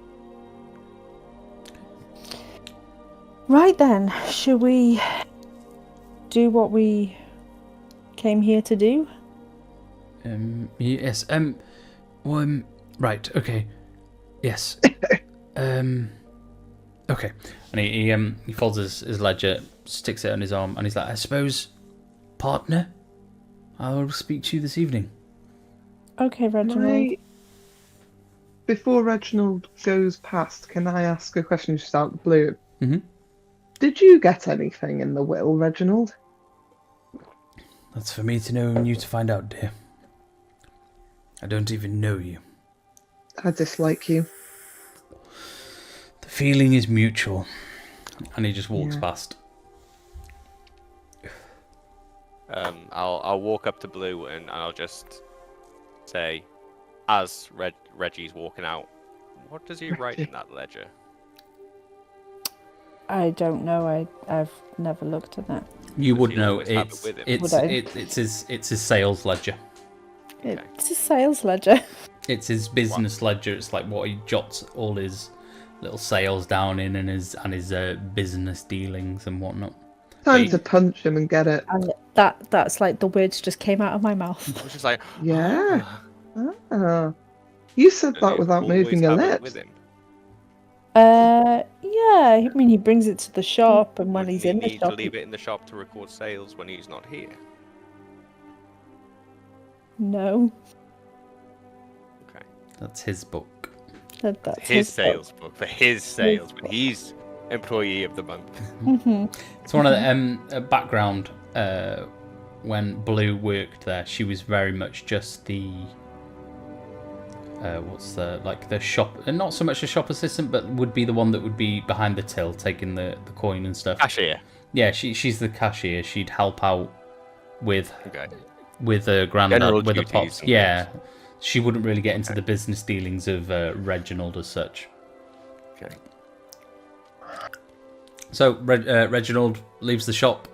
Right then, shall we do what we came here to do? Yes. Right. Okay. Yes. Okay. And he folds his ledger, sticks it on his arm, and he's like, I suppose, partner, I'll speak to you this evening. Okay, Reginald. Before Reginald goes past, can I ask a question just out of the blue? Mm-hmm. Did you get anything in the will, Reginald? That's for me to know and you to find out, dear. I don't even know you. I dislike you. The feeling is mutual. And he just walks Yeah. past. I'll walk up to Blue and I'll just say, as Reggie's walking out, what does he write in that ledger? I don't know. I've never looked at that. You would he know. always have it with him? It's his sales ledger. Okay. It's a sales ledger. It's his business ledger. It's like what he jots all his little sales down in and his business dealings and whatnot. Time to punch him and get it. And that's like the words just came out of my mouth. I was just like, Yeah. Ah. You said does that he without always moving your have it lips. with him? Yeah, I mean, he brings it to the shop, and when Wouldn't he's he in the need shop, to leave it in the shop to record sales when he's not here? no, Okay. That's his book. that's His book. sales book for his sales when he's employee of the month. It's one of the background. When Blue worked there, she was very much just the the shop, and not so much a shop assistant, but would be the one that would be behind the till, taking the coin and stuff. Cashier. Yeah, she's the cashier. She'd help out with Okay. her granddad, General with the duties pops. and Yeah, she wouldn't really get into the business dealings of Reginald as such. Okay. So Reginald leaves the shop,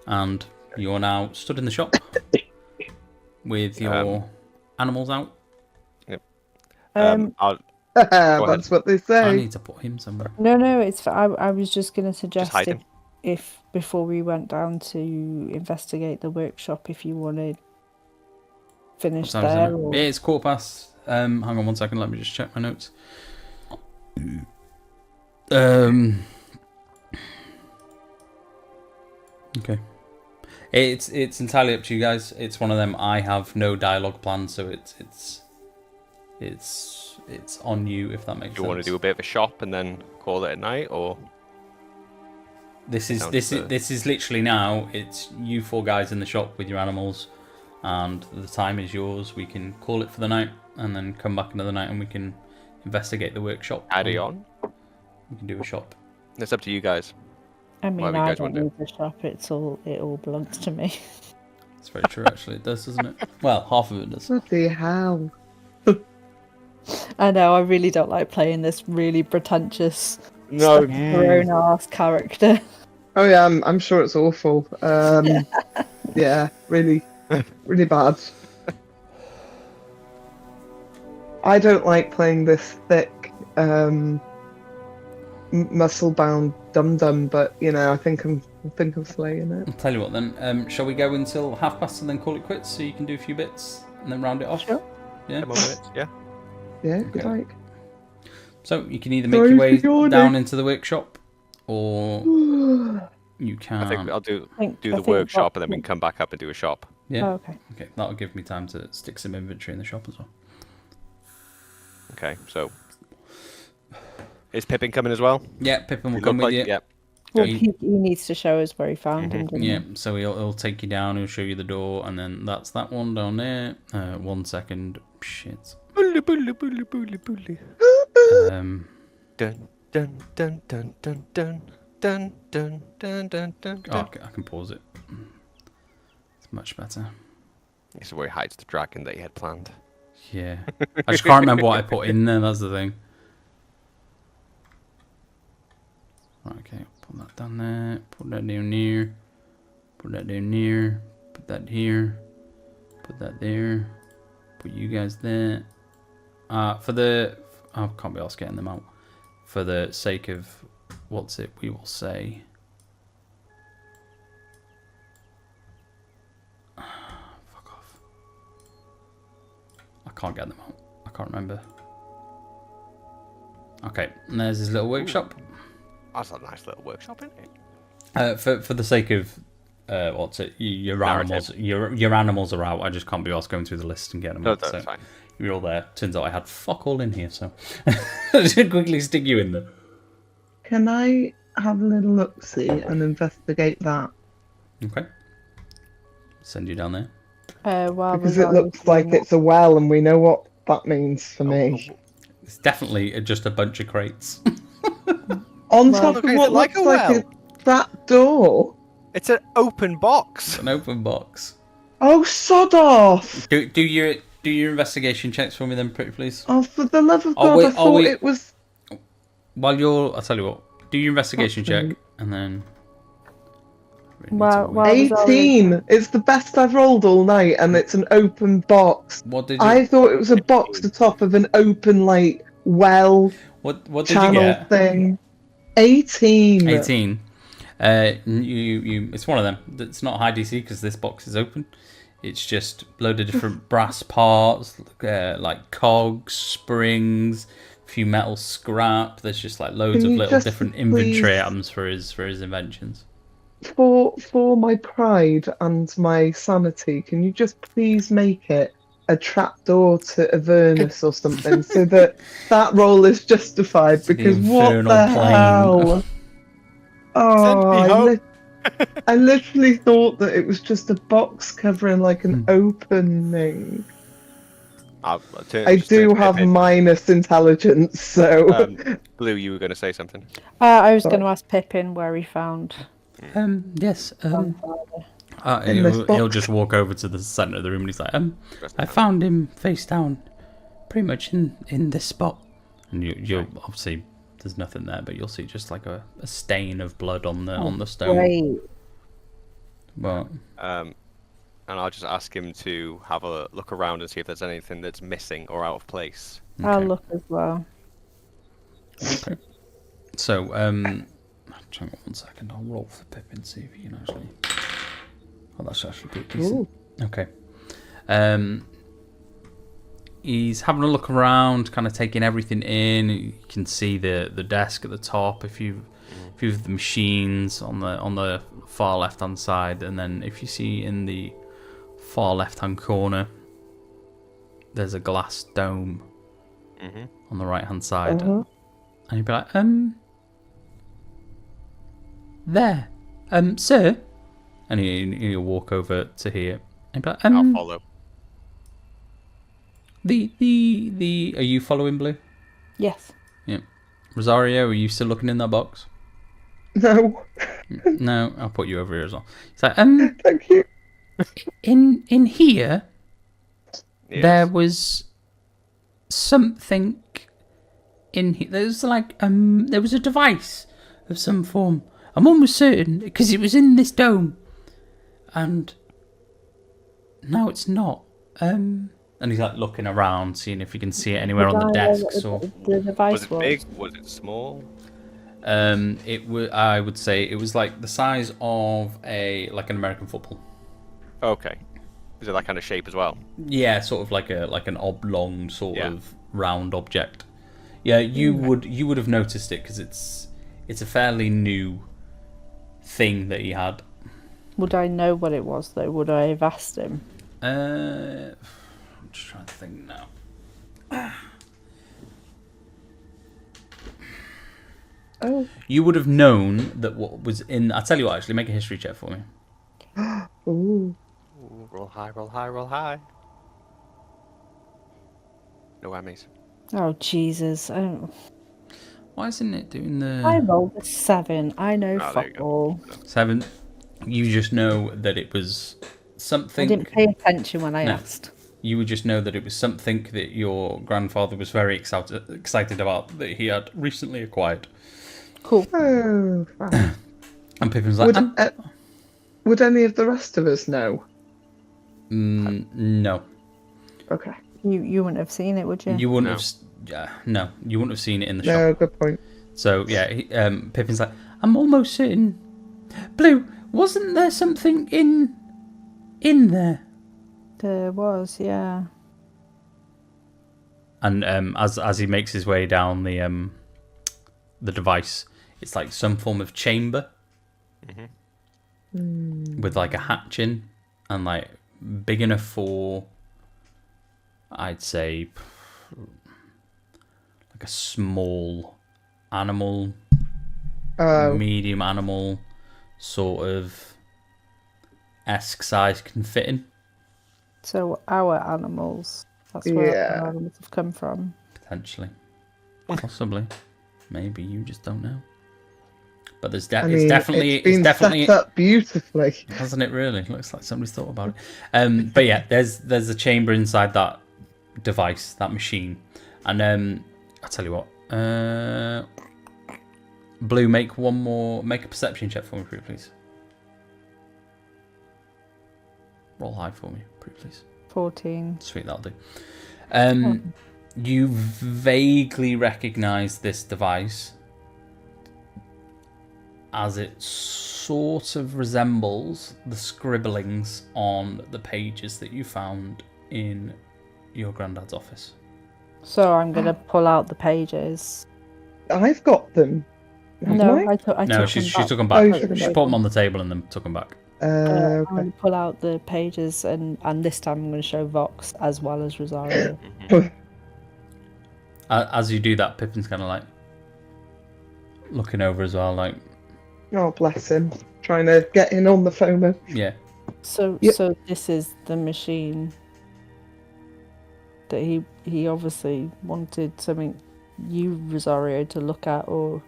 and you're now stood in the shop with your animals out. I'll That's what they I say. need to put him somewhere. No, it's. I was just going to suggest hide him. if before we went down to investigate the workshop, if you want to finish What time is it there. now? Or... Yeah, it's 1:15. Hang on 1 second. Let me just check my notes. Okay. It's entirely up to you guys. It's one of them. I have no dialogue planned, so it's on you if that makes sense. Do you want to do a bit of a shop and then call it a night, or This is literally now. It's you four guys in the shop with your animals, and the time is yours. We can call it for the night, and then come back another night, and we can investigate the workshop. carry on? We can do a shop. It's up to you guys. I mean, Whatever you I guys don't wanna do. need the shop. It all belongs to me. It's very true, actually. It does, doesn't it? Well, half of it does. Bloody hell. I know. I really don't like playing this really pretentious, No. grown ass character. Oh yeah, I'm sure it's awful. Yeah, really, really bad. I don't like playing this thick muscle-bound dum-dum, but I think I'm slaying it. I'll tell you what then. Shall we go until past and then call it quits so you can do a few bits and then round it off? Sure. Yeah. Come on with it. Yeah. Yeah, if you Okay. like. So you can either make Sorry your way for yawning. down into the workshop, or you can. I think I'll do I think the Rox workshop and then we would- can come back up and do a shop. Yeah. Oh, okay. Okay, that'll give me time to stick some inventory in the shop as well. Okay, so is Pippin coming as well? Yeah, Pippin will Look come with like- you. Yeah. Well, He- he needs to show us where he found him. doesn't he? Yeah, so he'll take you down. He'll show you the door, and then that's that one down there. 1 second. Shit. Bully, bully, bully, bully, bully. Um. Dun dun dun dun dun dun dun dun dun dun dun. Oh, okay, I can pause it. It's much better. This is where he hides the dragon that he had planned. Yeah. I just can't remember what I put in there. That's the thing. Right, okay, put that down there. Put that down here. Put that down here. Put that here. Put that there. Put you guys there. For the... I can't be asked getting them out. For the sake of... What's it? We will say... Fuck off. I can't get them out. I can't remember. Okay, and there's his little workshop. That's a nice little workshop, isn't it? For the sake of what's it? Your animals, your animals are out. I just can't be asked going through the list and getting them. No, out, that's so fine. you're all there. Turns out I had fuck all in here, so I should quickly stick you in there. Can I have a little look-see and investigate that? Okay. Send you down there. While Because it Rosario's looks like doing it's a well, and we know what that means for me. It's definitely just a bunch of crates. On Well, top look, of it's what like looks a like well. a trap door. It's an open box. An open box. Oh, sod off! Do your investigation checks for me then, pretty please. Oh, for the love of Oh, God, wait, I thought wait. it was... I'll tell you what. Do your investigation Okay. check and then. Well, 18! It's the best I've rolled all night, and it's an open box. What did you? I thought it was a box the top of an open, well What did you channel get? thing. 18! 18. It's one of them. It's not high DC because this box is open. It's just a load of different brass parts, like cogs, springs, a few metal scrap. There's just like loads Can of you little just different inventory please- items for his inventions. For my pride and my sanity, can you just please make it a trapdoor to Avernus or something so that roll is justified? the Because what infernal the plane. hell? Oh, me home. I literally thought that it was just a box covering like an opening. I do have minus intelligence, so Blue, you were going to say something. I was Sorry. going to ask Pippin where he found Yes. In this He'll box. just walk over to the center of the room and he's like, I found him face down, pretty much in this spot. And you'll obviously there's nothing there, but you'll see just like a stain of blood on the stone. Great. Well, And I'll just ask him to have a look around and see if there's anything that's missing or out of place. I'll Okay. look as well. okay. So hang on 1 second. I'll roll for Pippin, see if he can actually. Oh, that's actually pretty decent. Ooh. Okay. He's having a look around, kind of taking everything in. You can see the desk at the top. A few of the machines on the far left hand side, and then if you see in the far left hand corner, there's a glass dome on the right hand side, and you'd be like, there, sir, and he'll walk over to here and be like, I'll follow. The are you following, Blue? Yes. Yeah. Rosario, are you still looking in that box? no, No, I'll put you over here as well. It's like, thank you. in here Yes. there was something in here. There was like there was a device of some form. I'm almost certain because it was in this dome, and now it's not. And And he's like looking around, seeing if he can see it anywhere on the Would I know what desks or. the device Was it big? Was it small? I would say it was like the size of an American football. Okay. Is it that kind of shape as well? Yeah, sort of like an oblong sort Yeah. of round object. Yeah, you would have noticed it because it's a fairly new thing that he had. Would I know what it was though? Would I have asked him? I'm just trying to think now. Oh. You would have known that what was in. I'll tell you what. Actually, make a history check for me. Ooh. Ooh, roll high, roll high, roll high. No whammies. Oh Jesus! Why isn't it doing I the rolled a 7. I know Oh, there you go. football. 7? You just know that it was something. I didn't pay attention when I No. asked. You would just know that it was something that your grandfather was very excited about that he had recently acquired. Cool. Oh, fine. And Pippin's like, Would any of the rest of us know? no. Okay. You wouldn't have seen it, would you? You wouldn't No. no, you wouldn't have seen it in the No, shop. good point. So yeah, Pippin's like, I'm almost certain. Blue, wasn't there something in there? There was, yeah. And as he makes his way down the device, it's like some form of chamber with like a hatch in and like big enough for, I'd say, like a small animal, Oh, medium animal, sort of esque size can fit in. So our animals. That's where Yeah. our animals have come from. Potentially. Possibly. Maybe you just don't know. But there's I it's mean, definitely it's been definitely set up beautifully. hasn't it really? Looks like somebody's thought about it. But yeah, there's a chamber inside that device, that machine. And I'll tell you what. Blue, make a perception check for me, please. Roll high for me, please. 14. Sweet, that'll do. You vaguely recognise this device as it sort of resembles the scribblings on the pages that you found in your granddad's office. So I'm going to pull out the pages. I've got them. Haven't No, I? I No, took she them back. took them Oh, you back. took them She back. put them on the table and then took them back. I'm Okay. going to pull out the pages and this time I'm going to show Vox as well as Rosario. As you do that, Pippin's kind of like looking over as well, like, Oh, bless him. Trying to get in on the FOMO. yeah. So Yep. so this is the machine that he obviously wanted something you, Rosario, to look at or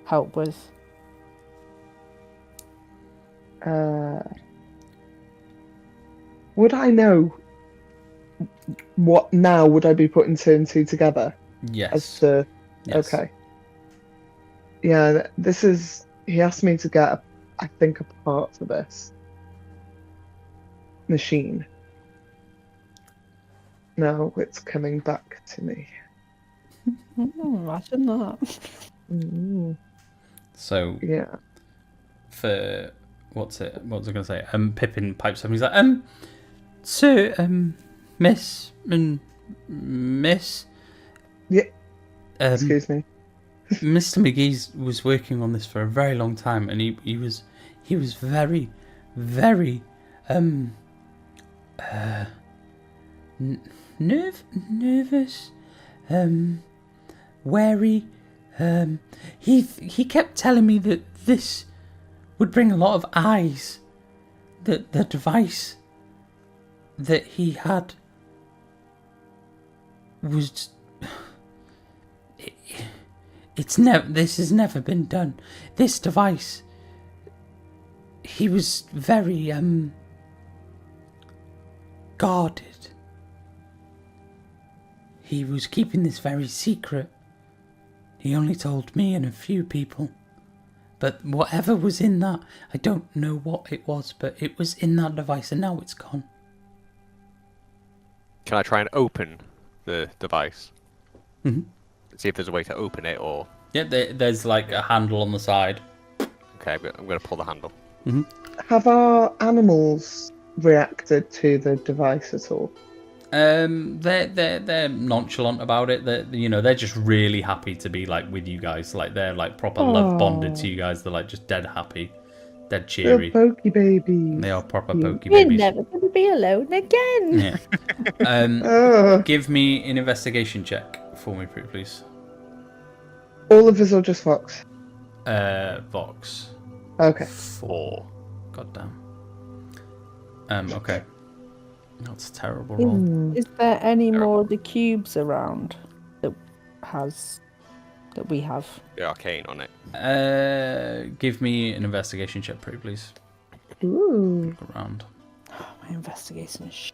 help with. Would I know what now would I be putting two and two together? As Yes. to Yes. okay. Yeah, this is he asked me to get I think a part for this machine. Now it's coming back to me. Imagine that. Mm, So yeah. for what was I going to say? Pippin pipes up. And he's like, sir, miss, miss. Yeah. Um, Excuse me. Mr. McGee was working on this for a very long time, and he was very, very nervous, wary. He kept telling me that this would bring a lot of eyes. That the device that he had was. This has never been done. This device. He was very guarded. He was keeping this very secret. He only told me and a few people. But whatever was in that, I don't know what it was, but it was in that device and now it's gone. Can I try and open the device? Mhm. See if there's a way to open it, or Yeah, there's like a handle on the side. okay, I'm gonna pull the handle. Have our animals reacted to the device at all? They're nonchalant about it. They're just really happy to be like with you guys. Like they're like proper love bonded to you guys. They're like just dead happy, dead Little cheery. pokey babies. They are proper Cute. pokey We're babies. never going to be alone again. Yeah. Give me an investigation check for me, please. All of us or just Fox? Vox. Okay. 4. Goddamn. Okay. That's a terrible roll. Is there any more of the cubes around that we have? The arcane on it. Give me an investigation check, please. Ooh, Look around. my investigation is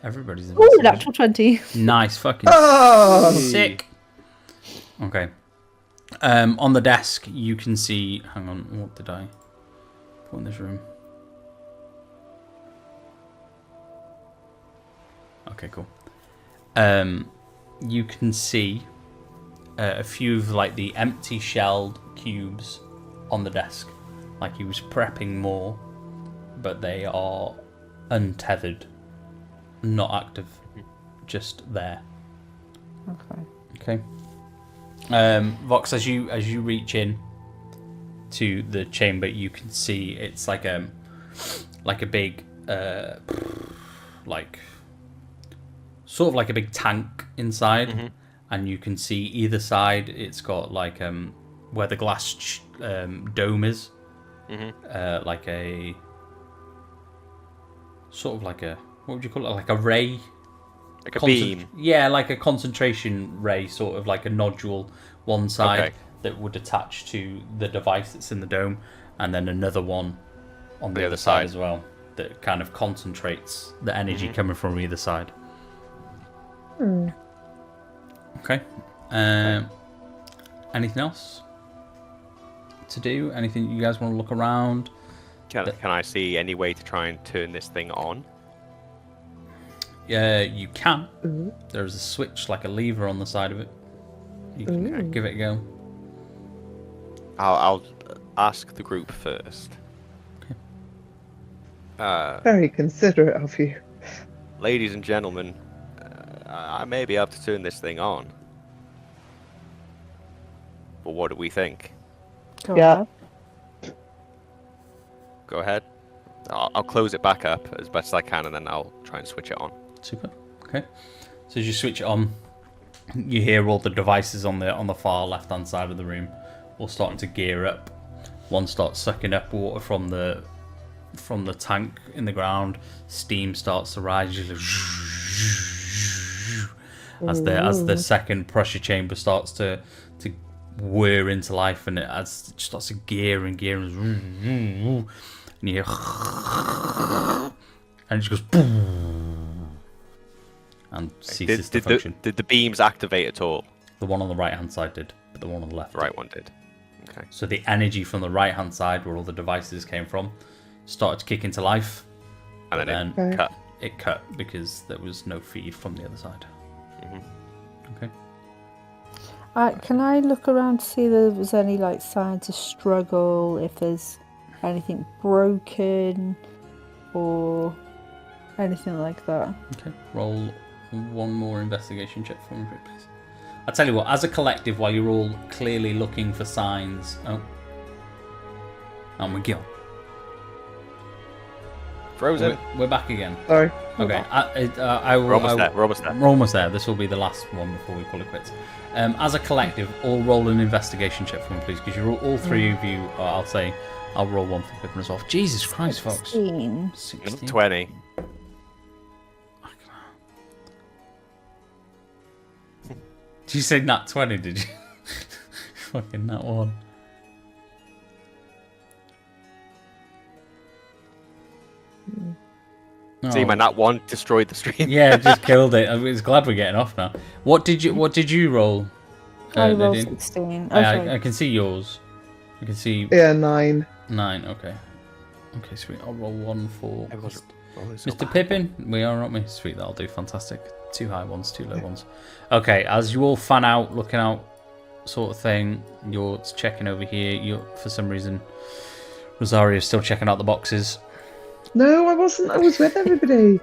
Everybody's Ooh, investigation. natural 20. Nice, fucking sick. Okay. On the desk, you can see. Hang on, what did I put in this room? Okay, cool. You can see a few of like the empty shelled cubes on the desk. Like he was prepping more, but they are untethered, not active, just there. Okay. Okay. Vox, as you reach in to the chamber, you can see it's like a big like sort of like a big tank inside, and you can see either side. It's got like where the glass dome is, like a sort of like a, what would you call it? Like a ray. Like a beam. Yeah, like a concentration ray, sort of like a nodule one side Okay. that would attach to the device that's in the dome, and then another one on the other side as well that kind of concentrates the energy coming from either side. Okay. Anything else to do? Anything you guys want to look around? Can I see any way to try and turn this thing on? You can. There's a switch, like a lever on the side of it. You can give it a go. I'll ask the group first. Very considerate of you. Ladies and gentlemen, I may be able to turn this thing on. But what do we think? Go Yeah. ahead. Go ahead. I'll close it back up as best as I can, and then I'll try and switch it on. Super. Okay. So as you switch it on, you hear all the devices on the far left hand side of the room all starting to gear up. One starts sucking up water from the tank in the ground. Steam starts to rise as the second pressure chamber starts to whir into life, and it starts to gear and and you hear and it just goes boom and ceases to function. Did the beams activate at all? The one on the right hand side did, but the one on the left The right one did. Okay. So the energy from the right hand side, where all the devices came from, started to kick into life, And then then it cut. it cut because there was no feed from the other side. Okay. Can I look around to see if there was any like signs of struggle, if there's anything broken or anything like that? Okay. Roll one more investigation check for me, please. I'll tell you what, as a collective, while you're all clearly looking for signs... Oh. And we're gone. Frozen. We're back again. Sorry. Okay. I will, We're almost there. We're almost there. We're almost there. This will be the last one before we call it quits. As a collective, all roll an investigation check for me, please, because you're all three of you. I'll roll one for Pippin as well. Jesus Christ, Fox. 16. 16. 20. Did you say nat 20? Did you? Fucking nat 1. See, my nat 1 destroyed the stream. Yeah, just killed it. I was glad we're getting off now. What did you roll? I rolled Nadine? 16. I can see yours. I can see Yeah, 9. 9. Okay. Okay, sweet. I'll roll one for. It was Mr. Pippin, we are, aren't we? Sweet, that'll do. Fantastic. 2 high ones, 2 low ones. Okay, as you all fan out, looking out, sort of thing, you're checking over here. You're, for some reason, Rosario's still checking out the boxes. No, I wasn't. I was with everybody.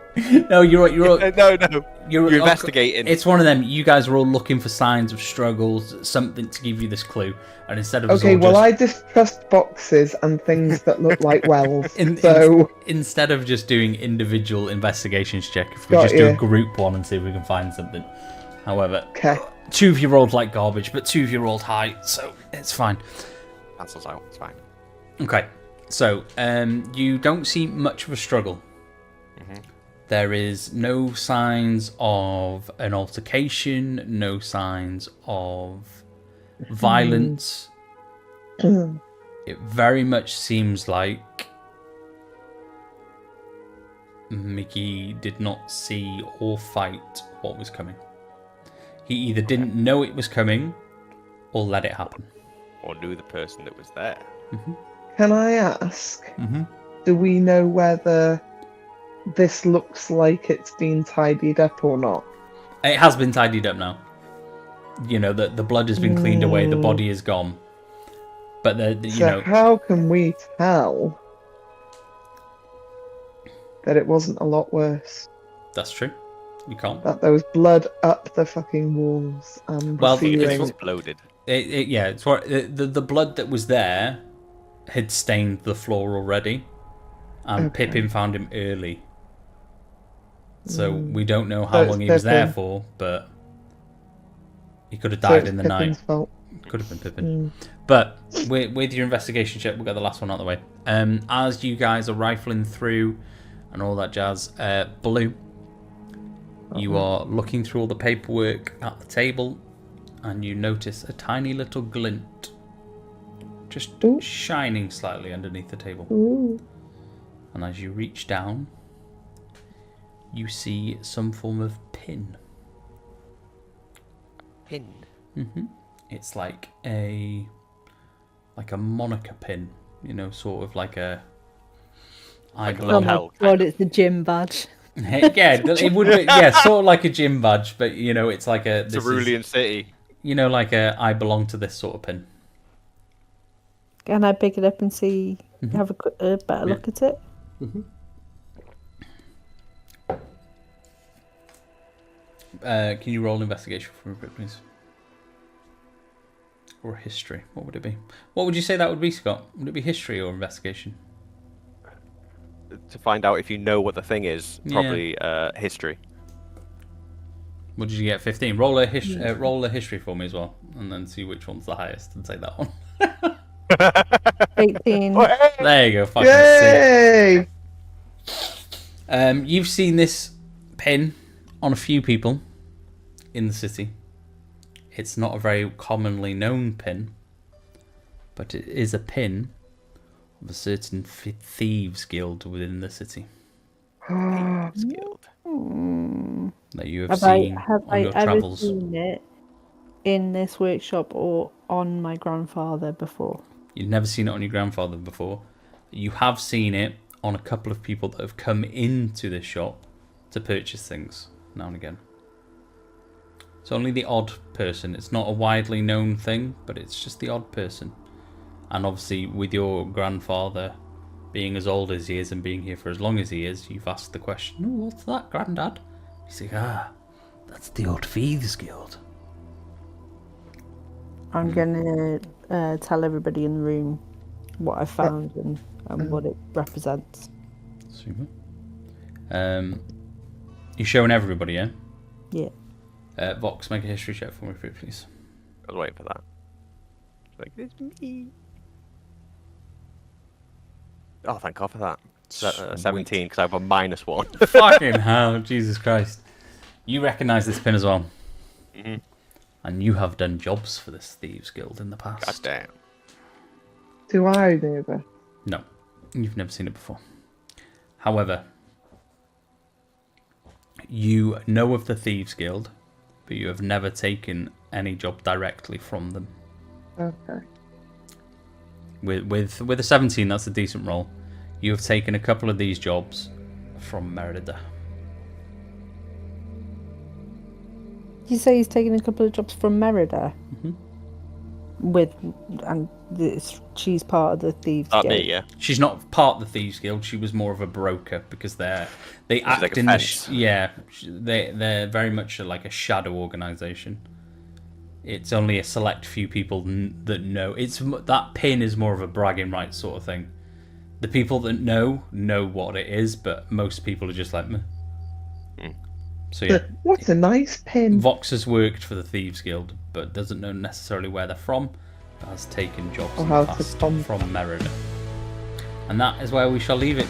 No, you're all, No. You're investigating. It's one of them. You guys are all looking for signs of struggles, something to give you this clue, and instead of us Okay, all well, just... I distrust boxes and things that look like wells. Instead of just doing individual investigations check, if we Got just do a you. group one and see if we can find something. However, Okay. 2 of you rolled like garbage, but 2 of you rolled high, so it's fine. Cancels out. It's fine. Okay, so you don't see much of a struggle. There is no signs of an altercation, no signs of violence. It very much seems like McGee did not see or fight what was coming. He either didn't know it was coming or let it happen. Or knew the person that was there. Can I ask, do we know whether this looks like it's been tidied up or not? It has been tidied up now. You know, the blood has been cleaned away, the body is gone. But, How can we tell that it wasn't a lot worse? That's true. You can't. That there was blood up the fucking walls and the Well, ceiling. it's Exploded. It's what the blood that was there had stained the floor already, and Okay. Pippin found him early. So we don't know how So it's long he was there Pippin. for, but he could have So died it's in the Pippin's night. fault. Could have been Pippin. But with your investigation check, we'll get the last one out of the way. As you guys are rifling through and all that jazz, Blue, you are looking through all the paperwork at the table, and you notice a tiny little glint just shining slightly underneath the table. Ooh. And as you reach down, you see some form of pin. Pin. It's like a moniker pin, you know, sort of like a I Like a belong. Oh my Hell. god, it's the gym badge. Yeah, it would be, yeah, sort of like a gym badge, but you know, it's like a Cerulean City. you know, like a I belong to this sort of pin. Can I pick it up and see, have a better look at it? Can you roll an investigation for me, please? Or history? What would it be? What would you say that would be, Scott? Would it be history or investigation? To find out if you know what the thing is, probably history. What did you get? 15. Roll a history for me as well, and then see which one's the highest, and take that one. 18. There you go. Fucking sick. Yay! You've seen this pin on a few people in the city. It's not a very commonly known pin, but it is a pin of a certain thieves guild within the city Skilled. that you have Have seen have on I your ever travels. seen it in this workshop or on my grandfather before? You've never seen it on your grandfather before. You have seen it on a couple of people that have come into this shop to purchase things now and again. It's only the odd person. It's not a widely known thing, but it's just the odd person. And obviously, with your grandfather being as old as he is and being here for as long as he is, you've asked the question, "Oh, what's that, Grandad?" He's like, that's the old Thieves Guild. I'm gonna tell everybody in the room what I found and what it represents. Super. You're showing everybody, yeah? Yeah. Vox, make a history check for me, please. I was waiting for that. Like, it's me. Oh, thank God for that. 17, because I have a -1. Fucking hell, Jesus Christ. You recognise this pin as well. And you have done jobs for this Thieves Guild in the past. God damn. Do I know that? No, you've never seen it before. However, you know of the Thieves Guild, but you have never taken any job directly from them. Okay. With a 17, that's a decent roll. You have taken a couple of these jobs from Merida. You say he's taking a couple of jobs from Merida? She's part of the Thieves Not Guild. me, yeah. She's not part of the Thieves Guild. She was more of a broker because they act like a in the fence. they're very much like a shadow organization. It's only a select few people that know. That pin is more of a bragging rights sort of thing. The people that know what it is, but most people are just like meh. So yeah, What a nice pin. Vox has worked for the Thieves Guild, but doesn't know necessarily where they're from. But has taken jobs Or in how the to past contact. from Merida. And that is where we shall leave it.